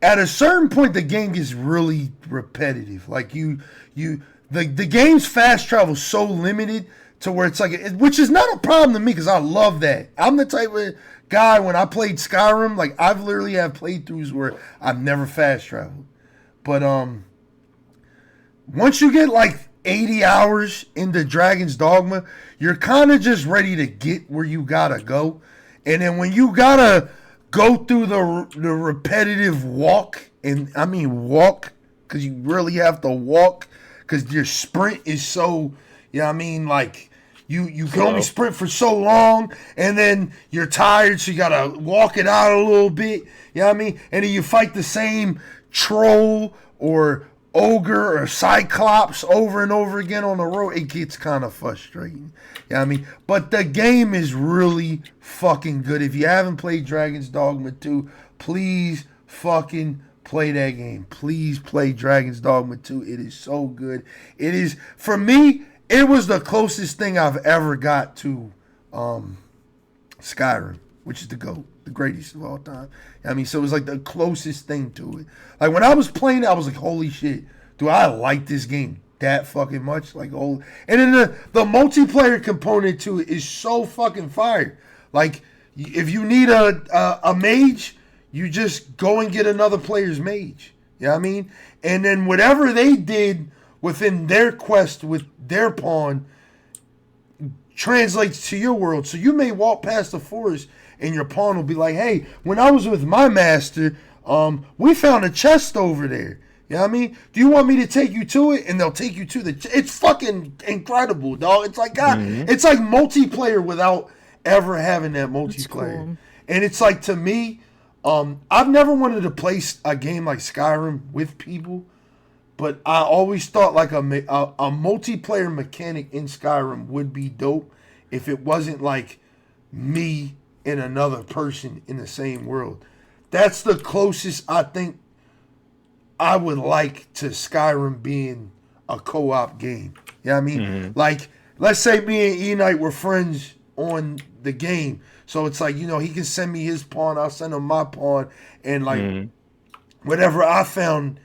at a certain point the game gets really repetitive. Like the game's fast travel so limited to where it's like, which is not a problem to me because I love that. I'm the type of guy, when I played Skyrim, like I've literally have playthroughs where I've never fast traveled. But once you get like 80 hours into Dragon's Dogma, you're kind of just ready to get where you gotta go. And then when you gotta go through the repetitive walk, and I mean walk, because you really have to walk, because your sprint is so, you know what I mean, like you can only sprint for so long, and then you're tired, so you gotta walk it out a little bit, you know what I mean? And then you fight the same troll or ogre or cyclops over and over again on the road. It gets kind of frustrating, you know what I mean? But the game is really fucking good. If you haven't played Dragon's Dogma 2, please fucking play that game. Please play Dragon's Dogma 2. It is so good. It is, for me, it was the closest thing I've ever got to Skyrim, which is the GOAT, the greatest of all time. I mean, so it was like the closest thing to it. Like when I was playing it, I was like, holy shit, do I like this game that fucking much? Like, oh, and then the multiplayer component to it is so fucking fire. Like, if you need a mage, you just go and get another player's mage. You know what I mean? And then whatever they did within their quest with their pawn translates to your world. So you may walk past the forest and your pawn will be like, hey, when I was with my master, we found a chest over there. You know what I mean? Do you want me to take you to it? And they'll take you to it's fucking incredible, dog. It's like, God, it's like multiplayer without ever having that multiplayer. Cool. And it's like, to me, I've never wanted to play a game like Skyrim with people, but I always thought like a multiplayer mechanic in Skyrim would be dope if it wasn't like me and another person in the same world. That's the closest I think I would like to Skyrim being a co-op game. You know what I mean? Like, let's say me and Eknight were friends on the game. So it's like, you know, he can send me his pawn, I'll send him my pawn, and like whatever I found,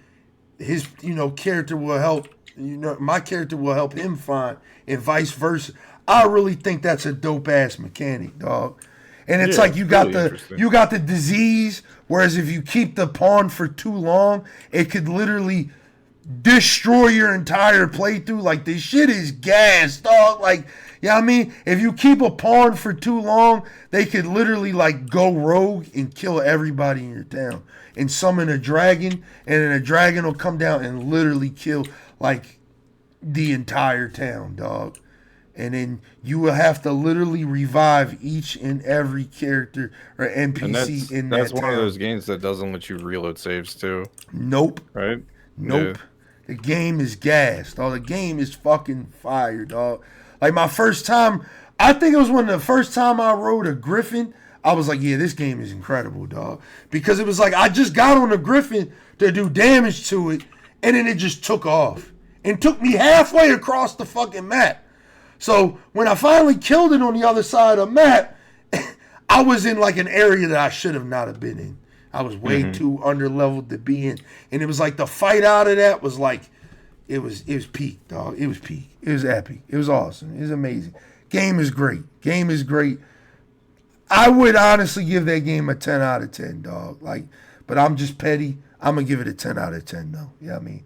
his, you know, character will help, you know, my character will help him find, and vice versa. I really think that's a dope ass mechanic, dog. And it's like you got the disease, whereas if you keep the pawn for too long, it could literally destroy your entire playthrough. Like, this shit is gas, dog. Like, you know what I mean? If you keep a pawn for too long, they could literally like go rogue and kill everybody in your town and summon a dragon, and then a dragon will come down and literally kill like the entire town, dog. And then you will have to literally revive each and every character or NPC in that town. That's one of those games that doesn't let you reload saves too. Nope. Right? Nope. Yeah. The game is gas, dog. The game is fucking fire, dog. Like, my first time, I think it was one of the first time I rode a Griffin, I was like, yeah, this game is incredible, dog. Because it was like, I just got on a Griffin to do damage to it, and then it just took off. And took me halfway across the fucking map. So when I finally killed it on the other side of the map, I was in like an area that I should have not have been in. I was way too underleveled to be in. And it was like the fight out of that was like, it was peak, dog. It was peak. It was epic. It was awesome. It was amazing. Game is great. Game is great. I would honestly give that game a 10 out of 10, dog. Like, but I'm just petty. I'm going to give it a 10 out of 10, though. You know what I mean?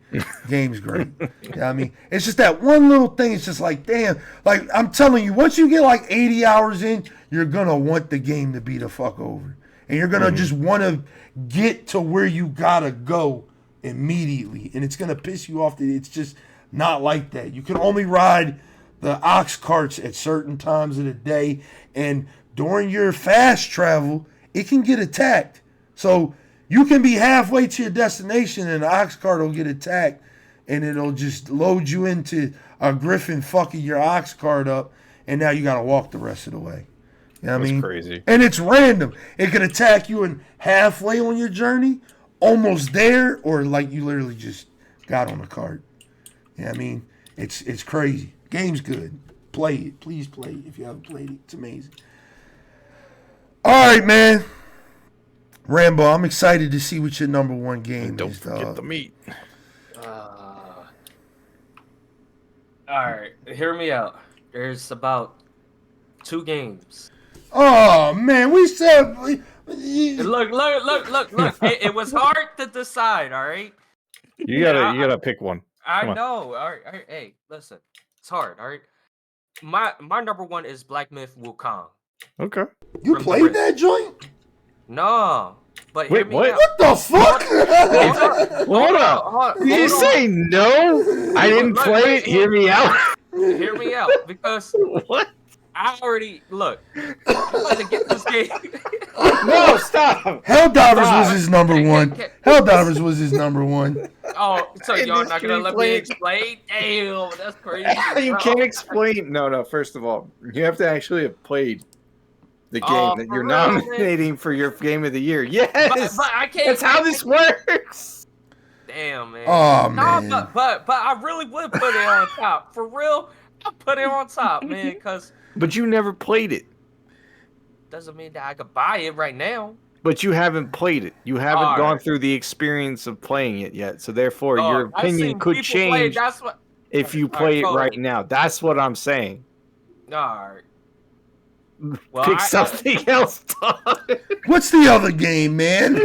Game's great. You know what I mean? It's just that one little thing. It's just like, damn. Like, I'm telling you, once you get like 80 hours in, you're going to want the game to be the fuck over. And you're going to just want to get to where you got to go immediately. And it's going to piss you off that it's just not like that. You can only ride the ox carts at certain times of the day. And during your fast travel, it can get attacked. So you can be halfway to your destination and the ox cart will get attacked and it'll just load you into a griffin fucking your ox cart up, and now you got to walk the rest of the way. You know what I mean? Crazy. And it's random. It could attack you in halfway on your journey, almost there, or like you literally just got on a cart. You know what I mean? It's crazy. Game's good. Play it. Please play it if you haven't played it. It's amazing. All right, man. Rambo, I'm excited to see what your number one game and don't is, forget dog. the meat. All right, hear me out. There's about 2 games. Oh man, we said. Look. It was hard to decide. All right. You gotta pick one. I know. All right. Hey, listen. It's hard. All right. My number one is Black Myth Wukong. Okay. You played that joint? No. But wait, what? What the fuck? Hold up. Did you say no? I didn't play it. Hear me out. Hear me out, because What? I already look. I'm about to get this game. No, stop. Helldivers was his number one. Helldivers was his number one. Oh, so y'all not gonna let me explain? Damn, that's crazy. You can't explain. No. First of all, you have to actually have played the game that you're nominating for your game of the year. Yes, but I can't. That's how this works. Damn, man. Oh man. No, but I really would put it on top. For real, I put it on top, man. Because But you never played it. doesn't mean that I could buy it right now. But you haven't played it. You haven't gone through the experience of playing it yet. So therefore, your opinion could change if you play it right now. That's what I'm saying. All right. Well, Pick something else. What's the other game, man?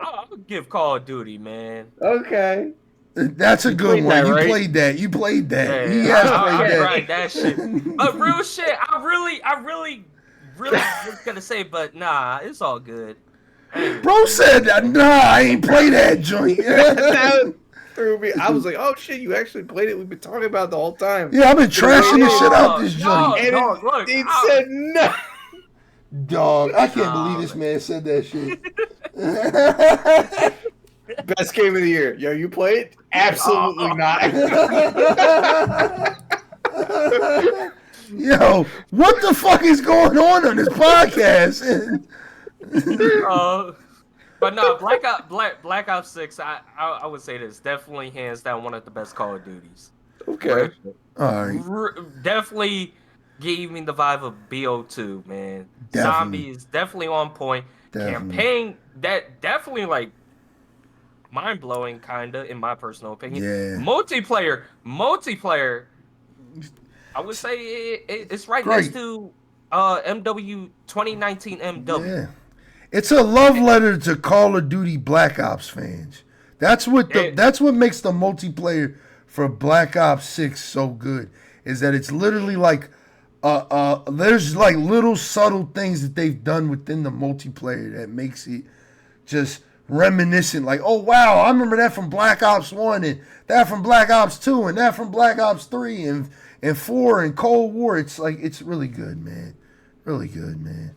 I'll give Call of Duty, man. Okay. That's a good one. That, right? You played that. Yeah, He has I played that. right, that shit. But real shit, I really was gonna say, but nah, it's all good. Bro said, nah, I ain't play that joint. That threw me. I was like, oh shit, you actually played it. We've been talking about it the whole time. Yeah, I've been trashing the shit out this joint. And look, it said no. Dog, I can't believe this man said that shit. Best game of the year. Yo, you play it? Absolutely not. Yo, what the fuck is going on this podcast? But no, Black Ops 6. I would say this definitely hands down one of the best Call of Duties. Okay. All right. Definitely gave me the vibe of BO2, man. Definitely. Zombies definitely on point. Definitely. Campaign that definitely like mind blowing, kinda in my personal opinion. Yeah. Multiplayer. I would say it's right Great. next to MW 2019 MW. Yeah. It's a love letter to Call of Duty Black Ops fans. That's what makes the multiplayer for Black Ops 6 so good. Is that it's literally like there's like little subtle things that they've done within the multiplayer that makes it just reminiscent. Like, oh wow, I remember that from Black Ops 1 and that from Black Ops 2 and that from Black Ops 3 and 4 and Cold War. It's like it's really good, man. Really good, man.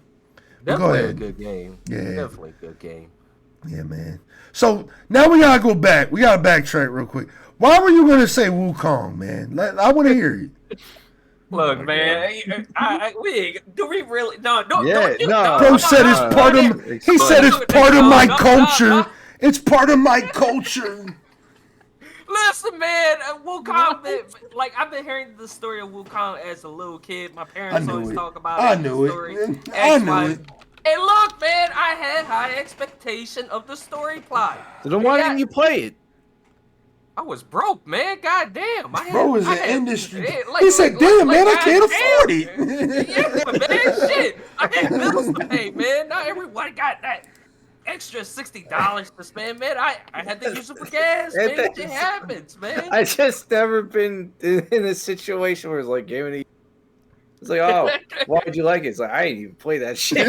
Definitely a good game. Yeah. Definitely a good game. Yeah, man. So now we gotta go back. We gotta backtrack real quick. Why were you gonna say Wukong, man? I want to hear it. Look, man. Do we really? No. Bro said it's part of. He said it's part of my culture. It's part of my culture. Listen, man. Wukong. Like I've been hearing the story of Wukong as a little kid. My parents always talk about it. I knew it. And look, man, I had high expectation of the story plot. So then why didn't you play it? I was broke, man. God damn. Bro was in industry. He said, damn, man, I can't afford it. Yeah, man, shit. I had bills to pay, man. Not everybody got that extra $60 to spend, man. I had to use it for gas, man. It happens, man. I just never been in a situation where it's like, give me. It's like, oh, why would you like it? It's like, I didn't even play that shit.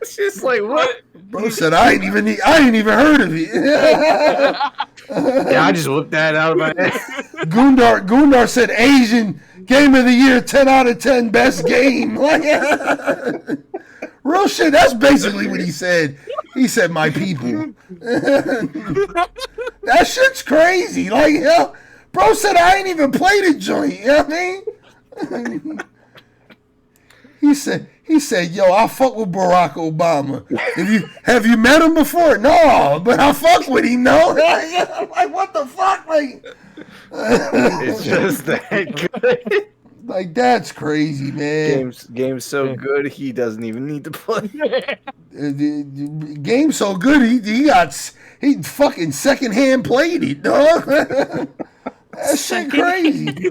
It's just like, what? Bro said, I ain't even heard of it. Yeah, I just whipped that out of my head. Gundar said, Asian Game of the Year, 10 out of 10, best game. Real shit, that's basically what he said. He said, my people. That shit's crazy. Like, yeah. Bro said I ain't even played a joint. You know what I mean? He said, yo, I fuck with Barack Obama. Have you met him before? No, but I fuck with him, no. Like, what the fuck? Like, it's just that good. Like, that's crazy, man. Game's so good, he doesn't even need to play. Game's so good, he fucking secondhand played it, dog. That shit crazy.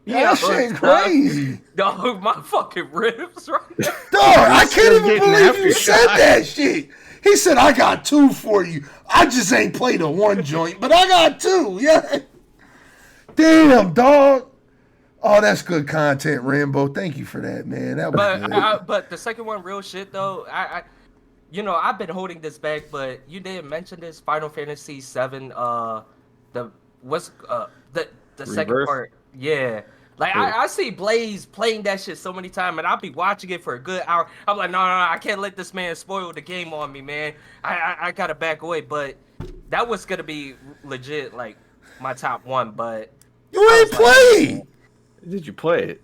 That shit crazy. Dog, my fucking ribs right now. Dog, I can't even getting believe you after said shot. that shit. He said, I got 2 for you. I just ain't played a 1 joint, but I got 2. Yeah. Damn, dog. Oh, that's good content, Rambo. Thank you for that, man. That was good. But the second one, real shit though. I've been holding this back, but you didn't mention this Final Fantasy VII. The second Rebirth? part. Yeah. Like I see Blaze playing that shit so many times, and I'll be watching it for a good hour. I'm like, no, I can't let this man spoil the game on me, man. I gotta back away. But that was gonna be legit, like my top 1. But You ain't played. Did you play it?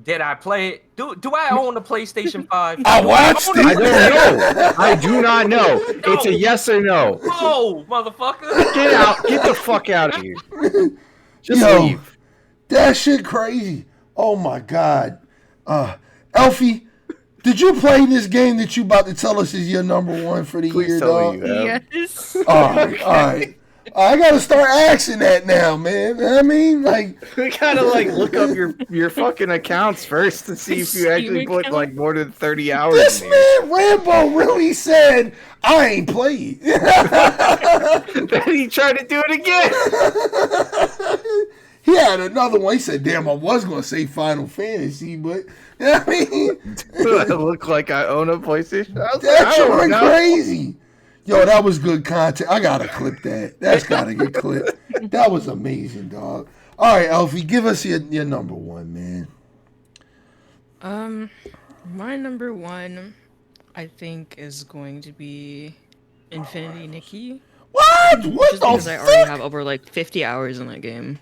did I play it? Do I own a PlayStation 5? I watched I it. don't know. I do not know. It's a yes or no. Oh, motherfucker! Get out. Get the fuck out of here. Just Yo. leave. That shit crazy. Oh my God. Elfie, did you play this game that you about to tell us is your number 1 for the Please year, tell me dog? you have. Yes. All right. I gotta start asking that now, man. I mean, like, We gotta like look up your fucking accounts first to see if you actually Steam put account? like more than 30 hours this in there. man Rambo really said I ain't played. Then he tried to do it again. He had another one. He said, "Damn, I was gonna say Final Fantasy, but I mean, Do I look like I own a PlayStation? I was like, that I shit don't went know. crazy." Yo, that was good content. I gotta clip that. That's gotta get clipped. That was amazing, dog. All right, Elfie, give us your number 1, man. My number 1, I think, is going to be Infinity Nikki. What? What Just the because I already fuck? have over like 50 hours in that game.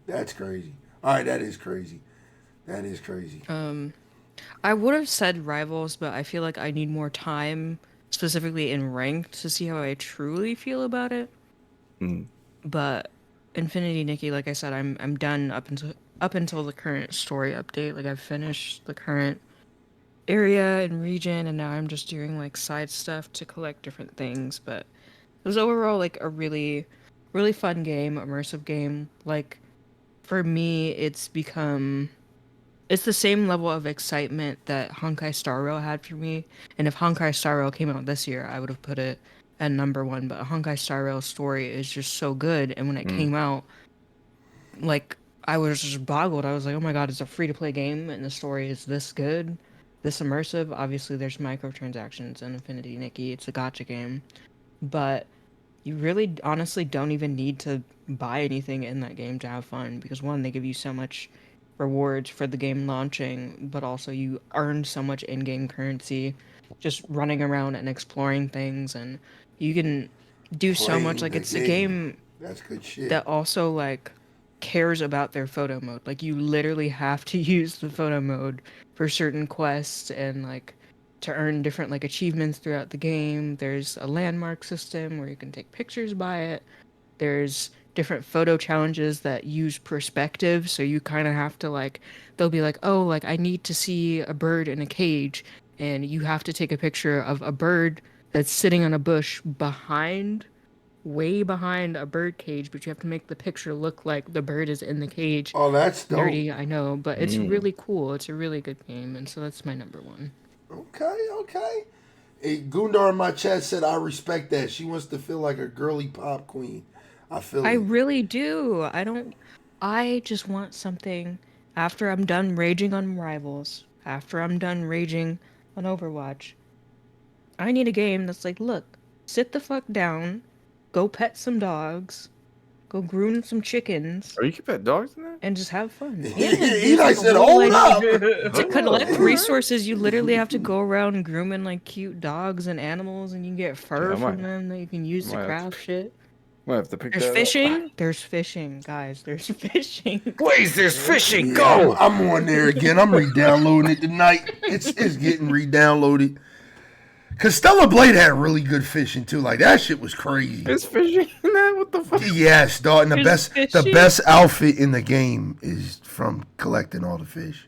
That's crazy. All right, that is crazy. That is crazy. I would have said Rivals, but I feel like I need more time, specifically in ranked, to see how I truly feel about it. But Infinity Nikki, like I said, I'm done up until the current story update. Like I've finished the current area and region, and now I'm just doing like side stuff to collect different things. But it was overall like a really, really fun game, immersive game. Like for me, it's the same level of excitement that Honkai Star Rail had for me. And if Honkai Star Rail came out this year, I would have put it at number 1. But Honkai Star Rail's story is just so good. And when it came out, like, I was just boggled. I was like, oh my God, it's a free-to-play game, and the story is this good, this immersive. Obviously, there's microtransactions in Infinity Nikki. It's a gacha game. But you really, honestly, don't even need to buy anything in that game to have fun. Because, 1, they give you so much rewards for the game launching, but also you earn so much in-game currency just running around and exploring things, and you can do so much. Like, it's a game That's good shit. that also like cares about their photo mode. Like you literally have to use the photo mode for certain quests and like to earn different like achievements throughout the game. There's a landmark system where you can take pictures by it. There's different photo challenges that use perspective, so you kind of have to like, they'll be like, oh, like I need to see a bird in a cage, and you have to take a picture of a bird that's sitting on a bush way behind a bird cage, but you have to make the picture look like the bird is in the cage. Oh, that's dope. Dirty, I know, but it's really cool. It's a really good game, and so that's my number 1. Okay. Hey, Gundar in my chat said, I respect that. She wants to feel like a girly pop queen. I feel I it. really do. I just want something after I'm done raging on Rivals, after I'm done raging on Overwatch. I need a game that's like, look, sit the fuck down, go pet some dogs, go groom some chickens, Are you keep pet dogs in there? and just have fun. Eli said, hold up. To collect resources, you literally have to go around grooming like cute dogs and animals, and you get fur Yeah, I from might- them that you can use to might have to- craft shit. Might have to pick There's that fishing. There's fishing, guys. There's fishing. up. Blaze, there's fishing. Yeah, Go. I'm on there again. I'm re-downloading it tonight. It's getting re-downloaded. Cause Stellar Blade had really good fishing too. Like that shit was crazy. There's fishing in that? What the fuck? Yes, dog. And the There's fishing? best outfit in the game is from collecting all the fish.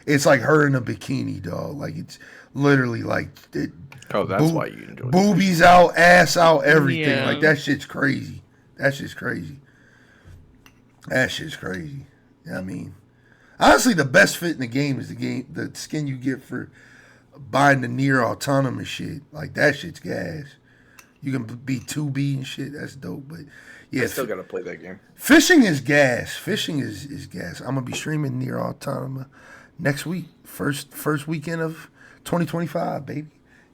It's like her in a bikini, dog. Like it's literally like it, Oh, that's why you enjoy it. boobies out, ass out, everything. Yeah. Like that shit's crazy. That shit's crazy. That shit's crazy. I mean, honestly, the best fit in the game is the skin you get for buying the near autonomous shit. Like, that shit's gas. You can be 2B and shit. That's dope. But yeah, I still gotta play that game. fishing is gas. Fishing is gas. I'm gonna be streaming near autonomous next week. First weekend of 2025, baby.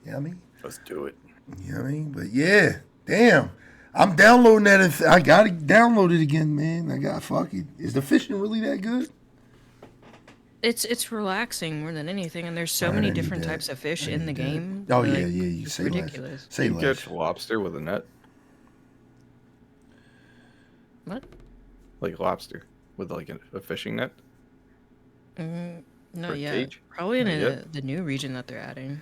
You know what I mean? Let's do it. You know what I mean? But yeah, damn. I'm downloading that. I gotta download it again, man. I got fuck it. Is the fishing really that good? It's relaxing more than anything, and there's so many different types of fish in the game. Oh like, yeah. You it's say ridiculous. less. Say You less. catch lobster with a net, What? like lobster with like a fishing net. No, For yeah. cage? Probably in Not yet. the new region that they're adding.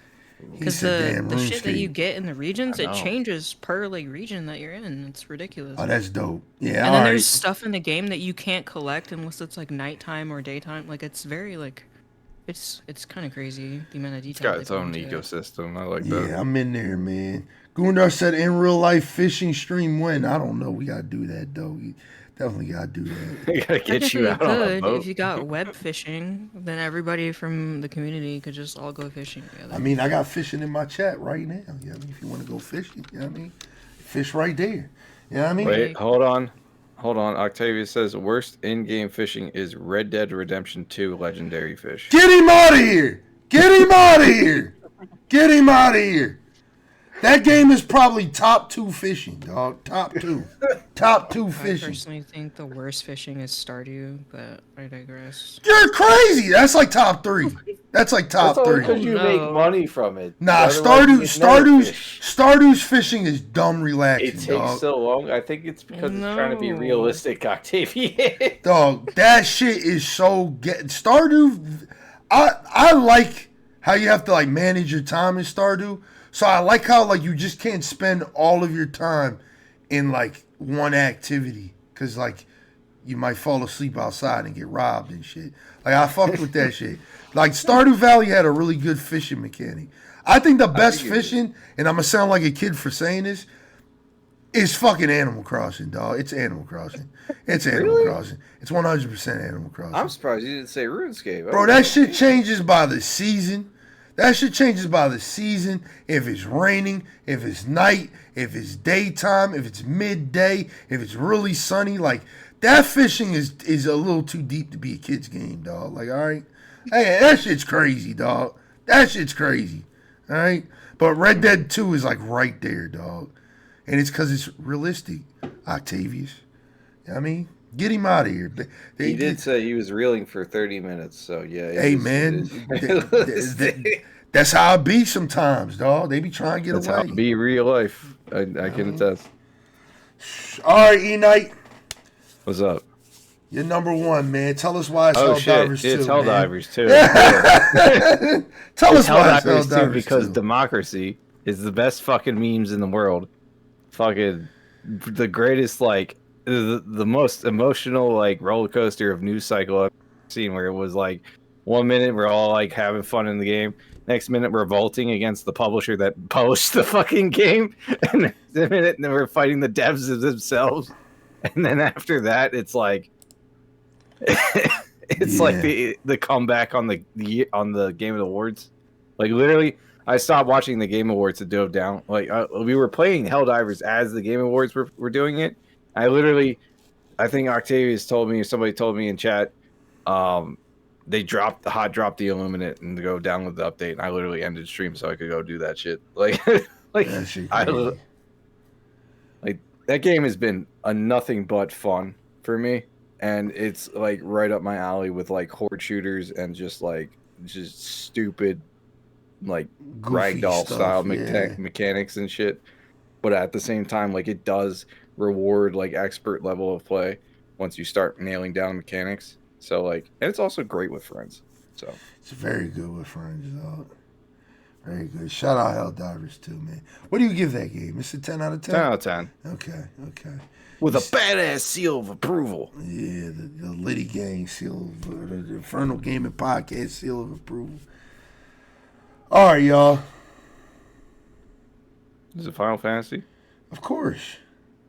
He Because said, damn the shit that you RuneScape. get in the regions, I it know. changes per like region that you're in. It's ridiculous. Oh, that's dope. Yeah, And all then right. there's stuff in the game that you can't collect unless it's like nighttime or daytime. Like it's very like, it's kind of crazy the amount of It's detail. got its they put own into it. ecosystem. I like Yeah, that. I'm in there, man. Gundar said in real life fishing stream when? I don't know. We gotta do that though. We definitely gotta do that. I gotta get you Technically, out on a could boat. if you got web fishing, then everybody from the community could just all go fishing together. I mean, I got fishing in my chat right now. You know what I mean? If you want to go fishing, you know what I mean? Fish right there. You know what I mean? Wait, hold on. Octavia says worst in-game fishing is Red Dead Redemption 2 Legendary Fish. Get him out of here! Get him out of here! Get him out of here! That game is probably top 2 fishing, dog. Top 2. Top 2 I fishing. personally think the worst fishing is Stardew, but I digress. You're crazy. That's like top 3. That's like top 3. because you No. make money from it. Nah, Otherwise, you never fish. Stardew's fishing is dumb relaxing, It takes dog. so long. I think it's because it's trying to be No. realistic, Octavia. Dog, that shit is so Stardew. I like how you have to like manage your time in Stardew. So I like how like you just can't spend all of your time in like one activity because like you might fall asleep outside and get robbed and shit. Like I fucked with that shit. Like Stardew Valley had a really good fishing mechanic. I think the best fishing, and I'm gonna sound like a kid for saying this, is fucking Animal Crossing, dog. It's Animal Crossing. It's Animal Really? Crossing. It's 100% Animal Crossing. I'm surprised you didn't say RuneScape. Bro, that shit changes by the season. That shit changes by the season. If it's raining, if it's night, if it's daytime, if it's midday, if it's really sunny. Like, that fishing is a little too deep to be a kid's game, dog. Like, all right? Hey, that shit's crazy, dog. That shit's crazy. All right? But Red Dead 2 is like right there, dog. And it's because it's realistic, Octavius. You know what I mean? Get him out of here. He did say he was reeling for 30 minutes, so yeah. Hey, man. That's how it be sometimes, dog. They be trying to get That's away. how it be real life. I can attest. All right, E-Night. What's up? You're number 1, man. Tell us why it's Oh shit! Helldivers 2, It's man. Helldivers too. Tell us It's why it's Helldivers 2 Helldivers because 2. democracy is the best fucking memes in the world. Fucking the greatest, like the most emotional like roller coaster of news cycle I've seen. Where it was like 1 minute we're all like having fun in the game, next minute we're revolting against the publisher that published the fucking game, and next minute then we're fighting the devs themselves, and then after that it's like. It's like the comeback on the Game Awards. Like literally, I stopped watching the Game Awards to dove down. Like we were playing Helldivers as the Game Awards were doing it. I think Octavius told me, or somebody told me in chat, they dropped the Illuminate and to go download the update. And I literally ended stream so I could go do that shit. Like That shit crazy. like that game has been a nothing but fun for me. And it's like right up my alley with like horde shooters and just stupid like Goofy ragdoll stuff, style yeah. mechanics and shit. But at the same time, like it does reward like expert level of play once you start nailing down mechanics. So like, and it's also great with friends. So It's very good with friends, dog. Very good. Shout out Helldivers 2, man. What do you give that game? It's a 10 out of 10? 10 out of 10 Okay. with a badass seal of approval. Yeah, the Liddy Gang seal of the Infernal Gaming Podcast seal of approval. All right, y'all. Is it Final Fantasy? Of course.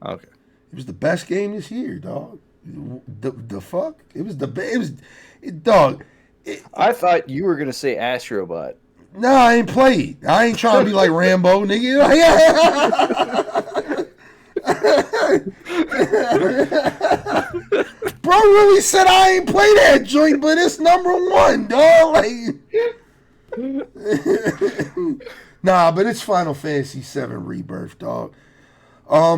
Okay. It was the best game this year, dog. The fuck? Dog. I thought you were gonna say Astrobot. No, I ain't played. I ain't trying to be like Rambo, nigga. Bro really said I ain't play that joint, but it's #1, dog. Like, nah, but it's Final Fantasy VII Rebirth, dog. A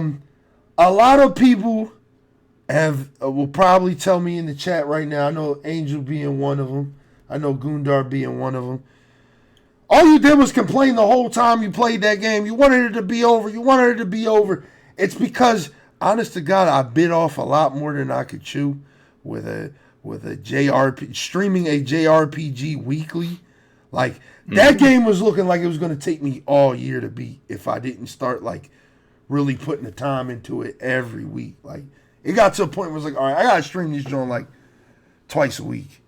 lot of people will probably tell me in the chat right now. I know Angel being one of them. I know Gundar being one of them. All you did was complain the whole time you played that game. You wanted it to be over. You wanted it to be over. It's because, honest to God, I bit off a lot more than I could chew with a JRPG, streaming a JRPG weekly. Like, that game was looking like it was going to take me all year to beat if I didn't start, like, really putting the time into it every week. Like, it got to a point where it was like, all right, I got to stream this joint, like, twice a week.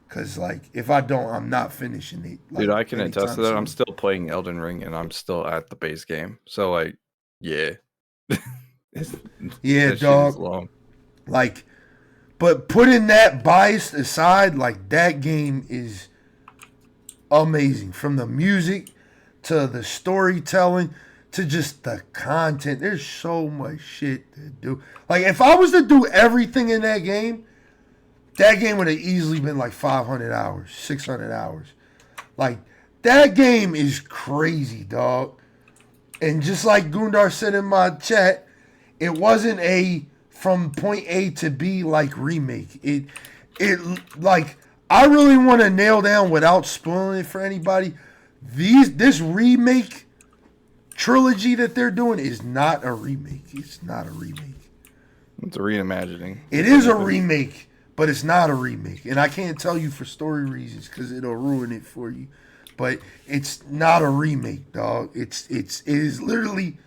Because, like, if I don't, I'm not finishing it. Like, dude, I can attest to that. I'm still playing Elden Ring, and I'm still at the base game. So, like, yeah. Yeah, dog. Long. Like, but putting that bias aside, like, that game is amazing. From the music to the storytelling to just the content. There's so much shit to do. Like, if I was to do everything in that game would have easily been like 500 hours, 600 hours. Like, that game is crazy, dog. And just like Gundar said in my chat, it wasn't a from point A to B like remake. It like, I really want to nail down without spoiling it for anybody. This remake trilogy that they're doing is not a remake. It's not a remake. It's a reimagining. It is a remake. But it's not a remake. And I can't tell you for story reasons because it'll ruin it for you. But it's not a remake, dog. It is literally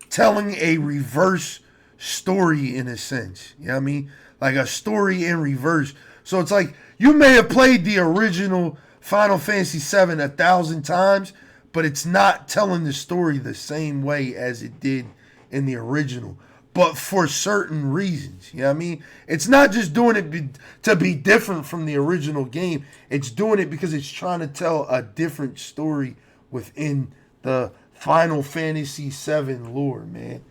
telling a reverse story in a sense. You know what I mean? Like a story in reverse. So it's like you may have played the original Final Fantasy VII 1,000 times, but it's not telling the story the same way as it did in the original. But for certain reasons, you know what I mean? It's not just doing it to be different from the original game. It's doing it because it's trying to tell a different story within the Final Fantasy VII lore, man.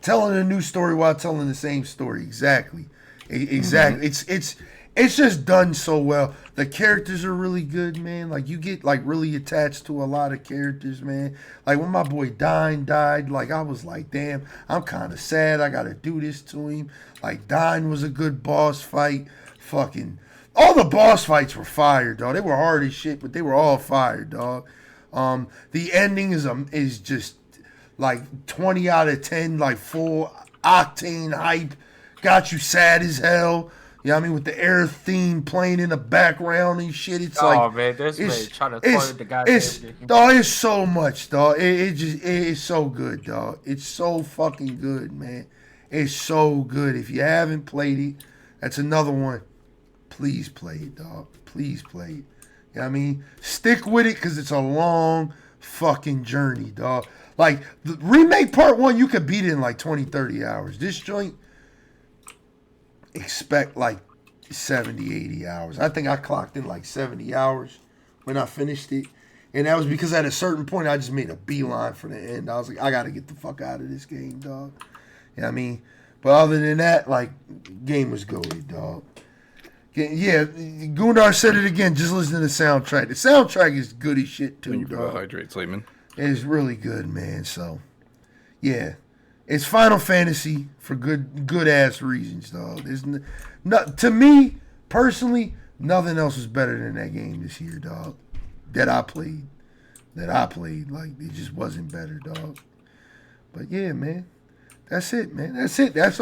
Telling a new story while telling the same story. Exactly. Exactly. It's just done so well. The characters are really good, man. Like, you get, like, really attached to a lot of characters, man. Like, when my boy died, like, I was like, damn, I'm kind of sad I got to do this to him. Like, Dine was a good boss fight. Fucking, all the boss fights were fire, dog. They were hard as shit, but they were all fire, dog. The ending is just, like, 20 out of 10, like, full octane hype. Got you sad as hell. You know what I mean? With the air theme playing in the background and shit. It's like, oh man, this man trying to toilet the goddamn game. Dog, it's so much, dog. It's so good, dog. It's so fucking good, man. It's so good. If you haven't played it, that's another one. Please play it, dog. Please play it. You know what I mean? Stick with it because it's a long fucking journey, dog. Like, the remake part 1, you could beat it in like 20, 30 hours. This joint, expect like 70, 80 hours. I think I clocked in like 70 hours when I finished it. And that was because at a certain point, I just made a beeline for the end. I was like, I got to get the fuck out of this game, dog. You know what I mean? But other than that, like, game was goated, dog. Yeah, Gundar said it again. Just listen to the soundtrack. The soundtrack is good as shit, too, dog. Hydrate, Sleeman. It's really good, man. So, yeah. It's Final Fantasy for good ass reasons, dog. To me, personally, nothing else was better than that game this year, dog. That I played. Like, it just wasn't better, dog. But yeah, man. That's it, man. That's it. That's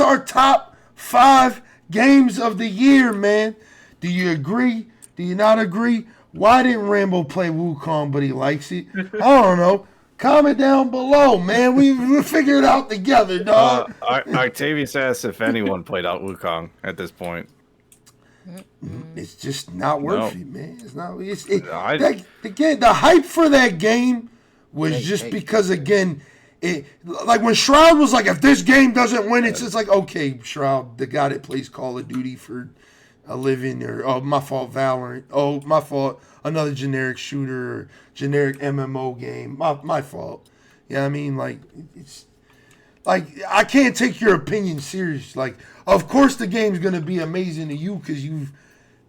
our top 5 games of the year, man. Do you agree? Do you not agree? Why didn't Rambo play Wukong, but he likes it? I don't know. Comment down below, man. We figure it out together, dog. Octavius asked if anyone played out Wukong at this point. It's just not worth it, man. It's not. Again, the hype for that game was just because, again, like when Shroud was like, if this game doesn't win, it's just like, okay, Shroud, the guy that plays Call of Duty for a living, or oh, my fault, Valorant. Oh, my fault, another generic shooter or generic MMO game. My fault. You know what I mean? Like, it's like, I can't take your opinion serious. Like, of course the game's gonna be amazing to you because you've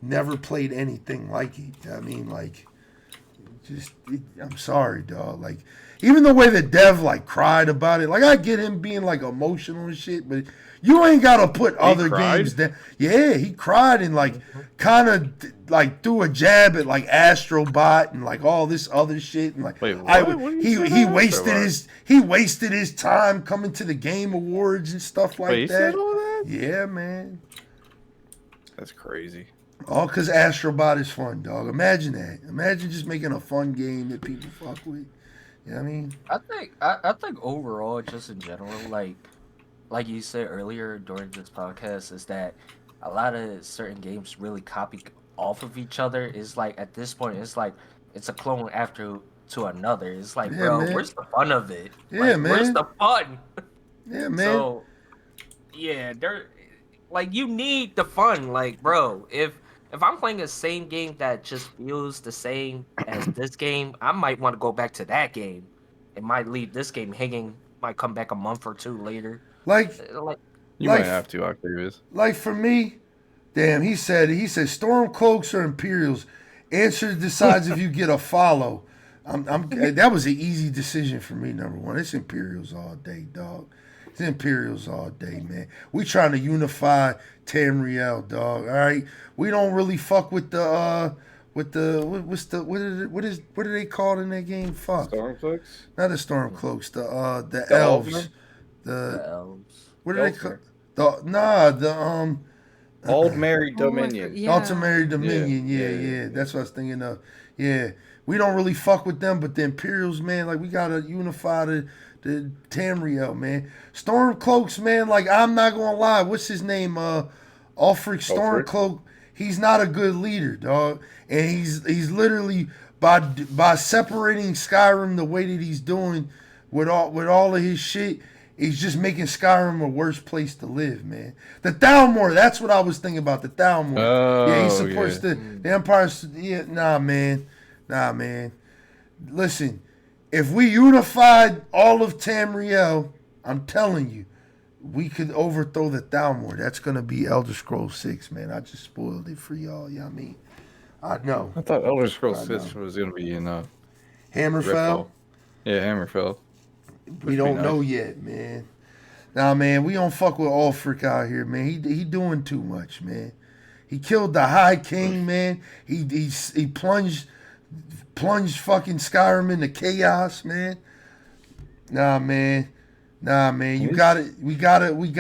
never played anything like it. I mean, like, I'm sorry, dog. Like, even the way the dev like cried about it, like I get him being like emotional and shit, but you ain't gotta put other games down. Yeah, he cried and like kind of like threw a jab at like Astrobot and like all this other shit and like he wasted his time coming to the Game Awards and stuff like he that. said all that? Yeah, man. That's crazy. All because Astrobot is fun, dog. Imagine that. Imagine just making a fun game that people fuck with. You know what I mean? I think overall, just in general, like you said earlier during this podcast, is that a lot of certain games really copy off of each other. Is like at this point, it's like it's a clone after to another. It's like, bro, man. where's the fun of it? Yeah, like, man. Where's the fun? Yeah, man. So, yeah, like you need the fun. Like, bro, if I'm playing the same game that just feels the same as this game, I might want to go back to that game. It might leave this game hanging. Might come back a month or two later. Like you might have to, Octavius. Like for me, damn, he said Stormcloaks or Imperials. Answer decides if you get a follow. That was an easy decision for me. Number one, it's Imperials all day, dog. It's Imperials all day, man. We trying to unify Tamriel, dog. All right, we don't really fuck with the what are they called in that game? Fuck. Stormcloaks? Not the Stormcloaks. The elves. The elves. What are they called? The Old Mary Dominion. Yeah. Ultimary Dominion. Yeah. That's what I was thinking of. Yeah. We don't really fuck with them, but the Imperials, man, like we gotta unify the Tamriel, man. Stormcloaks, man, like I'm not gonna lie, what's his name? Ulfric Stormcloak. He's not a good leader, dog. And he's literally by separating Skyrim the way that he's doing with all of his shit, he's just making Skyrim a worse place to live, man. The Thalmor, that's what I was thinking about. The Thalmor. Yeah, he supports the Empire. Yeah, nah, man. Listen, if we unified all of Tamriel, I'm telling you, we could overthrow the Thalmor. That's going to be Elder Scrolls 6, man. I just spoiled it for y'all. You know what I mean? I know. I thought Elder Scrolls 6 was going to be in Hammerfell? Yeah, Hammerfell. We don't know yet, man. Nah, man, we don't fuck with Ulfric out here, man. He doing too much, man. He killed the High King, man. He plunged fucking Skyrim into chaos, man. Nah, man. We gotta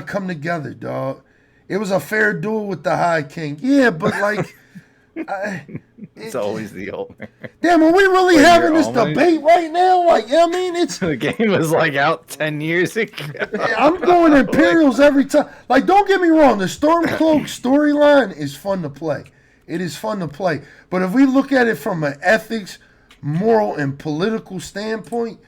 come together, dog. It was a fair duel with the High King. Yeah, but like it's always the old man. Damn, are we really having this debate right now? Like, I mean, it's the game was like out 10 years ago. I'm going Imperials every time. Like, don't get me wrong, the Stormcloak storyline is fun to play. It is fun to play. But if we look at it from an ethics, moral, and political standpoint,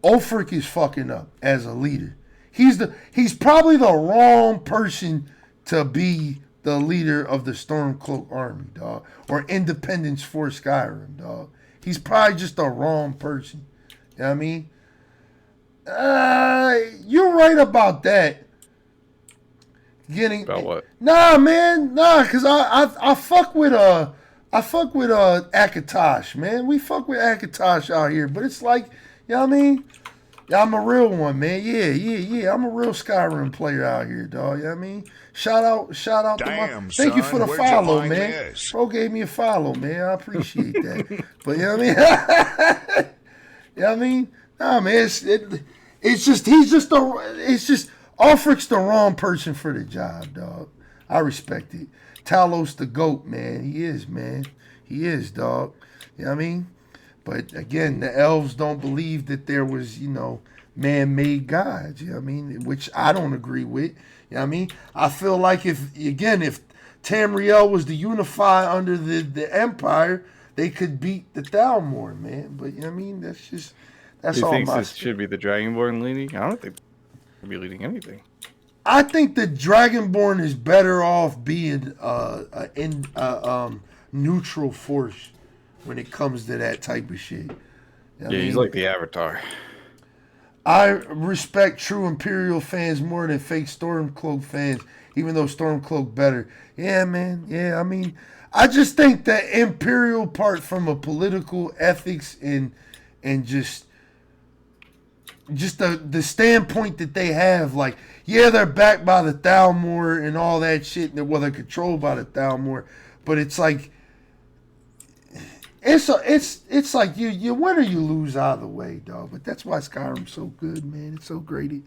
Ulfric is fucking up as a leader. He's probably the wrong person to be the leader of the Stormcloak army, dog, or Independence Force Skyrim, dog. He's probably just the wrong person. You know what I mean? You're right about that. About what? Nah, man, cause I fuck with Akatosh, man. We fuck with Akatosh out here, but it's like, you know what I mean? Yeah, I'm a real one, man. Yeah. I'm a real Skyrim player out here, dog. You know what I mean? Shout out to my... Thank you for the follow, man. This? Bro gave me a follow, man. I appreciate that. But you know what I mean? You know what I mean? Nah, man. It's just Ulfric's the wrong person for the job, dog. I respect it. Talos the GOAT, man. He is, man. He is, dog. You know what I mean? But again, the elves don't believe that there was, man-made gods, you know what I mean? Which I don't agree with. You know what I mean? I feel like if Tamriel was to unify under the Empire, they could beat the Thalmor, man. But I mean, that's all. You think this should be the Dragonborn leading? I don't think they'll be leading anything. I think the Dragonborn is better off being neutral force when it comes to that type of shit. He's like the Avatar. I respect true Imperial fans more than fake Stormcloak fans, even though Stormcloak better. Yeah, man. Yeah, I mean, I just think that Imperial part from a political ethics and just the standpoint that they have, like, yeah, they're backed by the Thalmor and all that shit, and they're controlled by the Thalmor, but it's like it's like you win or you lose either way, dog. But that's why Skyrim's so good, man. It's so great.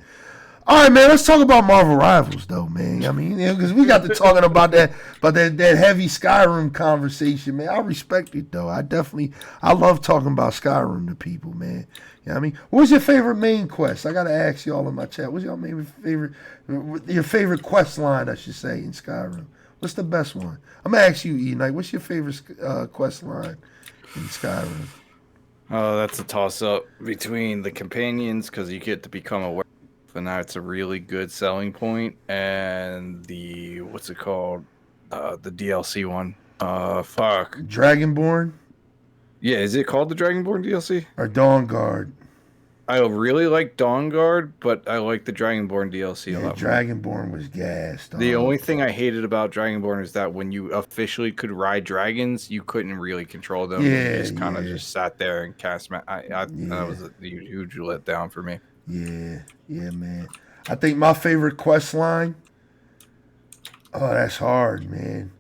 All right, man. Let's talk about Marvel Rivals, though, man. I mean, because we got to talking about that heavy Skyrim conversation, man. I respect it, though. I love talking about Skyrim to people, man. You know what I mean? What's your favorite main quest? I gotta ask y'all in my chat. What's your favorite quest line? I should say in Skyrim. What's the best one? I'm gonna ask you, Eknight. What's your favorite quest line in Skyrim? Oh, that's a toss-up between the companions because you get to become aware, and that's a really good selling point. And the what's it called? The DLC one. Fuck. Dragonborn. Yeah, is it called the Dragonborn DLC? Or Dawnguard? I really like Dawnguard, but I like the Dragonborn DLC a lot more. Dragonborn was gassed. The only thing I hated about Dragonborn is that when you officially could ride dragons, you couldn't really control them. Yeah, you just kind of just sat there and cast. That was a huge letdown for me. Yeah, man. I think my favorite quest line. Oh, that's hard, man.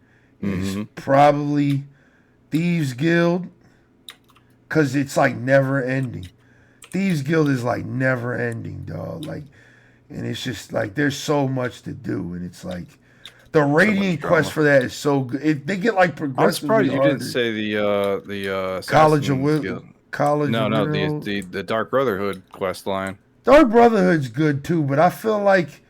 It's probably Thieves Guild, because it's like never ending. Thieves Guild is like never ending, dog. Like, and it's just like there's so much to do, and it's like the Radiant quest for that is so good. They get like progressively I'm surprised harder. you didn't say the College of the Dark Brotherhood quest line. Dark Brotherhood's good too, but I feel like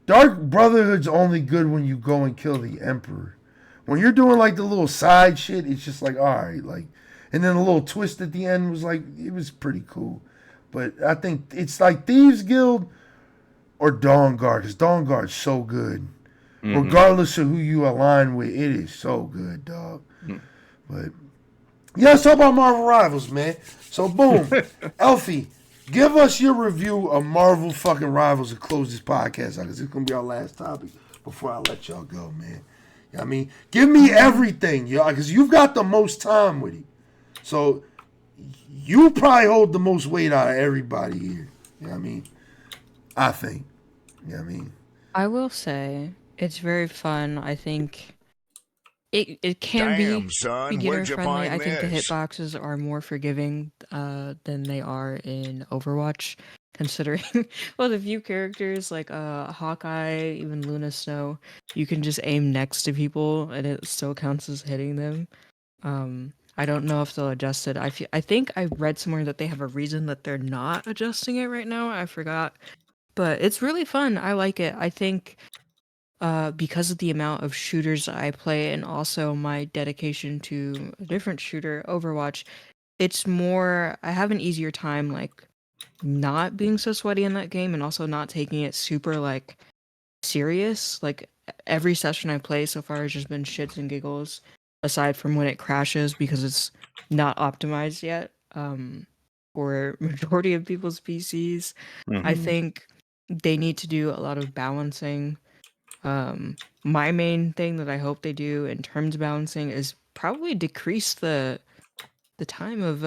Dark Brotherhood's only good when you go and kill the Emperor. When you're doing like the little side shit, it's just like, all right, like, and then a little twist at the end was like, it was pretty cool. But I think it's like Thieves Guild or Dawnguard, because Dawnguard's so good. Regardless of who you align with, it is so good, dog. But yeah, let's talk about Marvel Rivals, man. So boom, Elfie, give us your review of Marvel fucking Rivals to close this podcast out, because it's gonna be our last topic before I let y'all go, man. You know what I mean, give me everything, y'all, because you've got the most time with it. So you probably hold the most weight out of everybody here. You know what I mean? I think. You know what I mean? I will say it's very fun. I think it can be beginner friendly. I think the hitboxes are more forgiving than they are in Overwatch, considering well, the few characters like Hawkeye, even Luna Snow, you can just aim next to people and it still counts as hitting them. I don't know if they'll adjust it. I think I read somewhere that they have a reason that they're not adjusting it right now. I forgot. But it's really fun. I like it. I think because of the amount of shooters I play and also my dedication to a different shooter, Overwatch, it's more, I have an easier time like not being so sweaty in that game and also not taking it super like serious. Like every session I play so far has just been shits and giggles, aside from when it crashes because it's not optimized yet for majority of people's PCs. I think they need to do a lot of balancing. My main thing that I hope they do in terms of balancing is probably decrease the time of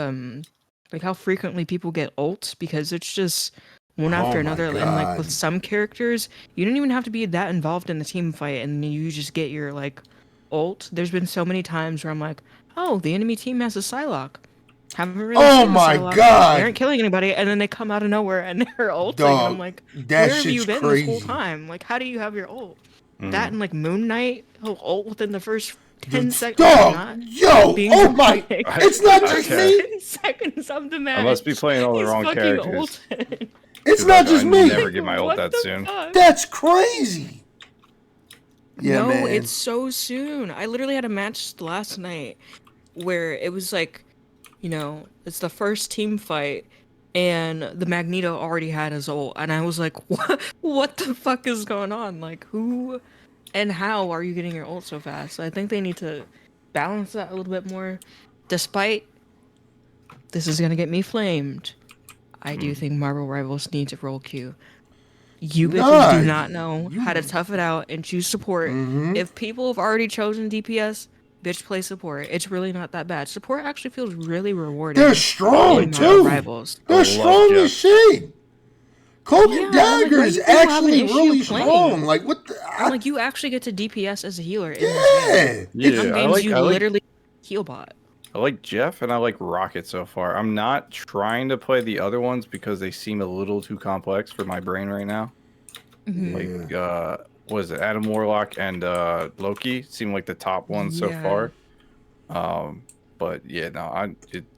like how frequently people get ults, because it's just one after another. And like with some characters, you don't even have to be that involved in the team fight and you just get your like ult. There's been so many times where I'm like, oh, the enemy team has a Psylocke. Haven't really seen the Psylocke. They aren't killing anybody, and then they come out of nowhere and they're ulting. And I'm like, where have you been this whole time? Like, how do you have your ult? That and like Moon Knight, he'll ult within the first 10 seconds. Oh my! It's not just me. 10 seconds, I'm the man. I must be playing all the wrong characters. It's not just me. I never get my ult that soon. That's crazy. Yeah, no, man. it's so soon. I literally had a match last night where it was like, you know, it's the first team fight, and the Magneto already had his ult, and I was like, what the fuck is going on? Like, who and how are you getting your ult so fast? So I think they need to balance that a little bit more. Despite this is gonna get me flamed, I do think Marvel Rivals needs a role queue. You bitches do not know how to tough it out and choose support. If people have already chosen DPS, bitch, play support. It's really not that bad. Support actually feels really rewarding. They're strong in Marvel too. Rivals. They're strong as shit. Cloak and Dagger is actually really strong. Like what? Like you actually get to DPS as a healer. Yeah. Some games you literally heal bot. I like Jeff and I like Rocket so far. I'm not trying to play the other ones because they seem a little too complex for my brain right now. Like, what is it? Adam Warlock and Loki seem like the top ones so far. But yeah, no,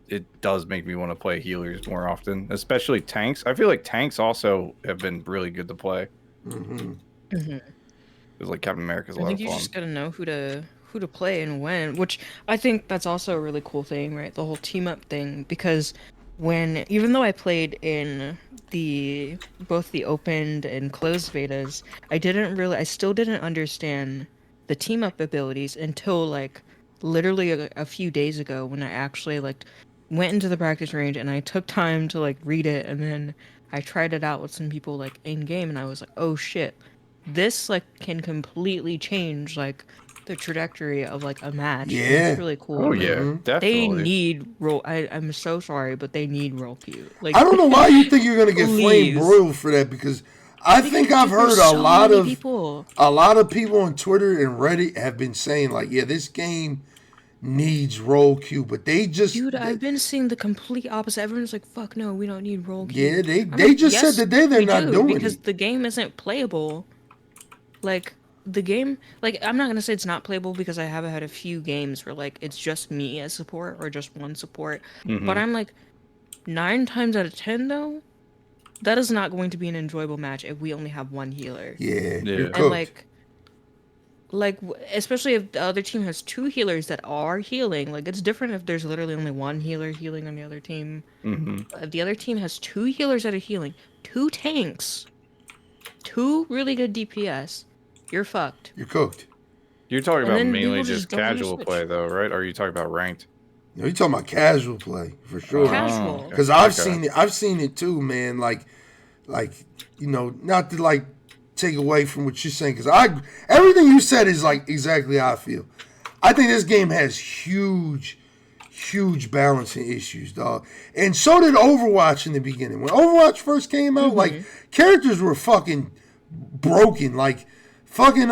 it does make me want to play healers more often, especially tanks. I feel like tanks also have been really good to play. It's like Captain America's a lot of fun. I think you just gotta know who to play and when, which I think that's also a really cool thing, right? The whole team up thing, because even though I played in both the opened and closed betas, I still didn't understand the team up abilities until like literally a few days ago when I actually like went into the practice range and I took time to like read it, and then I tried it out with some people like in game, and I was like, oh shit, this like can completely change like the trajectory of like a match. Yeah, it's really cool. Oh yeah, definitely. They need role. I'm so sorry, but they need role queue. Like I don't know why you think you're gonna get flame broiled for that, because I think I've heard a lot of people on Twitter and Reddit have been saying like, yeah, this game needs role queue, but they just I've been seeing the complete opposite. Everyone's like, fuck no, we don't need role queue. Yeah, they just said that they're not doing it because the game isn't playable. Like the game, like I'm not gonna say it's not playable because I have had a few games where like it's just me as support or just one support, but I'm like 9 times out of 10 though, that is not going to be an enjoyable match if we only have one healer. Yeah. And like especially if the other team has 2 healers that are healing, like it's different if there's literally only one healer healing on the other team. If the other team has 2 healers that are healing, 2 tanks, 2 really good DPS, you're fucked. You're cooked. You're talking about mainly just casual play though, right? Or are you talking about ranked? No, you're talking about casual play for sure. Casual. Because I've seen it. I've seen it too, man. Like you know, not to like take away from what you're saying, because everything you said is like exactly how I feel. I think this game has huge balancing issues, dog. And so did Overwatch in the beginning. When Overwatch first came out, like characters were fucking broken. Like fucking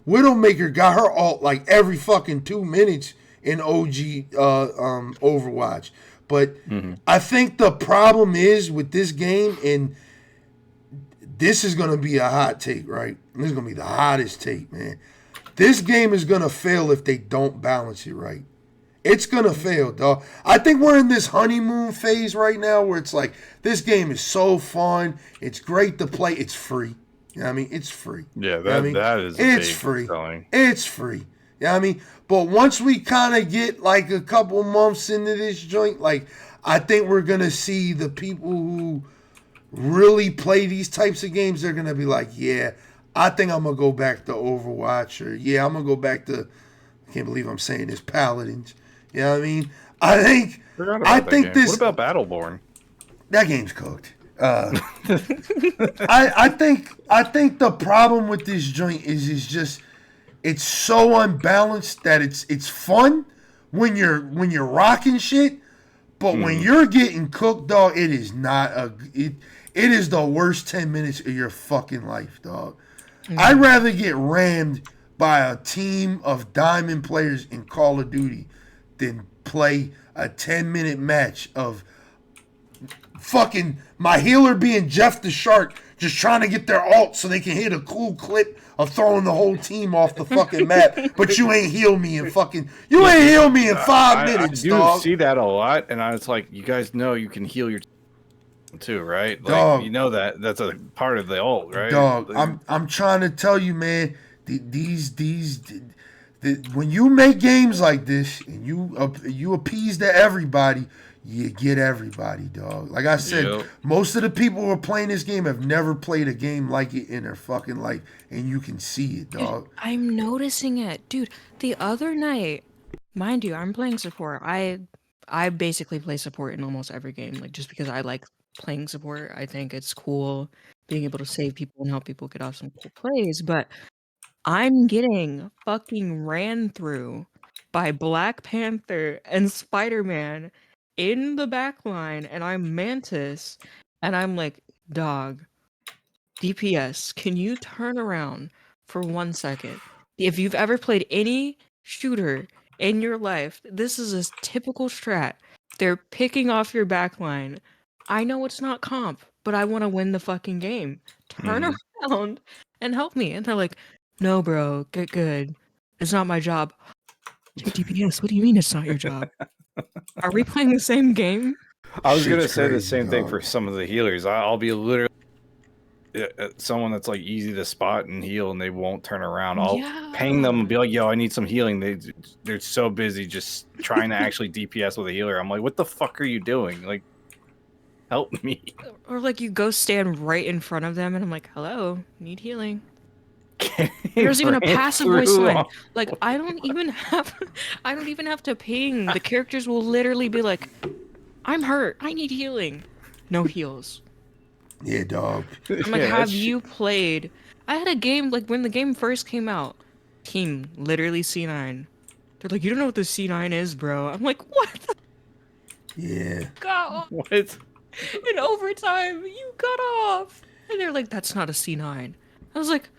Widowmaker got her ult like every fucking 2 minutes in OG Overwatch. But I think the problem is with this game, and this is going to be a hot take, right? This is going to be the hottest take, man. This game is going to fail if they don't balance it right. It's going to fail, dog. I think we're in this honeymoon phase right now where it's like, this game is so fun. It's great to play. It's free. You know what I mean? It's free. Yeah, that is it's free. It's free. You know what I mean? But once we kind of get like a couple months into this joint, like I think we're going to see the people who really play these types of games, they're going to be like, yeah, I think I'm going to go back to Overwatch, or yeah, I'm going to go back to, I can't believe I'm saying this, Paladins. You know what I mean? I think this... What about Battleborn? That game's cooked. I think the problem with this joint is just it's so unbalanced that it's fun when you're rocking shit, but when you're getting cooked, dog, it is not it is the worst 10 minutes of your fucking life, dog. I'd rather get rammed by a team of diamond players in Call of Duty than play a 10-minute match of fucking my healer being Jeff the Shark, just trying to get their ult so they can hit a cool clip of throwing the whole team off the fucking map, but you ain't heal me in 5 minutes, I do dog. see that a lot, and it's like, you guys know you can heal your too, right? Like, dog, you know that's a part of the ult, right? Dog, I'm trying to tell you, man, these when you make games like this and you appease to everybody, you get everybody, dog. Like I said, most of the people who are playing this game have never played a game like it in their fucking life, and you can see it, dog. Dude, I'm noticing it, dude. The other night, mind you, I'm playing support. I basically play support in almost every game, like just because I like playing support. I think it's cool being able to save people and help people get off some cool plays, but I'm getting fucking ran through by Black Panther and Spider-Man in the back line, and I'm Mantis, and I'm like, dog, DPS, can you turn around for 1 second? If you've ever played any shooter in your life, this is a typical strat. They're picking off your back line. I know it's not comp, but I want to win the fucking game. Turn around and help me. And they're like, no, bro, get good. It's not my job. Hey, DPS, what do you mean it's not your job? Are we playing the same game? I was going to say the crazy, same thing dog. for some of the healers. I'll be literally someone that's like easy to spot and heal, and they won't turn around. I'll ping them and be like, yo, I need some healing. They're so busy just trying to actually DPS with a healer. I'm like, what the fuck are you doing? Like, help me. Or like you go stand right in front of them and I'm like, hello, need healing. There's even a passive voice line. Like I don't even have to ping. The characters will literally be like, I'm hurt, I need healing. No heals. Yeah, dog. I'm like, have you played? I had a game, like when the game first came out, team literally C9. They're like, you don't know what the C9 is, bro. I'm like, what the Yeah. God? What? In overtime, you got off. And they're like, that's not a C9. I was like,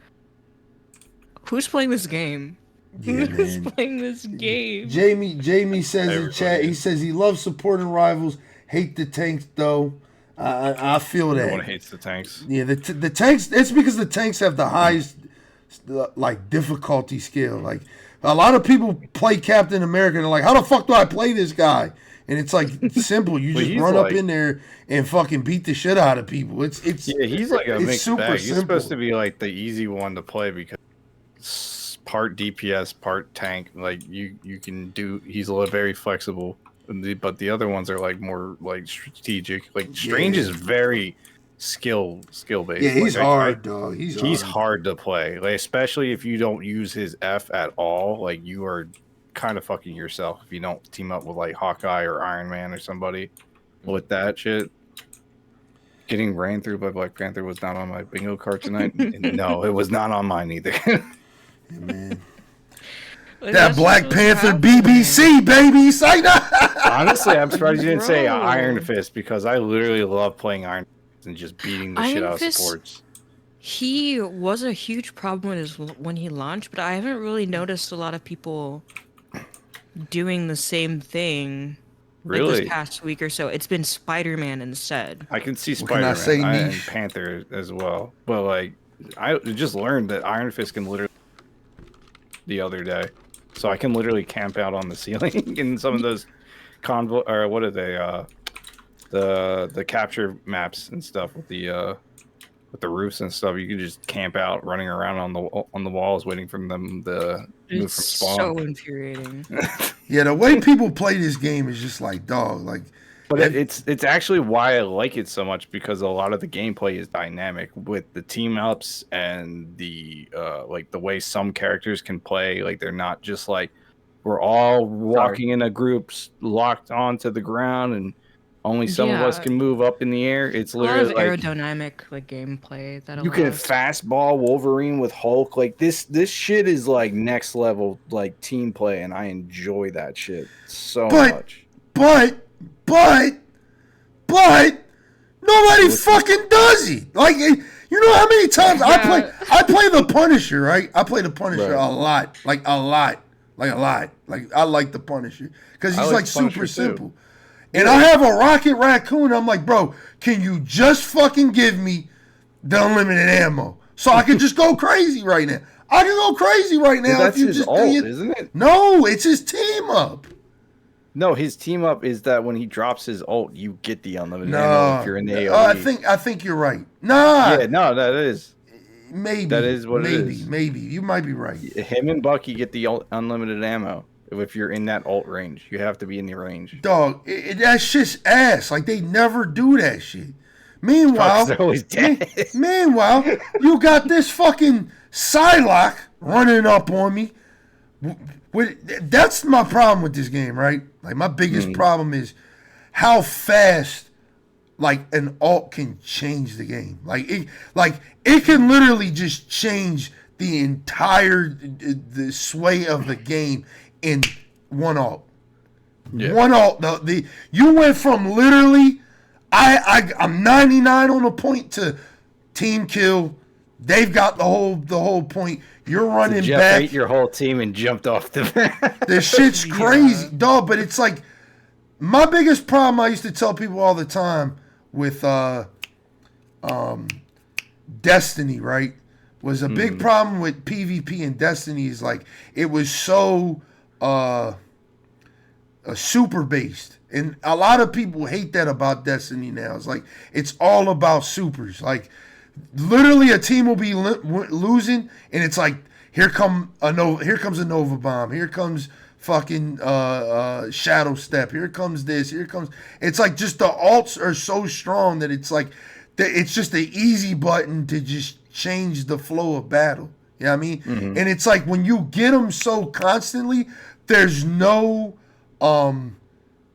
who's playing this game? Yeah, Who's man. playing this game? Jamie says in chat, Everybody. he says he loves supporting rivals, hate the tanks though. I feel that. Everyone hates the tanks. Yeah, the tanks. It's because the tanks have the highest like difficulty scale. Like a lot of people play Captain America and they're like, how the fuck do I play this guy? And it's like simple. You just run up in there and fucking beat the shit out of people. It's Yeah, he's like a mixed super bag. He's simple. supposed to be like the easy one to play because it's part DPS, part tank. Like you can do. He's very flexible. But the other ones are like more like strategic. Like Strange is very skill based. Yeah, he's like, hard, dog. He's hard to play. Like especially if you don't use his F at all. Like you are kind of fucking yourself if you don't team up with like Hawkeye or Iron Man or somebody with that shit. Getting ran through by Black Panther was not on my bingo card tonight. No, it was not on mine either. Yeah, man. That Black Panther BBC, baby. Say that. Honestly, I'm surprised you didn't say Bro. Iron Fist because I literally love playing Iron Fist and just beating the shit Iron out of Fist- supports. He was a huge problem when he launched, but I haven't really noticed a lot of people doing the same thing. Like Really? this past week or so, it's been Spider-Man instead. I can see What can I say, Spider-Man and niche? Panther as well. But like, I just learned that Iron Fist can literally the other day. So I can literally camp out on the ceiling in some of those convoy or what are they? The capture maps and stuff with the roofs and stuff. You can just camp out, running around on the walls, waiting for them to move from It's spawn. so infuriating. Yeah, the way people play this game is just like dog. Like, But it's actually why I like it so much because a lot of the gameplay is dynamic with the team ups and the like the way some characters can play. Like they're not just like we're all walking in a group locked onto the ground and only some of us Yeah. can move up in the air. It's A lot of literally like aerodynamic like gameplay that you can allows. fastball Wolverine with Hulk. Like this shit is like next level like team play, and I enjoy that shit so much. But nobody fucking does it. Like, you know how many times I play the Punisher, right? I play the Punisher a lot. Like I like the Punisher because he's like super simple. And I have a Rocket Raccoon. I'm like, bro, can you just fucking give me the unlimited ammo so I can just go crazy right now? I can go crazy right now. That's if you his just ult, do it. isn't it? No, it's his team up. No, his team up is that when he drops his ult, you get the unlimited ammo if you're in the AoE. I think you're right. Nah. Yeah, no, that is. maybe That is what it is. Maybe you might be right. Him and Bucky get the unlimited ammo. If you're in that ult range, you have to be in the range. Dog, that's just ass. Like they never do that shit. Meanwhile, They're always dead. Meanwhile, you got this fucking Psylocke running up on me. That's my problem with this game, right? Like my biggest problem is how fast like an ult can change the game. Like it can literally just change the entire the sway of the game in one ult. Yeah. One ult. You went from literally I'm 99 on a point to team kill. They've got the whole point. You're running Jeff back. ate your whole team and jumped off the map. This shit's crazy, dog. But it's like my biggest problem. I used to tell people all the time with Destiny, right? Was a big problem with PvP and Destiny is like it was so super based. And a lot of people hate that about Destiny now. It's like, it's all about supers. Like, literally a team will be losing, and it's like, here comes a Nova Bomb. Here comes fucking Shadow Step. Here comes this. Here comes... It's like, just the alts are so strong that it's like, it's just an easy button to just change the flow of battle. You know what I mean? Mm-hmm. And it's like, when you get them so constantly, there's no...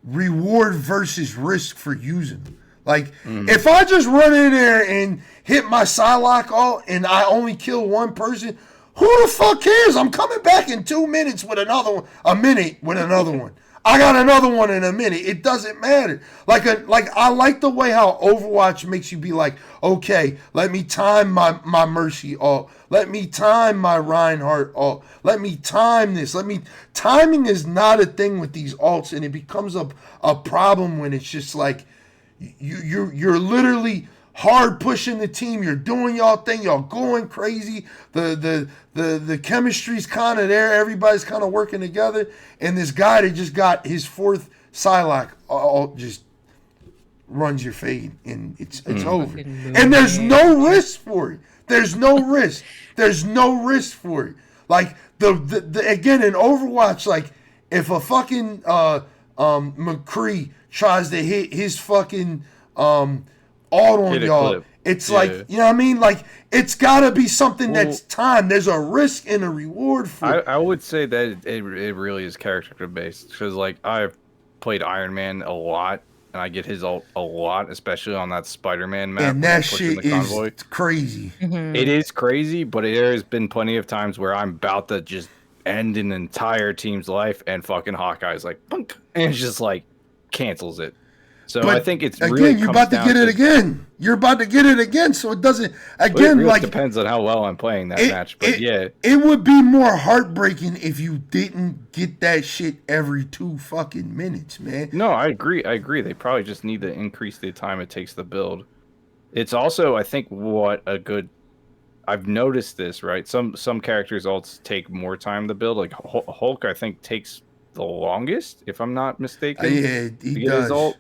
reward versus risk for using them. Like, if I just run in there and hit my Psylocke ult and I only kill one person, who the fuck cares? I'm coming back in 2 minutes with another one. A minute with another one. I got another one in a minute. It doesn't matter. Like I like the way how Overwatch makes you be like, okay, let me time my Mercy ult. Let me time my Reinhardt ult. Let me time this. Timing is not a thing with these ults, and it becomes a problem when it's just like you're literally hard pushing the team. You're doing y'all thing. Y'all going crazy. The chemistry's kind of there. Everybody's kind of working together. And this guy that just got his fourth Psylocke all just runs your fade, and it's over. And there's no risk for it. There's no risk. There's no risk for it. Like the again in Overwatch, like if a fucking McCree tries to hit his fucking ult on y'all, it's like, you know what I mean? Like, it's got to be something that's timed. There's a risk and a reward for it. I would say that it really is character based, because like I've played Iron Man a lot, and I get his ult a lot, especially on that Spider-Man map. And that shit is crazy. Mm-hmm. It is crazy, but there has been plenty of times where I'm about to just end an entire team's life, and fucking Hawkeye's like, punk, and it's just like cancels it. So I think it's again, really you're about to get it again. You're about to get it again, so it doesn't. Again, it really like, depends on how well I'm playing that match. But yeah, it would be more heartbreaking if you didn't get that shit every 2 fucking minutes, man. No, I agree. They probably just need to increase the time it takes to build. It's also, I think, I've noticed this, right? Some characters' ults take more time to build. Like Hulk, I think, takes the longest, if I'm not mistaken. Yeah, he does. His ult.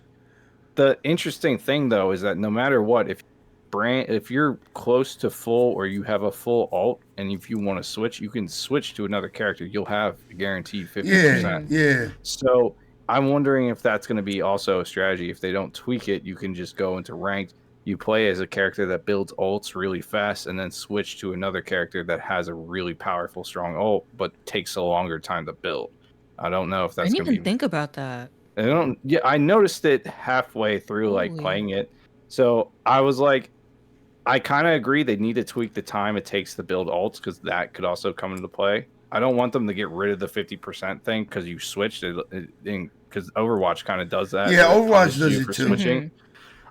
The interesting thing, though, is that no matter what, if you're close to full or you have a full ult, and if you want to switch, you can switch to another character. You'll have a guaranteed 50%. Yeah. So I'm wondering if that's going to be also a strategy. If they don't tweak it, you can just go into ranked. You play as a character that builds ults really fast, and then switch to another character that has a really powerful, strong ult, but takes a longer time to build. I don't know if that's going to be... I didn't even think about that. I noticed it halfway through, like, playing it. So I was like, I kind of agree they need to tweak the time it takes to build ults, because that could also come into play. I don't want them to get rid of the 50% thing because you switched it, because Overwatch kind of does that. Yeah, Overwatch does it too. Switching.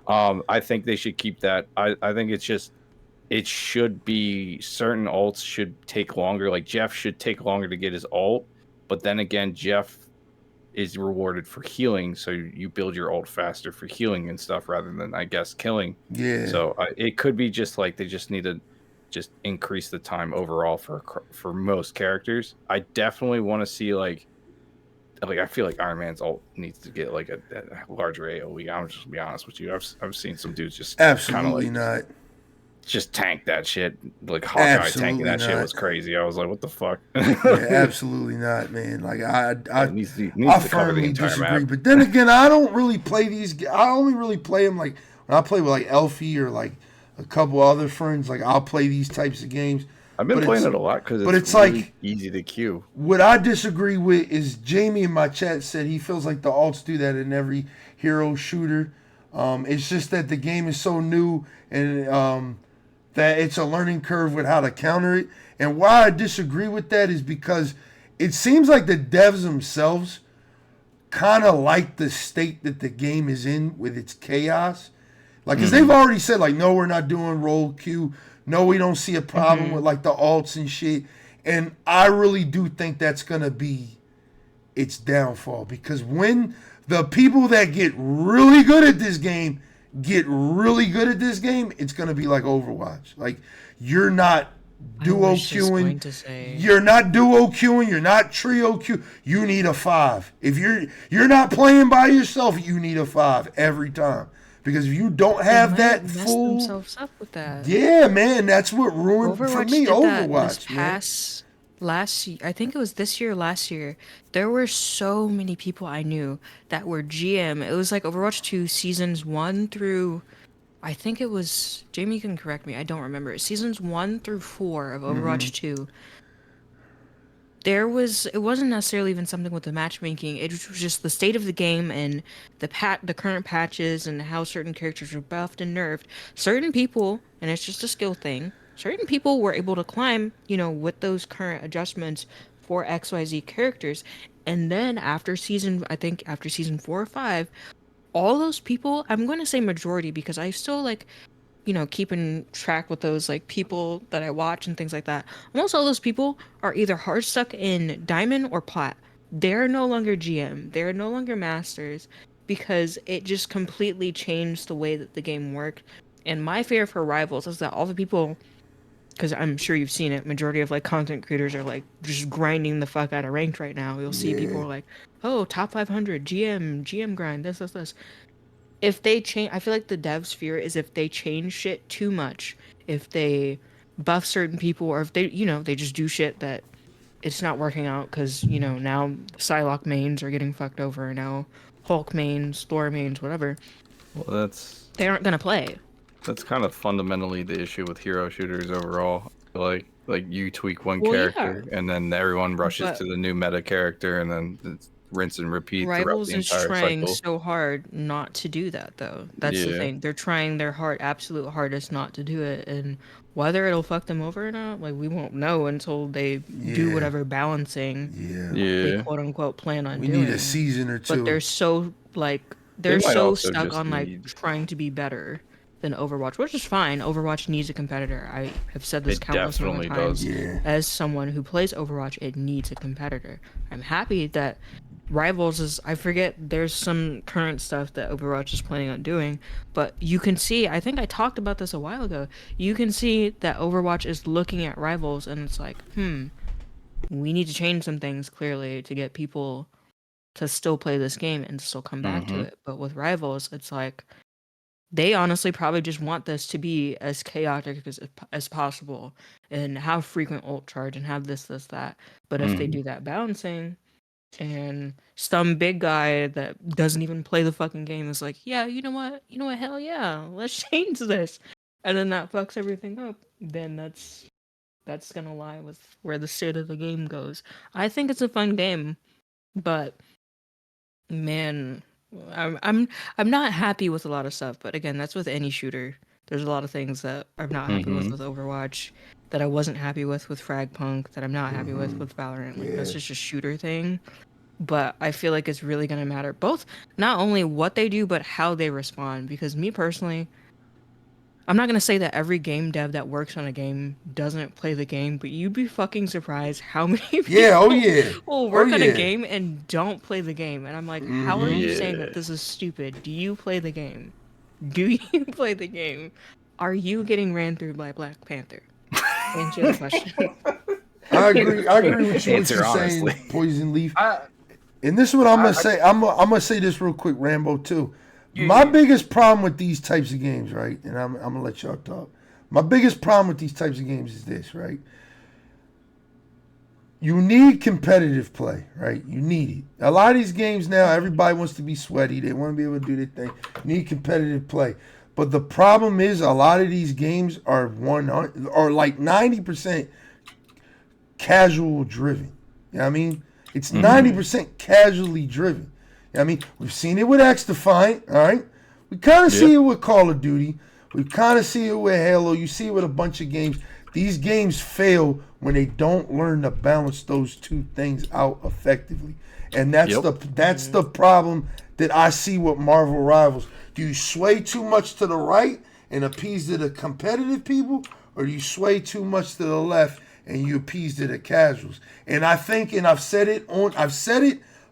I think they should keep that. I think it's just, it should be certain ults should take longer. Like Jeff should take longer to get his ult, but then again, Jeff is rewarded for healing, so you build your ult faster for healing and stuff rather than, I guess, killing. Yeah. So it could be just like they just need to just increase the time overall for most characters. I definitely want to see like I feel like Iron Man's ult needs to get like a larger AoE. I'm just gonna be honest with you. I've seen some dudes just absolutely not. just tanked that shit. Like Hawkeye tanking that shit was crazy. I was like, what the fuck? Yeah, absolutely not, man. Like I needs to cover the firmly entire disagree. map. But then again, I don't really play these. I only really play them like when I play with like Elfie or like a couple other friends. Like I'll play these types of games. I've been playing it a lot because it's really like easy to queue. What I disagree with is Jamie in my chat said he feels like the alts do that in every hero shooter. It's just that the game is so new and that it's a learning curve with how to counter it. And why I disagree with that is because it seems like the devs themselves kind of like the state that the game is in with its chaos. Like, because they've already said, like, no, we're not doing roll queue. No, we don't see a problem with, like, the alts and shit. And I really do think that's going to be its downfall. Because when the people that get really good at this game it's going to be like Overwatch. Like, you're not duo queuing. You're not duo queuing. You're not trio queue. You need a 5. If you're not playing by yourself, you need a 5 every time. Because if you don't have that full, themselves up with that. Yeah, man, that's what ruined Overwatch for me. did Overwatch, that this last year, I think it was this year, last year. There were so many people I knew that were GM. It was like Overwatch 2 seasons 1 through, I think it was, Jamie can correct me, I don't remember. Seasons 1 through 4 of Overwatch 2. It wasn't necessarily even something with the matchmaking. It was just the state of the game and the current patches and how certain characters were buffed and nerfed. Certain people, and it's just a skill thing, certain people were able to climb, with those current adjustments for XYZ characters. And then after season 4 or 5, all those people, I'm going to say majority because I still keeping track with those people that I watch and things like that. Almost all those people are either hard stuck in Diamond or Plat. They're no longer GM. They're no longer Masters because it just completely changed the way that the game worked. And my fear for Rivals is that all the people, because I'm sure you've seen it, majority of content creators are just grinding the fuck out of ranked right now. You'll see people are oh, top 500, GM grind, this. If they change, I feel like the devs' fear is if they change shit too much, if they buff certain people, or if they, they just do shit that it's not working out because, now Psylocke mains are getting fucked over, now Hulk mains, Thor mains, whatever. Well, they aren't gonna play. That's kind of fundamentally the issue with hero shooters overall. Like you tweak one character and then everyone rushes to the new meta character and then it's rinse and repeat Rivals throughout the entire is trying cycle. so hard not to do that, though. That's the thing. They're trying their absolute hardest not to do it, and whether it'll fuck them over or not, we won't know until they do whatever balancing they quote unquote plan on doing. We need a season or two. But they're so they're so stuck on trying to be better than Overwatch, which is fine. Overwatch needs a competitor. I have said this countless number of times. As someone who plays Overwatch, it needs a competitor. I'm happy that Rivals is, I forget, there's some current stuff that Overwatch is planning on doing, but you can see, I think I talked about this a while ago, you can see that Overwatch is looking at Rivals and it's like, we need to change some things clearly to get people to still play this game and still come back to it. But with Rivals, it's like, they honestly probably just want this to be as chaotic as possible and have frequent ult charge and have this, that. But if they do that balancing, and some big guy that doesn't even play the fucking game is like, yeah, you know what, hell yeah, let's change this, and then that fucks everything up, then that's gonna lie with where the state of the game goes. I think it's a fun game, but man, I'm not happy with a lot of stuff. But again, that's with any shooter. There's a lot of things that I'm not happy with Overwatch, that I wasn't happy with Fragpunk, that I'm not happy with Valorant. That's just a shooter thing. But I feel like it's really going to matter both, not only what they do, but how they respond. Because me personally, I'm not going to say that every game dev that works on a game doesn't play the game, but you'd be fucking surprised how many people will work on a game and don't play the game. And I'm like, how are you saying that this is stupid? Do you play the game? Do you play the game? Are you getting ran through by Black Panther? Answer the question. I agree with you what you're saying, Poison Leaf. And this is what I'm gonna say. I'm gonna say this real quick, Rambo too. My biggest problem with these types of games, right? And I'm gonna let y'all talk. My biggest problem with these types of games is this, right? You need competitive play, right? You need it. A lot of these games now, everybody wants to be sweaty. They want to be able to do their thing. You need competitive play. But the problem is a lot of these games are 100 or like 90% casual driven. You know what I mean? It's 90% casually driven. You know what I mean? We've seen it with XDefiant, all right? We kind of see it with Call of Duty. We kind of see it with Halo. You see it with a bunch of games. These games fail when they don't learn to balance those two things out effectively. And that's the problem that I see with Marvel Rivals. Do you sway too much to the right and appease to the competitive people, or do you sway too much to the left and you appease to the casuals? And I think, and I've said it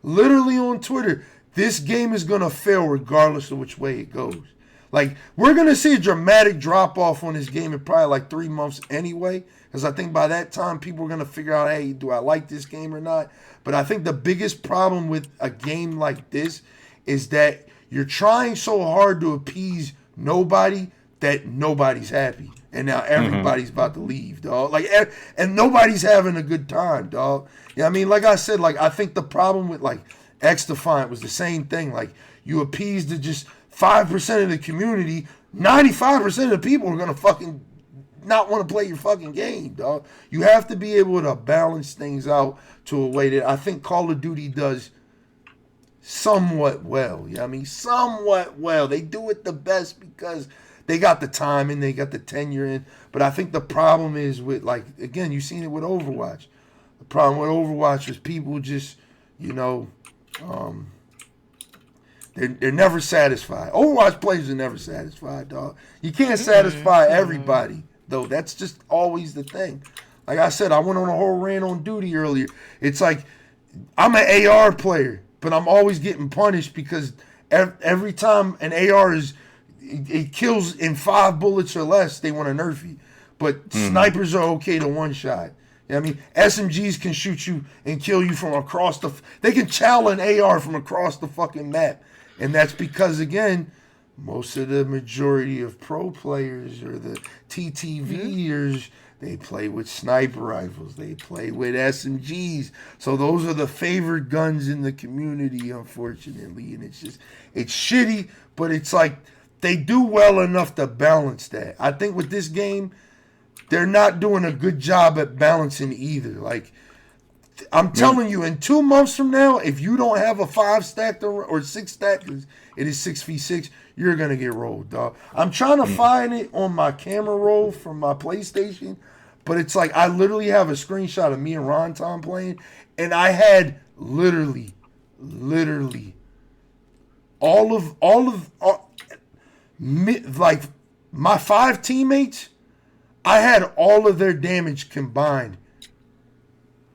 literally on Twitter, this game is gonna fail regardless of which way it goes. Like, we're going to see a dramatic drop-off on this game in probably like 3 months anyway, because I think by that time people are going to figure out, hey, do I like this game or not? But I think the biggest problem with a game like this is that you're trying so hard to appease nobody that nobody's happy. And now everybody's about to leave, dog. Like, and nobody's having a good time, dog. You know what I mean? Like I said, like, I think the problem with, like, XDefiant was the same thing. Like, you appeased to just 5% of the community, 95% of the people are going to fucking not want to play your fucking game, dog. You have to be able to balance things out to a way that I think Call of Duty does somewhat well. You know what I mean? Somewhat well. They do it the best because they got the time and they got the tenure in. But I think the problem is with, like, again, you've seen it with Overwatch. The problem with Overwatch is people just, you know, They're never satisfied. Overwatch players are never satisfied, dog. You can't satisfy everybody, though. That's just always the thing. Like I said, I went on a whole rant on Duty earlier. It's like, I'm an AR player, but I'm always getting punished because every time an AR it kills in 5 bullets or less, they want to nerf you. But snipers are okay to one-shot. You know what I mean? SMGs can shoot you and kill you from across they can chow an AR from across the fucking map. And that's because, again, most of the majority of pro players or the TTVers, they play with sniper rifles. They play with SMGs. So those are the favored guns in the community, unfortunately. And it's shitty, but it's like they do well enough to balance that. I think with this game, they're not doing a good job at balancing either. Like, I'm telling you, in 2 months from now, if you don't have a 5-stack or 6-stack, because it is 6v6, you're going to get rolled, dog. I'm trying to find it on my camera roll from my PlayStation, but it's like I literally have a screenshot of me and Ron Tom playing, and I had literally, like my 5 teammates, I had all of their damage combined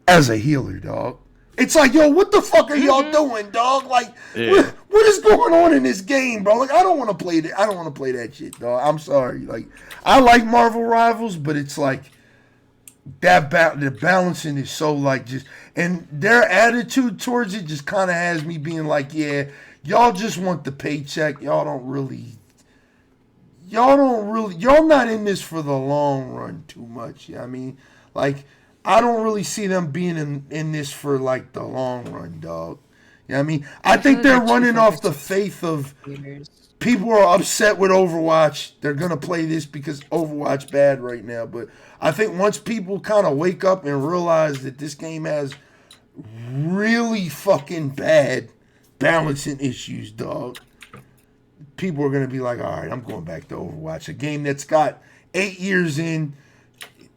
as a healer, dog. It's like, yo, what the fuck are y'all doing, dog? Like, what is going on in this game, bro? Like, I don't want to play that. I don't want to play that shit, dog. I'm sorry. Like, I like Marvel Rivals, but it's like the balancing is so like just, and their attitude towards it just kind of has me being like, yeah, y'all just want the paycheck. Y'all not in this for the long run too much. You know what I mean? Like, I don't really see them being in this for, like, the long run, dog. You know what I mean? I think they're running off the faith of people are upset with Overwatch. They're going to play this because Overwatch bad right now. But I think once people kind of wake up and realize that this game has really fucking bad balancing issues, dog, people are going to be like, all right, I'm going back to Overwatch. A game that's got 8 years in.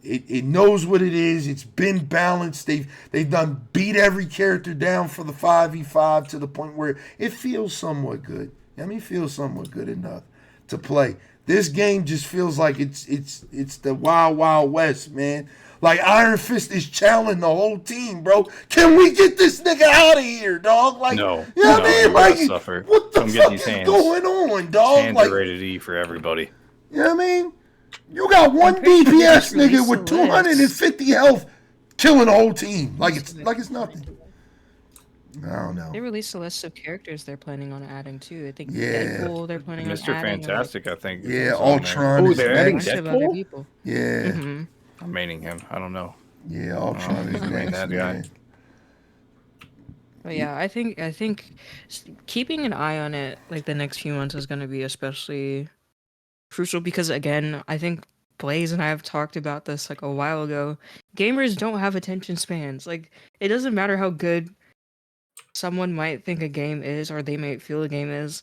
It knows what it is. It's been balanced. They've done beat every character down for the 5v5 to the point where it feels somewhat good. I mean, it feels somewhat good enough to play. This game just feels like it's the Wild Wild West, man. Like, Iron Fist is challenging the whole team, bro. Can we get this nigga out of here, dog? Like, no, you know what I mean? Like, suffer. What the Come fuck get is hands. going on, dog? Hands like, are rated E for everybody. You know what I mean? You got one DPS nigga with 250 health killing the whole team like it's nothing. I don't know. They released a list of characters they're planning on adding too. I think Yeah. Deadpool they're planning on Mr. adding. And, like, Fantastic, I think. Yeah, is on there. Ultron Oh, is they're a adding next. bunch of other Deadpool. people. Yeah. hmm I'm maining him. I don't know. Yeah, Ultron is I mean, next, that guy. man. But yeah, I think keeping an eye on it like the next few months is going to be especially crucial because again, I think Blaze and I have talked about this like a while ago. Gamers don't have attention spans. Like it doesn't matter how good someone might think a game is or they might feel a game is.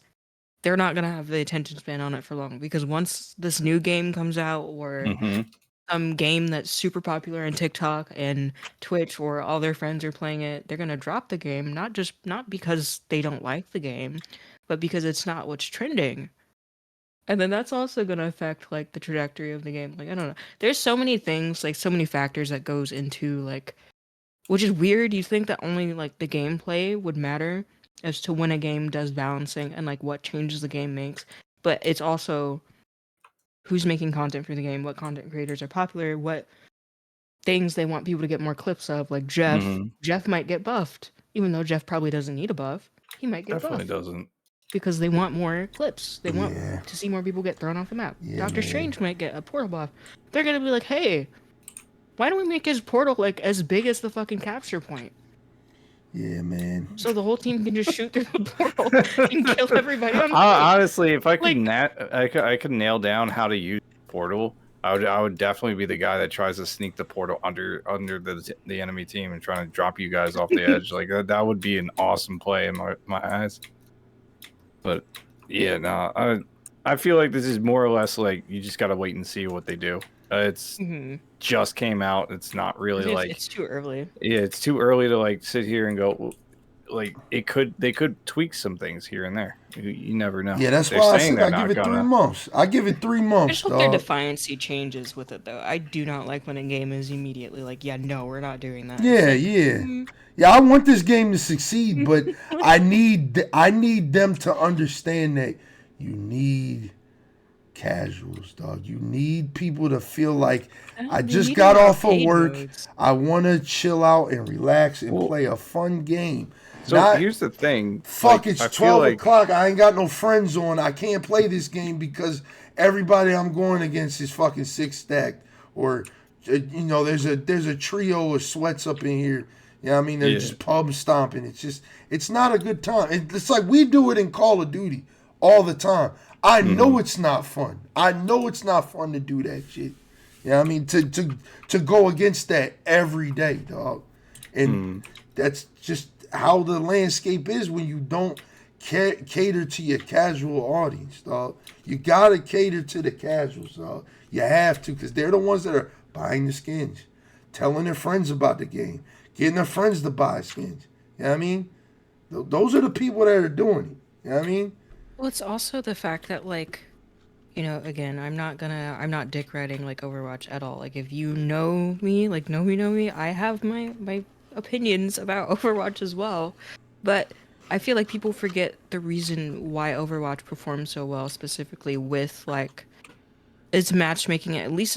They're not going to have the attention span on it for long because once this new game comes out or Mm-hmm. some game that's super popular on TikTok and Twitch or all their friends are playing it, they're gonna drop the game, not because they don't like the game, but because it's not what's trending. And then that's also gonna affect like the trajectory of the game. Like I don't know. There's so many things, like so many factors that goes into like which is weird. You think that only like the gameplay would matter as to when a game does balancing and like what changes the game makes. But it's also who's making content for the game, what content creators are popular, what things they want people to get more clips of. Like Jeff, Mm-hmm. Jeff might get buffed, even though Jeff probably doesn't need a buff. He might get Definitely buffed doesn't. because they want more clips. They want Yeah. to see more people get thrown off the map. Yeah, Doctor man. Strange might get a portal buff. They're gonna be like, hey, why don't we make his portal like as big as the fucking capture point? Yeah, man. So the whole team can just shoot through the portal and kill everybody on the Honestly, if I could, Like- I could nail down how to use Portal, I would definitely be the guy that tries to sneak the portal under the enemy team and trying to drop you guys off the edge. Like that would be an awesome play in my eyes. But yeah, no, I feel like this is more or less like you just gotta wait and see what they do. It's Mhm. just came out. It's not really It's- like it's too early. yeah, it's too early to like sit here and go. Like they could tweak some things here and there. You never know. Yeah, that's They're why I saying said they're I not give it 3 gonna. months. I give it 3 I months, just hope their dog. defiancy changes with it, though. I do not like when a game is immediately like, yeah, no, we're not doing that. Yeah, yeah. Yeah, I want this game to succeed, but I need them to understand that you need casuals, dog. You need people to feel like I They just need got more off of arcade work. modes. I want to chill out and relax and Well, play a fun game. So Not, here's the thing. fuck, like, it's I feel 12 like, o'clock. I ain't got no friends on. I can't play this game because everybody I'm going against is fucking 6 stacked. Or, there's a trio of sweats up in here. You know what I mean? They're Yeah. just pub stomping. It's not a good time. It's like we do it in Call of Duty all the time. I know it's not fun. I know it's not fun to do that shit. You know what I mean? To go against that every day, dog. And that's just how the landscape is when you don't cater to your casual audience, dog. You gotta cater to the casuals, dog. You have to, because they're the ones that are buying the skins, telling their friends about the game, getting their friends to buy skins. You know what I mean? Those are the people that are doing it. You know what I mean? Well, it's also the fact that, like, again, I'm not dick riding like Overwatch at all. Like, if you know me, like, know me, I have my opinions about Overwatch as well. But I feel like people forget the reason why Overwatch performs so well, specifically with, like, its matchmaking, at least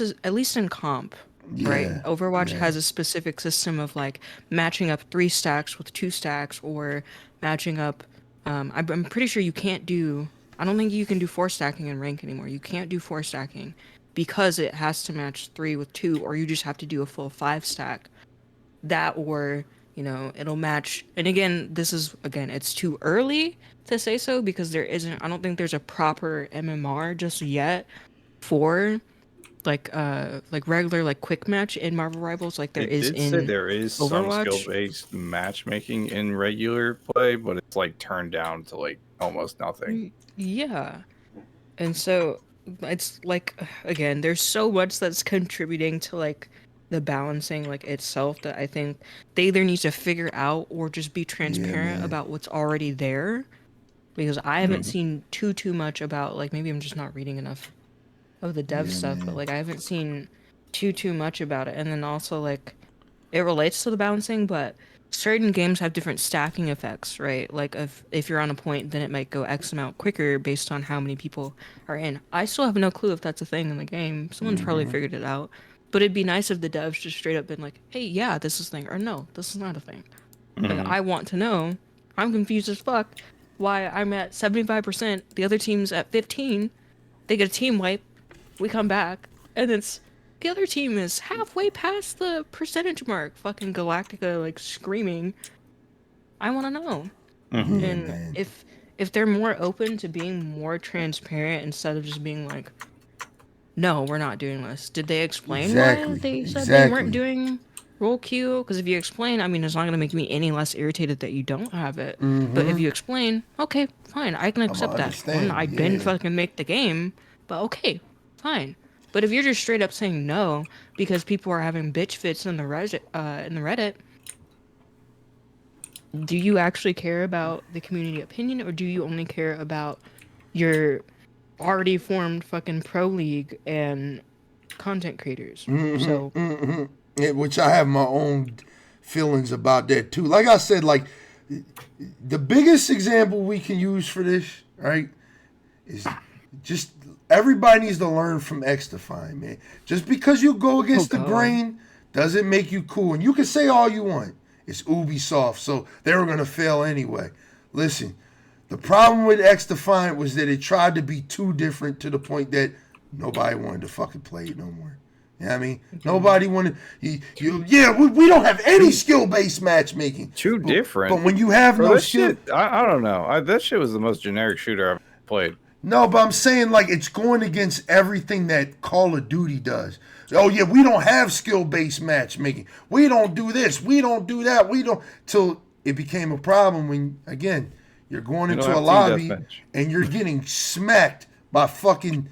in comp. Right? Yeah. Overwatch Yeah. has a specific system of, like, matching up 3 stacks with 2 stacks, or matching up I'm pretty sure you can't do. I don't think you can do 4 stacking in rank anymore. You can't do 4 stacking because it has to match 3 with 2, or you just have to do a full 5 stack. That, or it'll match. And again, it's too early to say so because there isn't. I don't think there's a proper MMR just yet for like regular like quick match in Marvel Rivals like there they is did say in there is some Overwatch. skill-based matchmaking in regular play, but it's like turned down to like almost nothing. Yeah. And so it's like, again, there's so much that's contributing to like the balancing like itself that I think they either need to figure out or just be transparent man. about what's already there. Because I haven't seen too much about, like, maybe I'm just not reading enough of the dev stuff, but like I haven't seen too much about it. And then also, like, it relates to the balancing, but certain games have different stacking effects, right? Like if you're on a point, then it might go X amount quicker based on how many people are in. I still have no clue if that's a thing in the game. Someone's probably figured it out. But it'd be nice if the devs just straight up been like, hey, yeah, this is a thing, or no, this is not a thing. Like, I want to know I'm confused as fuck why I'm at 75%, the other team's at 15, they get a team wipe, we come back, and the other team is halfway past the percentage mark. Fucking Galactica, like, screaming. I want to know. Mm-hmm. Yeah, And man. if they're more open to being more transparent instead of just being like, no, we're not doing this. Did they explain why they said they weren't doing roll queue? Because if you explain, I mean, it's not going to make me any less irritated that you don't have it. But if you explain, okay, fine, I can accept that. One, I didn't fucking make the game, but okay, fine. But if you're just straight up saying no because people are having bitch fits in the Reddit, do you actually care about the community opinion, or do you only care about your already formed fucking pro league and content creators? So Yeah, which I have my own feelings about that too. Like I said, like the biggest example we can use for this, right, is just everybody needs to learn from X-Define, man. Just because you go against the grain doesn't make you cool. And you can say all you want. It's Ubisoft, so they were going to fail anyway. Listen, the problem with X-Define was that it tried to be too different to the point that nobody wanted to fucking play it no more. You know what I mean? Nobody wanted... we don't have any skill-based matchmaking. Too different. But when you have no skill... Shit, I don't know. That shit was the most generic shooter I've played. No, but I'm saying, like, it's going against everything that Call of Duty does. Oh, yeah, we don't have skill-based matchmaking. We don't do this. We don't do that. We don't... Till it became a problem when, again, you're going into a lobby and you're getting smacked by fucking...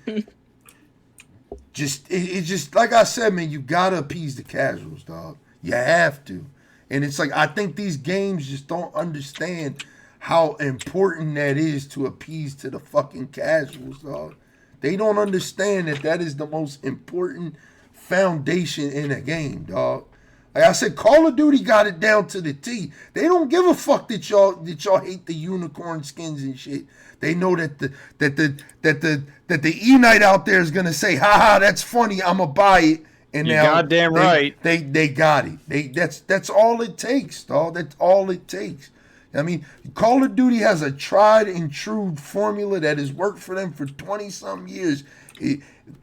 It's just, like I said, man, you got to appease the casuals, dog. You have to. And it's like, I think these games just don't understand how important that is to appease to the fucking casuals, dog. They don't understand that is the most important foundation in a game, dog. Like I said, Call of Duty got it down to the T. They don't give a fuck that y'all hate the unicorn skins and shit. They know that the Eknight out there is gonna say, "Ha, that's funny. I'ma buy it." And you're goddamn right. They got it. That's all it takes, dog. That's all it takes. I mean, Call of Duty has a tried and true formula that has worked for them for 20-something years.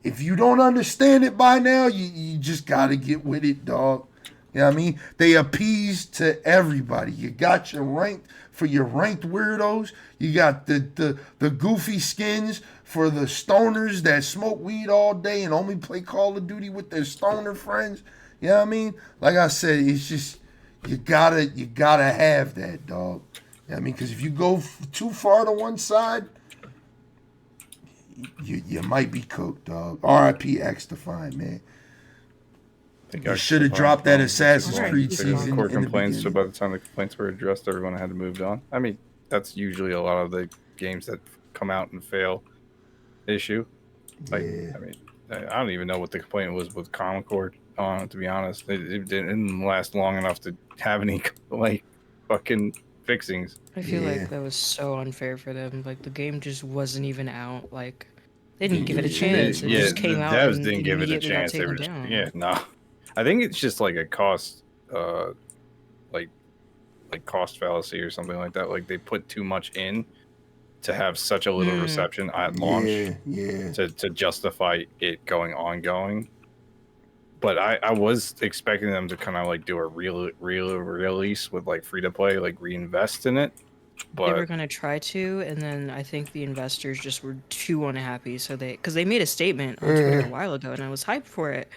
If you don't understand it by now, you just got to get with it, dog. You know what I mean? They appease to everybody. You got your ranked for your ranked weirdos. You got the goofy skins for the stoners that smoke weed all day and only play Call of Duty with their stoner friends. You know what I mean? Like I said, it's just... You gotta have that, dog. I mean, because if you go too far to one side, you might be cooked, dog. R.I.P. X-Define, man. You should have dropped that Assassin's Creed season. Court complaints, so by the time the complaints were addressed, everyone had moved on. I mean, that's usually a lot of the games that come out and fail issue. Like, yeah. I mean, I don't even know what the complaint was with Concord. To be honest, it didn't last long enough to have any like fucking fixings. I feel like that was so unfair for them. Like the game just wasn't even out. Like they didn't give it a chance. It just came out. Devs and didn't give it a chance. They were just, no. I think it's just like a cost, like cost fallacy or something like that. Like they put too much in to have such a little reception at launch. To justify it going ongoing. But I was expecting them to kind of like do a real release with like free to play, like reinvest in it. But they were gonna try to, and then I think the investors just were too unhappy. So because they made a statement on Twitter a while ago, and I was hyped for it,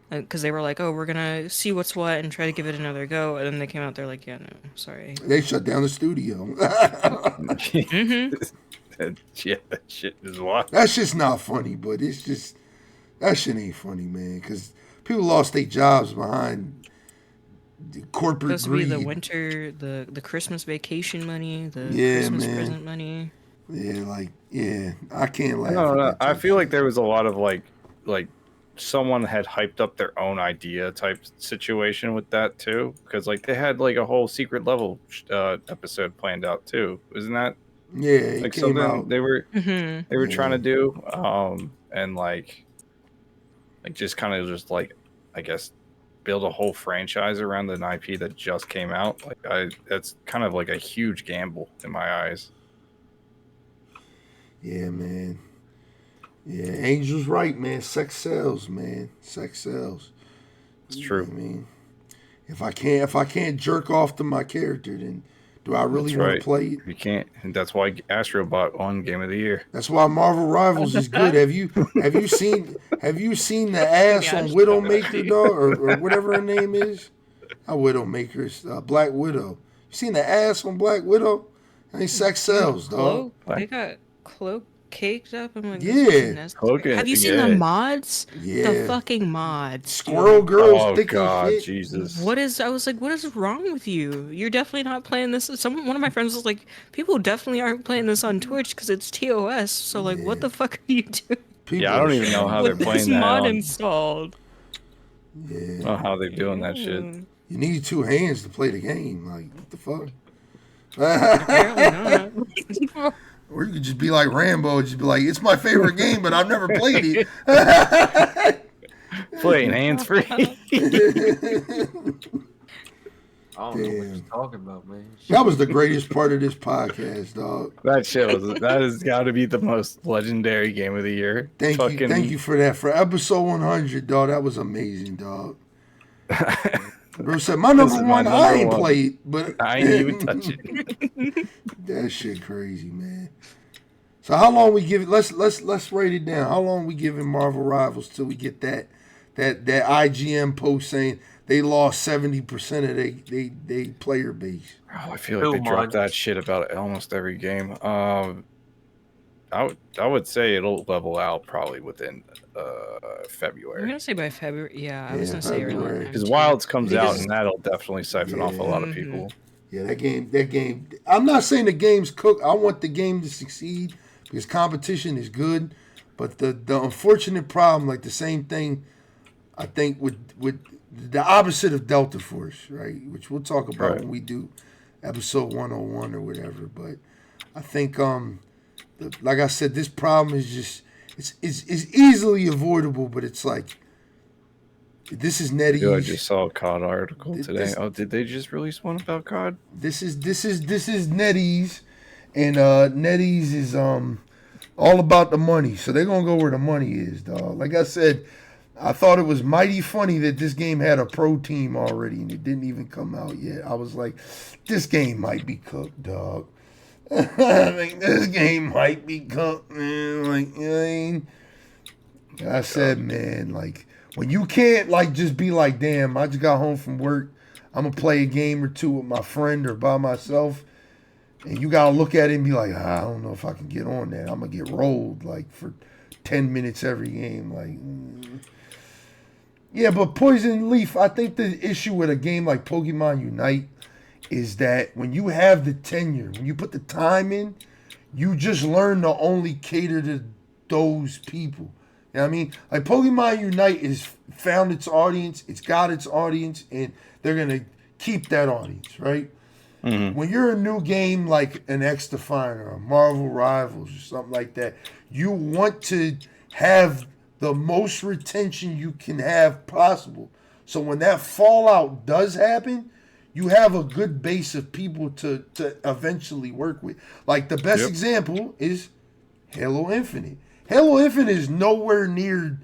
because they were like, "Oh, we're gonna see what's what and try to give it another go." And then they came out, they're like, "Yeah, no, sorry." They shut down the studio. Yeah, that shit is wild. That shit's not funny, but it's just that shit ain't funny, man. Because people lost their jobs behind the corporate greed. Supposed to be the winter, the Christmas vacation money, the Christmas present money. Yeah, I can't laugh. I don't know. I feel like there was a lot of like someone had hyped up their own idea type situation with that too, because like they had like a whole secret level episode planned out too, isn't that? Yeah, like something they were trying to do, and like just kind of just like I guess build a whole franchise around an IP that just came out, that's kind of like a huge gamble in my eyes. Yeah, man. Yeah, Angel's right, man. Sex sells, man. Sex sells. It's true. I mean, if I can't jerk off to my character, then do I really That's want right. to play it? You can't, and that's why Astrobot won Game of the Year. That's why Marvel Rivals is good. Have you seen the ass on Widowmaker, dog, or whatever her name is? Not Widowmaker, it's Black Widow. You seen the ass on Black Widow? I mean, sex sells, dog. They got Cloak caked up. I'm like, Yeah. Have you seen the mods? Yeah. The fucking mods. Squirrel Girl's Oh thick God, as shit. Jesus! I was like, what is wrong with you? You're definitely not playing this. One of my friends was like, people definitely aren't playing this on Twitch because it's TOS. So like, what the fuck are you doing? Yeah, I don't even know how they're with playing this that. mod installed. Yeah. I don't know how they're doing that shit. You need 2 hands to play the game. Like, what the fuck? Apparently not. Or you could just be like Rambo, just be like, it's my favorite game, but I've never played it. Playing hands free. I don't know what you're talking about, man. That was the greatest part of this podcast, dog. That has got to be the most legendary Game of the Year. Thank you for that. For episode 100, dog, that was amazing, dog. Bro said, my number one, I ain't played, but I ain't even touch it. That shit crazy, man. So how long we give it? Let's write it down. How long we giving Marvel Rivals till we get that IGN post saying they lost 70% of they player base? Oh, I feel like they drop that shit about almost every game. I would say it'll level out probably within February. I'm gonna say by February. Yeah, I was gonna say February. Because Wilds comes out and that'll definitely siphon off a lot of people. Yeah, that game. I'm not saying the game's cooked. I want the game to succeed because competition is good. But the unfortunate problem, like the same thing, I think with the opposite of Delta Force, right? Which we'll talk about when we do episode 101 or whatever. But I think, like I said, this problem is just it's easily avoidable. But it's like this is NetEase. I just saw a COD article today. Did they just release one about COD? This is NetEase, and NetEase is all about the money. So they're gonna go where the money is, dog. Like I said, I thought it was mighty funny that this game had a pro team already and it didn't even come out yet. I was like, this game might be cooked, dog. I think this game might be cooked, man. Like, you know what I mean? I said, man, like, when you can't, like, just be like, damn, I just got home from work. I'm going to play a game or two with my friend or by myself. And you got to look at it and be like, I don't know if I can get on that. I'm going to get rolled, like, for 10 minutes every game. Like, Yeah, but Poison Leaf, I think the issue with a game like Pokemon Unite is that when you have the tenure, when you put the time in, you just learn to only cater to those people. You know what I mean? Like Pokemon Unite has found its audience, it's got its audience, and they're going to keep that audience, right? Mm-hmm. When you're a new game like an X-Define or a Marvel Rivals or something like that, you want to have the most retention you can have possible. So when that fallout does happen, you have a good base of people to eventually work with. Like the best example is Halo Infinite. Halo Infinite is nowhere near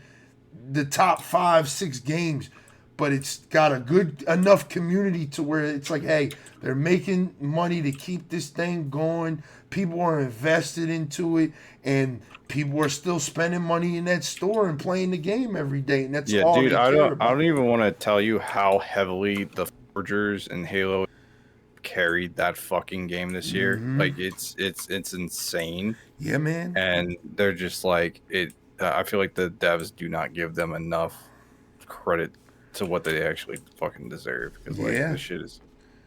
the top 5-6 games, but it's got a good enough community to where it's like, hey, they're making money to keep this thing going. People are invested into it, and people are still spending money in that store and playing the game every day. And that's all dude, they care about. I don't even want to tell you how heavily the Forgers and Halo carried that fucking game this year. Like it's insane. Yeah, man. And they're just like it. I feel like the devs do not give them enough credit to what they actually fucking deserve. Because like this shit is,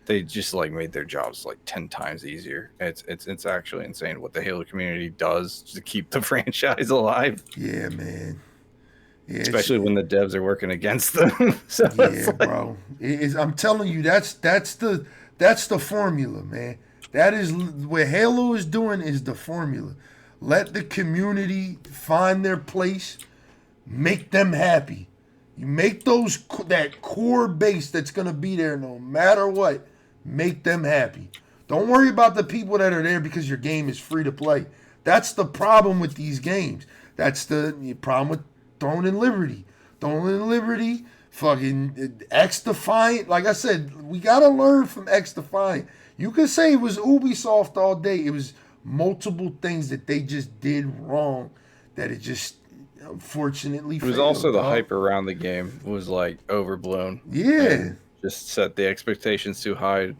they just like made their jobs like 10 times easier. It's actually insane what the Halo community does to keep the franchise alive. Yeah, man. Yeah, especially when the devs are working against them. So yeah, bro. I'm telling you, that's the formula, man. That is what Halo is doing is the formula. Let the community find their place, make them happy. You make that core base that's gonna be there no matter what. Make them happy. Don't worry about the people that are there because your game is free to play. That's the problem with these games. That's the problem with Throne and Liberty. Throne and Liberty, fucking X Defiant. Like I said, we gotta learn from X Defiant. You could say it was Ubisoft all day. It was multiple things that they just did wrong that it just unfortunately failed. It was also the hype around the game was like overblown. Yeah. Just set the expectations too high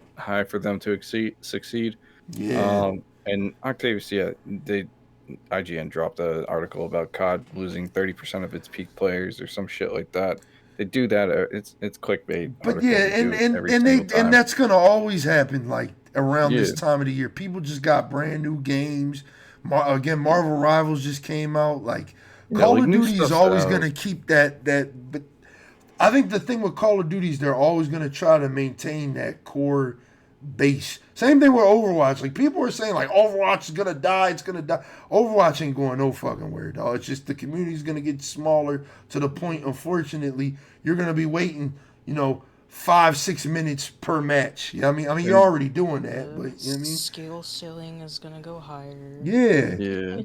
for them to succeed. Yeah. And Octavius, IGN dropped an article about COD losing 30% of its peak players or some shit like that. They do that. It's clickbait. But yeah, and that's gonna always happen. Like around this time of the year, people just got brand new games. Again, Marvel Rivals just came out. Like Call of Duty is always gonna keep that. But I think the thing with Call of Duty is they're always gonna try to maintain that core base. Same thing with Overwatch. Like people are saying, like Overwatch is gonna die. It's gonna die. Overwatch ain't going no fucking where, dog. It's just the community's gonna get smaller to the point. Unfortunately, you're gonna be waiting, 5-6 minutes per match. You know what I mean? You're already doing that, but you know what I mean? Skill ceiling is gonna go higher. Yeah.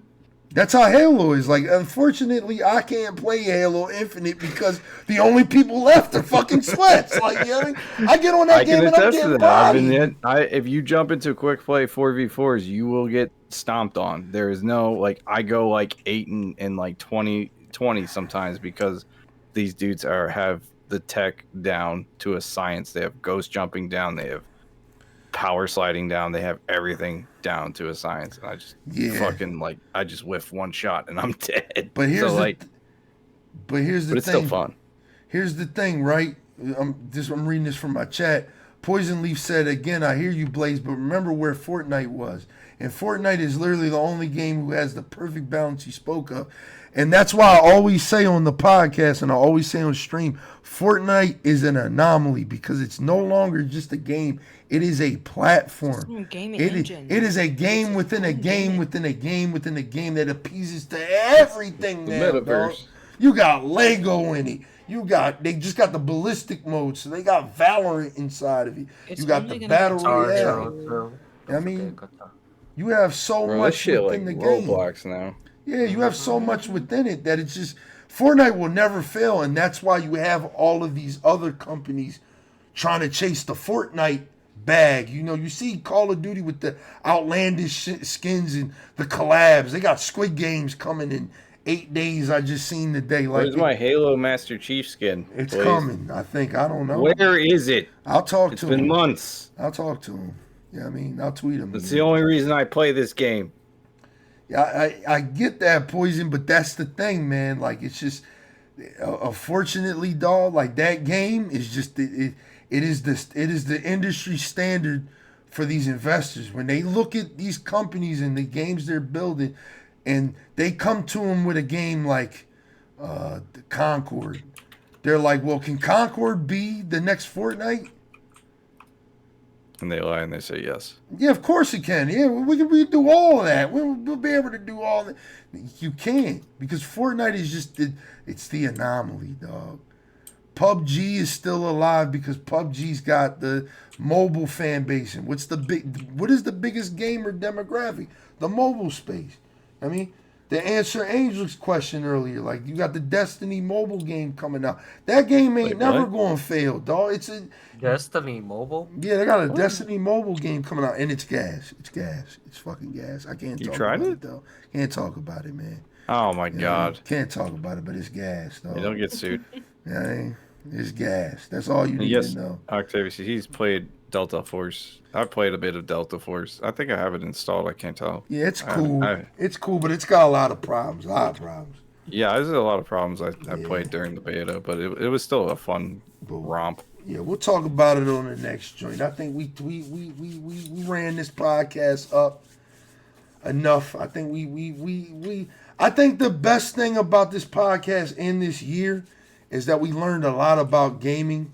That's how Halo is. Like, unfortunately, I can't play Halo Infinite because the only people left are fucking sweats. Like, you know what I mean? I get on that game and I'm getting bodied. If you jump into quick play 4v4s, you will get stomped on. There is no, like, I go like 8 and like 20 sometimes because these dudes have the tech down to a science. They have ghost jumping down. They have power sliding down. They have everything down to a science. And I just fucking I just whiff one shot and I'm dead. But here's the it's thing. still fun. Here's the thing, right? I'm reading this from my chat. Poison Leaf said, again, I hear you, Blaze, but remember where Fortnite was. And Fortnite is literally the only game who has the perfect balance you spoke of. And that's why I always say on the podcast and I always say on stream, Fortnite is an anomaly because it's no longer just a game. It is a platform. It is a game within a game within a game within a game that appeases to everything now, dog. You got Lego in it. They just got the ballistic mode, so they got Valorant inside of it. You got the battle royale. I mean, you have so much within the game. Roblox now. Yeah, you have so much within it that it's just Fortnite will never fail, and that's why you have all of these other companies trying to chase the Fortnite bag. You see Call of Duty with the outlandish skins and the collabs. They got Squid Games coming in 8 days. I just seen today. Where's my Halo Master Chief skin? It's coming, I think. I don't know. Where is it? I'll talk to him. It's been months. I'll talk to him. Yeah, I'll tweet him. That's the only reason I play this game. Yeah, I get that, Poison, but that's the thing, man. Like, it's just, unfortunately, dog, like that game is just it is the industry standard for these investors. When they look at these companies and the games they're building, and they come to them with a game like the Concord, they're like, well, can Concord be the next Fortnite? And they lie and they say yes. Yeah, of course it can. Yeah, we can do all of that. We'll be able to do all that. You can't, because Fortnite is just it's the anomaly, dog. PUBG is still alive because PUBG's got the mobile fan base. And what is the biggest gamer demographic? The mobile space. I mean, to answer Angel's question earlier, like, you got the Destiny mobile game coming out. That game ain't never going to fail, dog. It's a Destiny mobile? Yeah, they got a Destiny mobile game coming out, and it's gas. It's gas. It's fucking gas. I can't talk about it, though. Can't talk about it, man. Oh, my God. Can't talk about it, but it's gas, though. You don't get sued. Yeah, it's gas. That's all you need to know. Octavius, he's played Delta Force. I've played a bit of Delta Force. I think I have it installed. I can't tell. Yeah, it's cool. It's cool, but it's got a lot of problems. Yeah, there's a lot of problems I played during the beta, but it was still a fun romp. Yeah, we'll talk about it on the next joint. I think we ran this podcast up enough. I think I think the best thing about this podcast in this year is that we learned a lot about gaming.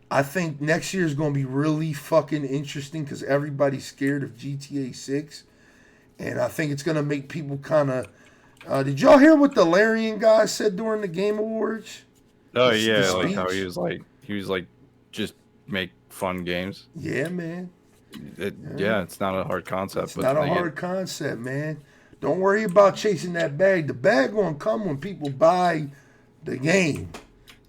I think next year is going to be really fucking interesting because everybody's scared of GTA 6. And I think it's going to make people kind of... did y'all hear what the Larian guy said during the Game Awards? Oh The yeah, like how speech. he was like just make fun games. Yeah, man. Yeah, it's not a hard concept. It's but not a they hard concept, man. Don't worry about chasing that bag. The bag gonna come when people buy the game.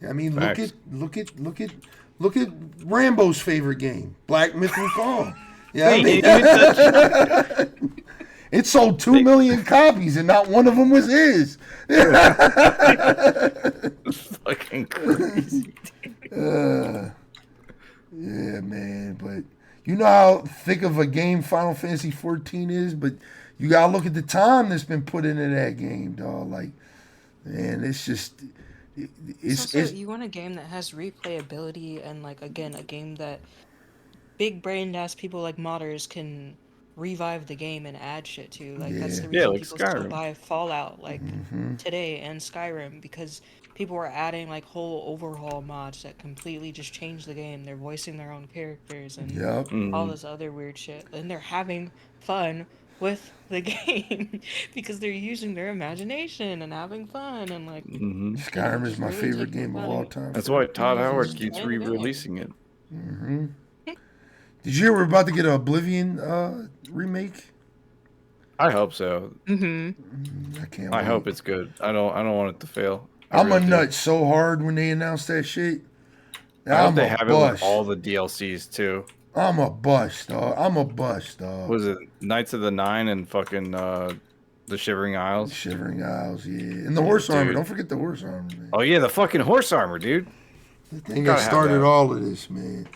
I mean, Facts. look at Rambo's favorite game, Black Myth Wukong. Yeah, Hey, I mean, you didn't touch it sold 2 million copies, and not one of them was his. fucking crazy. Yeah, man. But you know how thick of a game Final Fantasy 14 is, but you gotta look at the time that's been put into that game, dog. Like, man, it's just Also, you want a game that has replayability and like again a game that big brained ass people like modders can revive the game and add shit to. Like that's the Yeah. Yeah, reason like people still Skyrim. buy Fallout like today and Skyrim because people are adding like whole overhaul mods that completely just change the game. They're voicing their own characters and Yep. all this other weird shit, and they're having fun with the game because they're using their imagination and having fun and like Skyrim is just my really favorite taking game of time. all time. That's why Todd Howard Just keeps playing the game. re-releasing it. Did you hear we're about to get an Oblivion remake? I hope so. I can't wait. I hope it's good. I don't want it to fail. I'm a really do. nut so hard when they announced that shit. I hope I'm they a have it bust. with all the DLCs too. I'm a bust, dog. I'm a bust, dog. Was it Knights of the Nine and fucking the Shivering Isles? Shivering Isles, yeah. And the horse armor. dude. Don't forget the horse armor, man. Oh yeah, the fucking horse armor, dude. The thing gotta that have started that. all of this, man.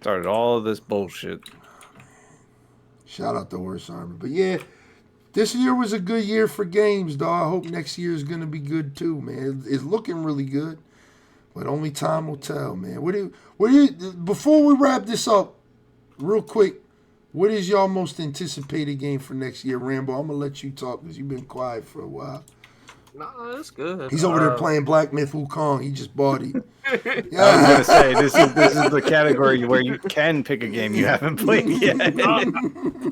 Started all of this bullshit. Shout out the horse armor. But yeah, this year was a good year for games, dog. I hope next year is going to be good too, man. It's looking really good. But only time will tell, man. Before we wrap this up, real quick, what is y'all most anticipated game for next year, Rambo? I'm going to let you talk because you've been quiet for a while. No, that's good. He's over there playing Black Myth Wukong. He just bought it. I was gonna say this is the category where you can pick a game you haven't played yet. He's gonna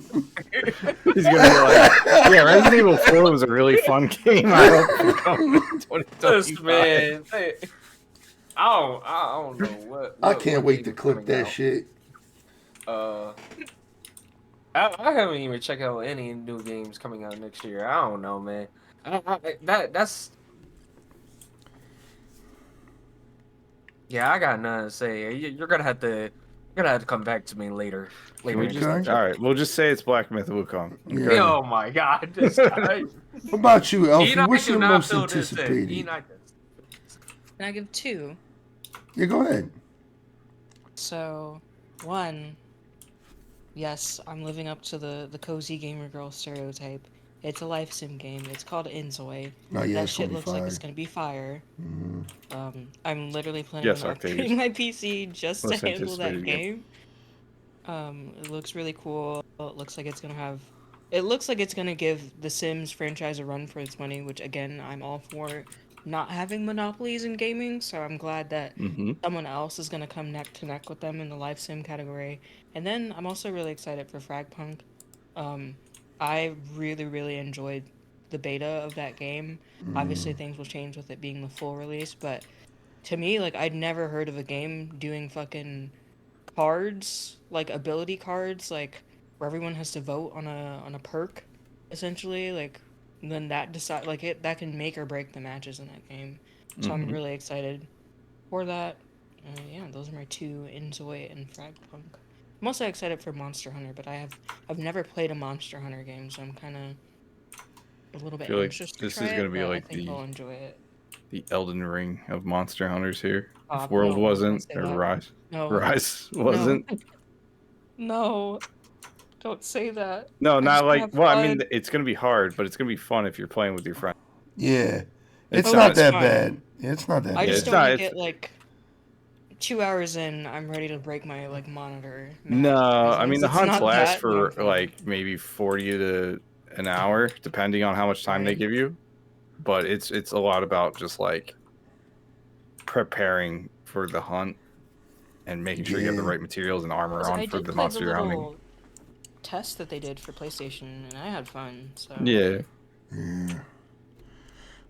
be like, yeah, Resident Evil 4 was a really fun game. I hope it comes in 2025. Listen, man. Hey, I don't know what. I can't wait to game is clip coming that out. shit. I haven't even checked out any new games coming out next year. I don't know, man. That's. Yeah, I got nothing to say. You're gonna have to come back to me later. Okay. All right, we'll just say it's Black Myth Wukong. Yeah. Oh my God! This guy. What about you, Elfie? Enoch, What's do your not most fill this in. anticipated? Enoch. Can I give 2? Yeah, go ahead. So, 1, yes, I'm living up to the cozy gamer girl stereotype. It's a life sim game. It's called Inzoi. Oh, yeah, That it's shit gonna be looks like it's fire. gonna be fire. I'm literally planning Yes, on Octavius. upgrading my PC just to Most handle that anticipated game. It looks really cool. It looks like it's gonna have. It looks like it's gonna give the Sims franchise a run for its money, which again I'm all for. Not having monopolies in gaming, so I'm glad that someone else is gonna come neck to neck with them in the life sim category. And then I'm also really excited for Fragpunk. I really enjoyed the beta of that game. Obviously things will change with it being the full release, but to me, like, I'd never heard of a game doing fucking cards, like ability cards, like where everyone has to vote on a perk, essentially. Like, then that decide like it that can make or break the matches in that game. So I'm really excited for that. Yeah, those are my 2, Inzoi and Fragpunk. I'm also excited for Monster Hunter, but I've never played a Monster Hunter game, so I'm kind of a little bit feel like anxious to this try is gonna it, be but like I think I'll enjoy it. the Elden Ring of Monster Hunters here. Oh, If World no, wasn't, don't or say that. Rise, No. Rise wasn't. No, don't say that. No, I not just wanna like. have Well, I mean, fun. it's gonna be hard, but it's gonna be fun if you're playing with your friends. Yeah. It's It's not not- that fine. bad. Yeah, it's not that I bad. just it's don't not- want to it's- get like 2 hours in. I'm ready to break my like monitor. No, I mean the It's hunts not last that, no, for I'm fine. like maybe 40 to an hour, depending on how much time they Right. give you. But it's a lot about just like preparing for the hunt and making sure you have the Yeah. right materials and armor 'Cause on I for did the play monster the you're hunting. little test that they did for PlayStation, and I had fun. So Yeah.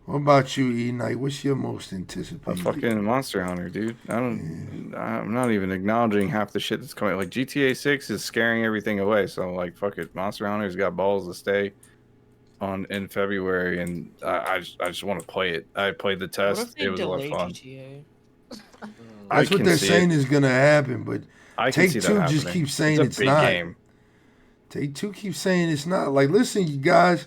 What about you, E-Night? What's your most A anticipated? fucking Monster Hunter, dude. I'm not even acknowledging half the shit that's coming. Like GTA 6 is scaring everything away. So like, fuck it. Monster Hunter's got balls to stay on in February, and I just want to play it. I played the What test. if they It was a lot of delay fun. GTA? That's what they're saying is gonna happen, but I can see that Take-Two just happening. keeps saying it's a big not. game. Take-Two keeps saying it's not. Like, listen, you guys,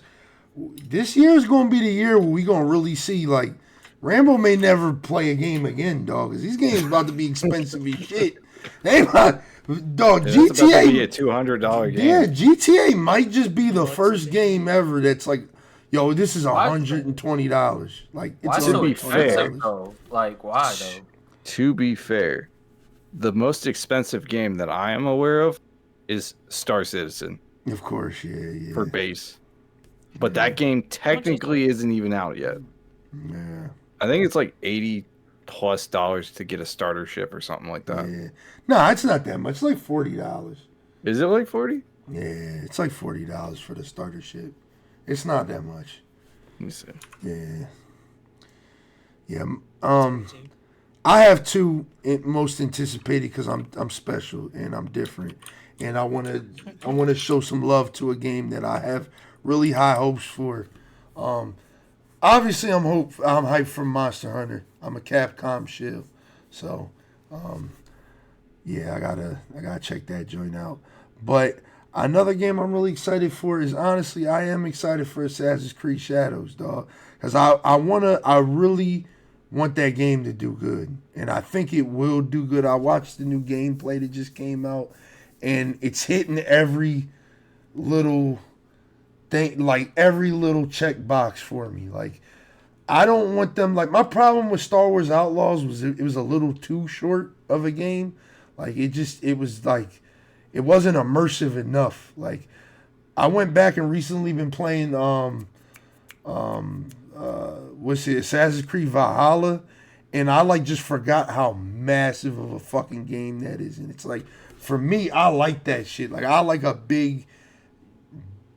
this year is gonna be the year where we gonna really see, like, Rambo may never play a game again, dog, because these games about to be expensive as shit. They about, dog, Yeah, it's about to be GTA. a $200 game. Yeah, GTA might just be the first game ever that's like, yo, this is $120. Like, Why it's so be expensive fair. though? Like, why though? To be fair, the most expensive game that I am aware of is Star Citizen Of course, yeah. for base. But that game technically isn't even out yet. Yeah. I think it's like $80+ to get a starter ship or something like that. Yeah. No, it's not that much. It's like $40. Is it like 40? Yeah, it's like $40 for the starter ship. It's not that much. Let me see. Yeah. Yeah. I have two most anticipated because I'm special and I'm different, and I want to show some love to a game that I have really high hopes for. Obviously, I'm hyped for Monster Hunter. I'm a Capcom shill, so yeah, I gotta check that joint out. But another game I'm really excited for is, honestly, I am excited for Assassin's Creed Shadows, dog, because I really want that game to do good, and I think it will do good. I watched the new gameplay that just came out, and it's hitting every little thing, like every little check box for me. Like, I don't want them, like, my problem with Star Wars Outlaws was it was a little too short of a game. Like, it wasn't immersive enough. Like, I went back and recently been playing Assassin's Creed Valhalla, and I like just forgot how massive of a fucking game that is. And it's like, for me, I like that shit. Like, I like a big,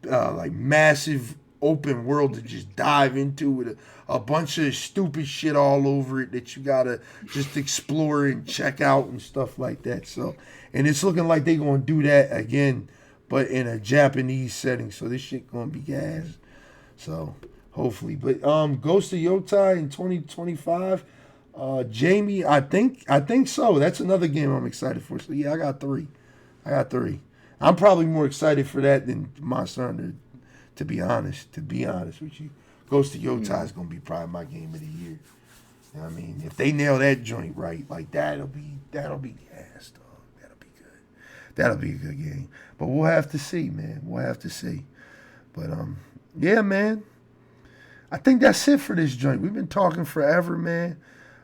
like, massive open world to just dive into with a bunch of stupid shit all over it that you gotta just explore and check out and stuff like that. So, and it's looking like they gonna do that again, but in a Japanese setting. So this shit gonna be gas. So hopefully, but Ghost of Yotai in 2025. Jamie, I think so. That's another game I'm excited for. So yeah, I got three. I'm probably more excited for that than Monster Hunter, to be honest with you. Ghost of Yotai is gonna be probably my game of the year. You know what I mean, if they nail that joint right, like that'll be gas, dog. That'll be a good game. But we'll have to see, man. But yeah, man. I think that's it for this joint. We've been talking forever, man.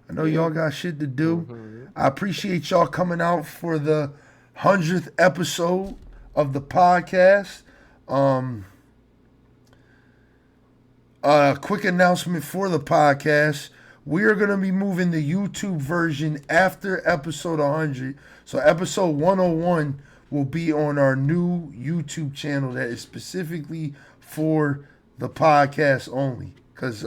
I know y'all got shit to do. Mm-hmm. I appreciate y'all coming out for the 100th episode of the podcast. Quick announcement for the podcast. We are going to be moving the YouTube version after episode 100. So episode 101 will be on our new YouTube channel that is specifically for the podcast only. Because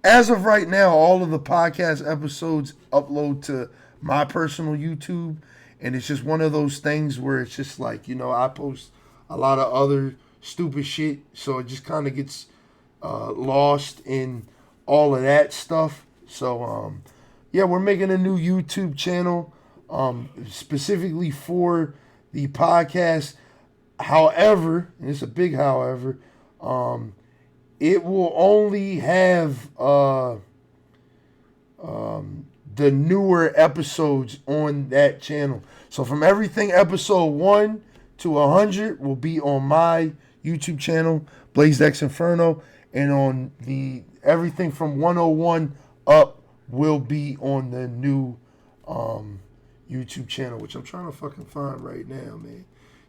as of right now, all of the podcast episodes upload to my personal YouTube. And it's just one of those things where it's just like, I post a lot of other stupid shit. So it just kind of gets lost in all of that stuff. So, yeah, we're making a new YouTube channel specifically for the podcast. However, and it's a big however, it will only have the newer episodes on that channel. So from everything episode 1 to 100 will be on my YouTube channel, BLAZEDxENFERNO, and on the everything from 101 up will be on the new YouTube channel, which I'm trying to fucking find right now, man.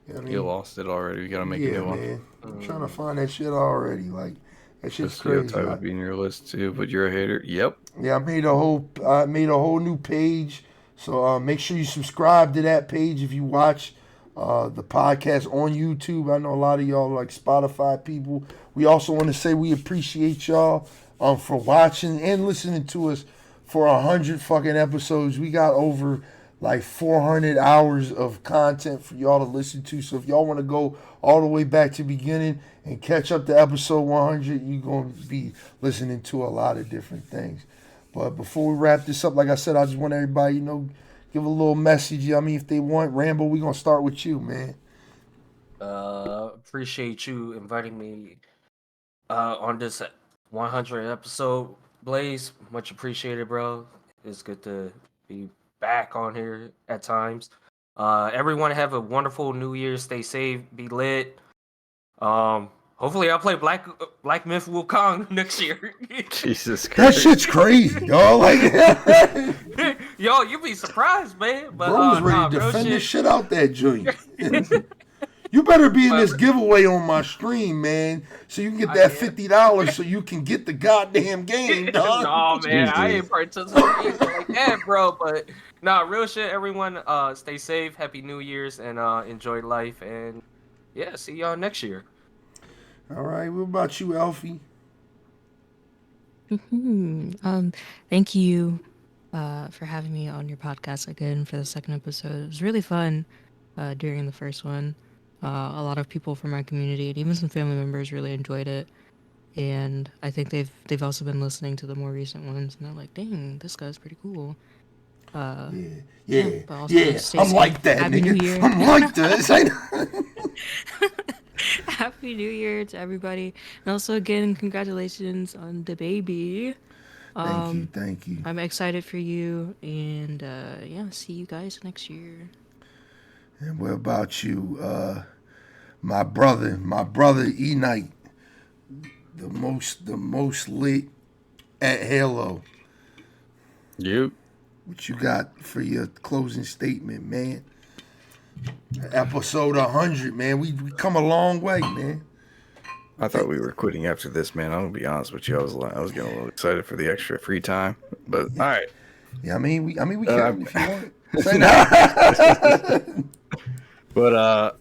You know what I mean? You lost it already. We gotta make a new one. Man. I'm trying to find that shit already. Like, that shit's This crazy. would be in your list too, but you're a hater. Yep. Yeah, I made a whole new page. So make sure you subscribe to that page if you watch the podcast on YouTube. I know a lot of y'all like Spotify people. We also want to say we appreciate y'all for watching and listening to us for 100 fucking episodes. We got over like 400 hours of content for y'all to listen to. So if y'all want to go all the way back to the beginning and catch up to episode 100, you're going to be listening to a lot of different things. But before we wrap this up, like I said, I just want everybody, give a little message. I mean, if they want, Rambo, we're going to start with you, man. Appreciate you inviting me on this 100 episode, Blaze. Much appreciated, bro. It's good to be back on here at times. Everyone have a wonderful New Year. Stay safe. Be lit. Hopefully I'll play Black Myth Wukong next year. Jesus Christ. That shit's crazy, y'all. Like, Yo, you'd be surprised, man. But bro was ready to real defend the shit out that joint. You better be in this giveaway on my stream, man, so you can get that $50 so you can get the goddamn game, dog. No, man, I ain't participating like that, bro. But real shit, everyone. Stay safe. Happy New Year's and enjoy life. And yeah, see y'all next year. All right, what about you, Alfie? Thank you for having me on your podcast again for the second episode. It was really fun during the first one. A lot of people from our community and even some family members really enjoyed it, and I think they've also been listening to the more recent ones, and they're like, "Dang, this guy's pretty cool." Yeah. But also stay I'm safe. like that, Happy New Year. nigga. I'm like this. Happy New Year to everybody, and also again, congratulations on the baby. Thank you. I'm excited for you, and see you guys next year. And what about you, my brother Eknight, the most lit at Halo? You. What you got for your closing statement, man? Episode 100, man. We come a long way, man. I thought we were quitting after this, man. I'm gonna be honest with you. I was getting a little excited for the extra free time, but all right. Yeah, I mean we can if you want. Say that. But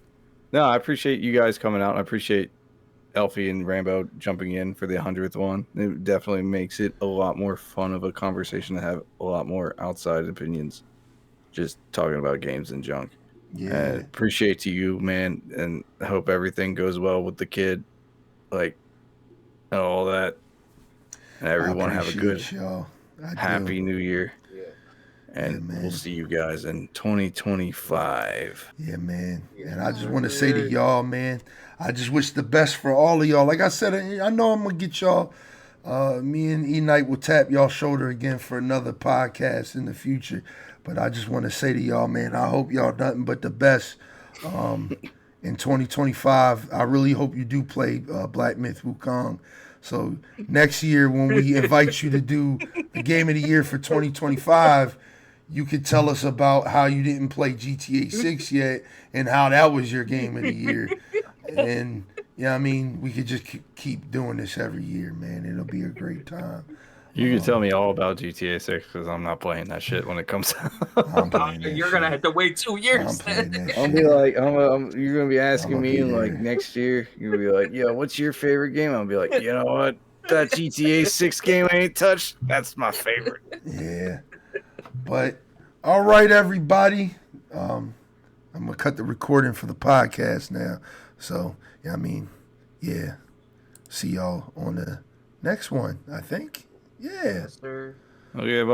no, I appreciate you guys coming out. I appreciate Elfie and Rambo jumping in for the 100th one. It definitely makes it a lot more fun of a conversation to have a lot more outside opinions, just talking about games and junk. Yeah. And appreciate you, man, and I hope everything goes well with the kid, like all that. And everyone have a good, happy New Year. And we'll see you guys in 2025. Yeah, man. And I just want to say to y'all, man, I just wish the best for all of y'all. Like I said, I know I'm going to get y'all. Me and Eknight will tap y'all shoulder again for another podcast in the future. But I just want to say to y'all, man, I hope y'all nothing but the best in 2025. I really hope you do play Black Myth Wukong. So next year when we invite you to do the Game of the Year for 2025, you could tell us about how you didn't play GTA 6 yet and how that was your game of the year. And, I mean, we could just keep doing this every year, man. It'll be a great time. You can tell me all about GTA 6 because I'm not playing that shit when it comes out. You're going to have to wait 2 years. I'll be like, you're going to be asking me like next year. You'll be like, yeah, what's your favorite game? I'll be like, you know what? That GTA 6 game I ain't touched. That's my favorite. Yeah. But, all right, everybody. I'm going to cut the recording for the podcast now. So, see y'all on the next one, I think. Yeah. Yes, sir. Okay, bye.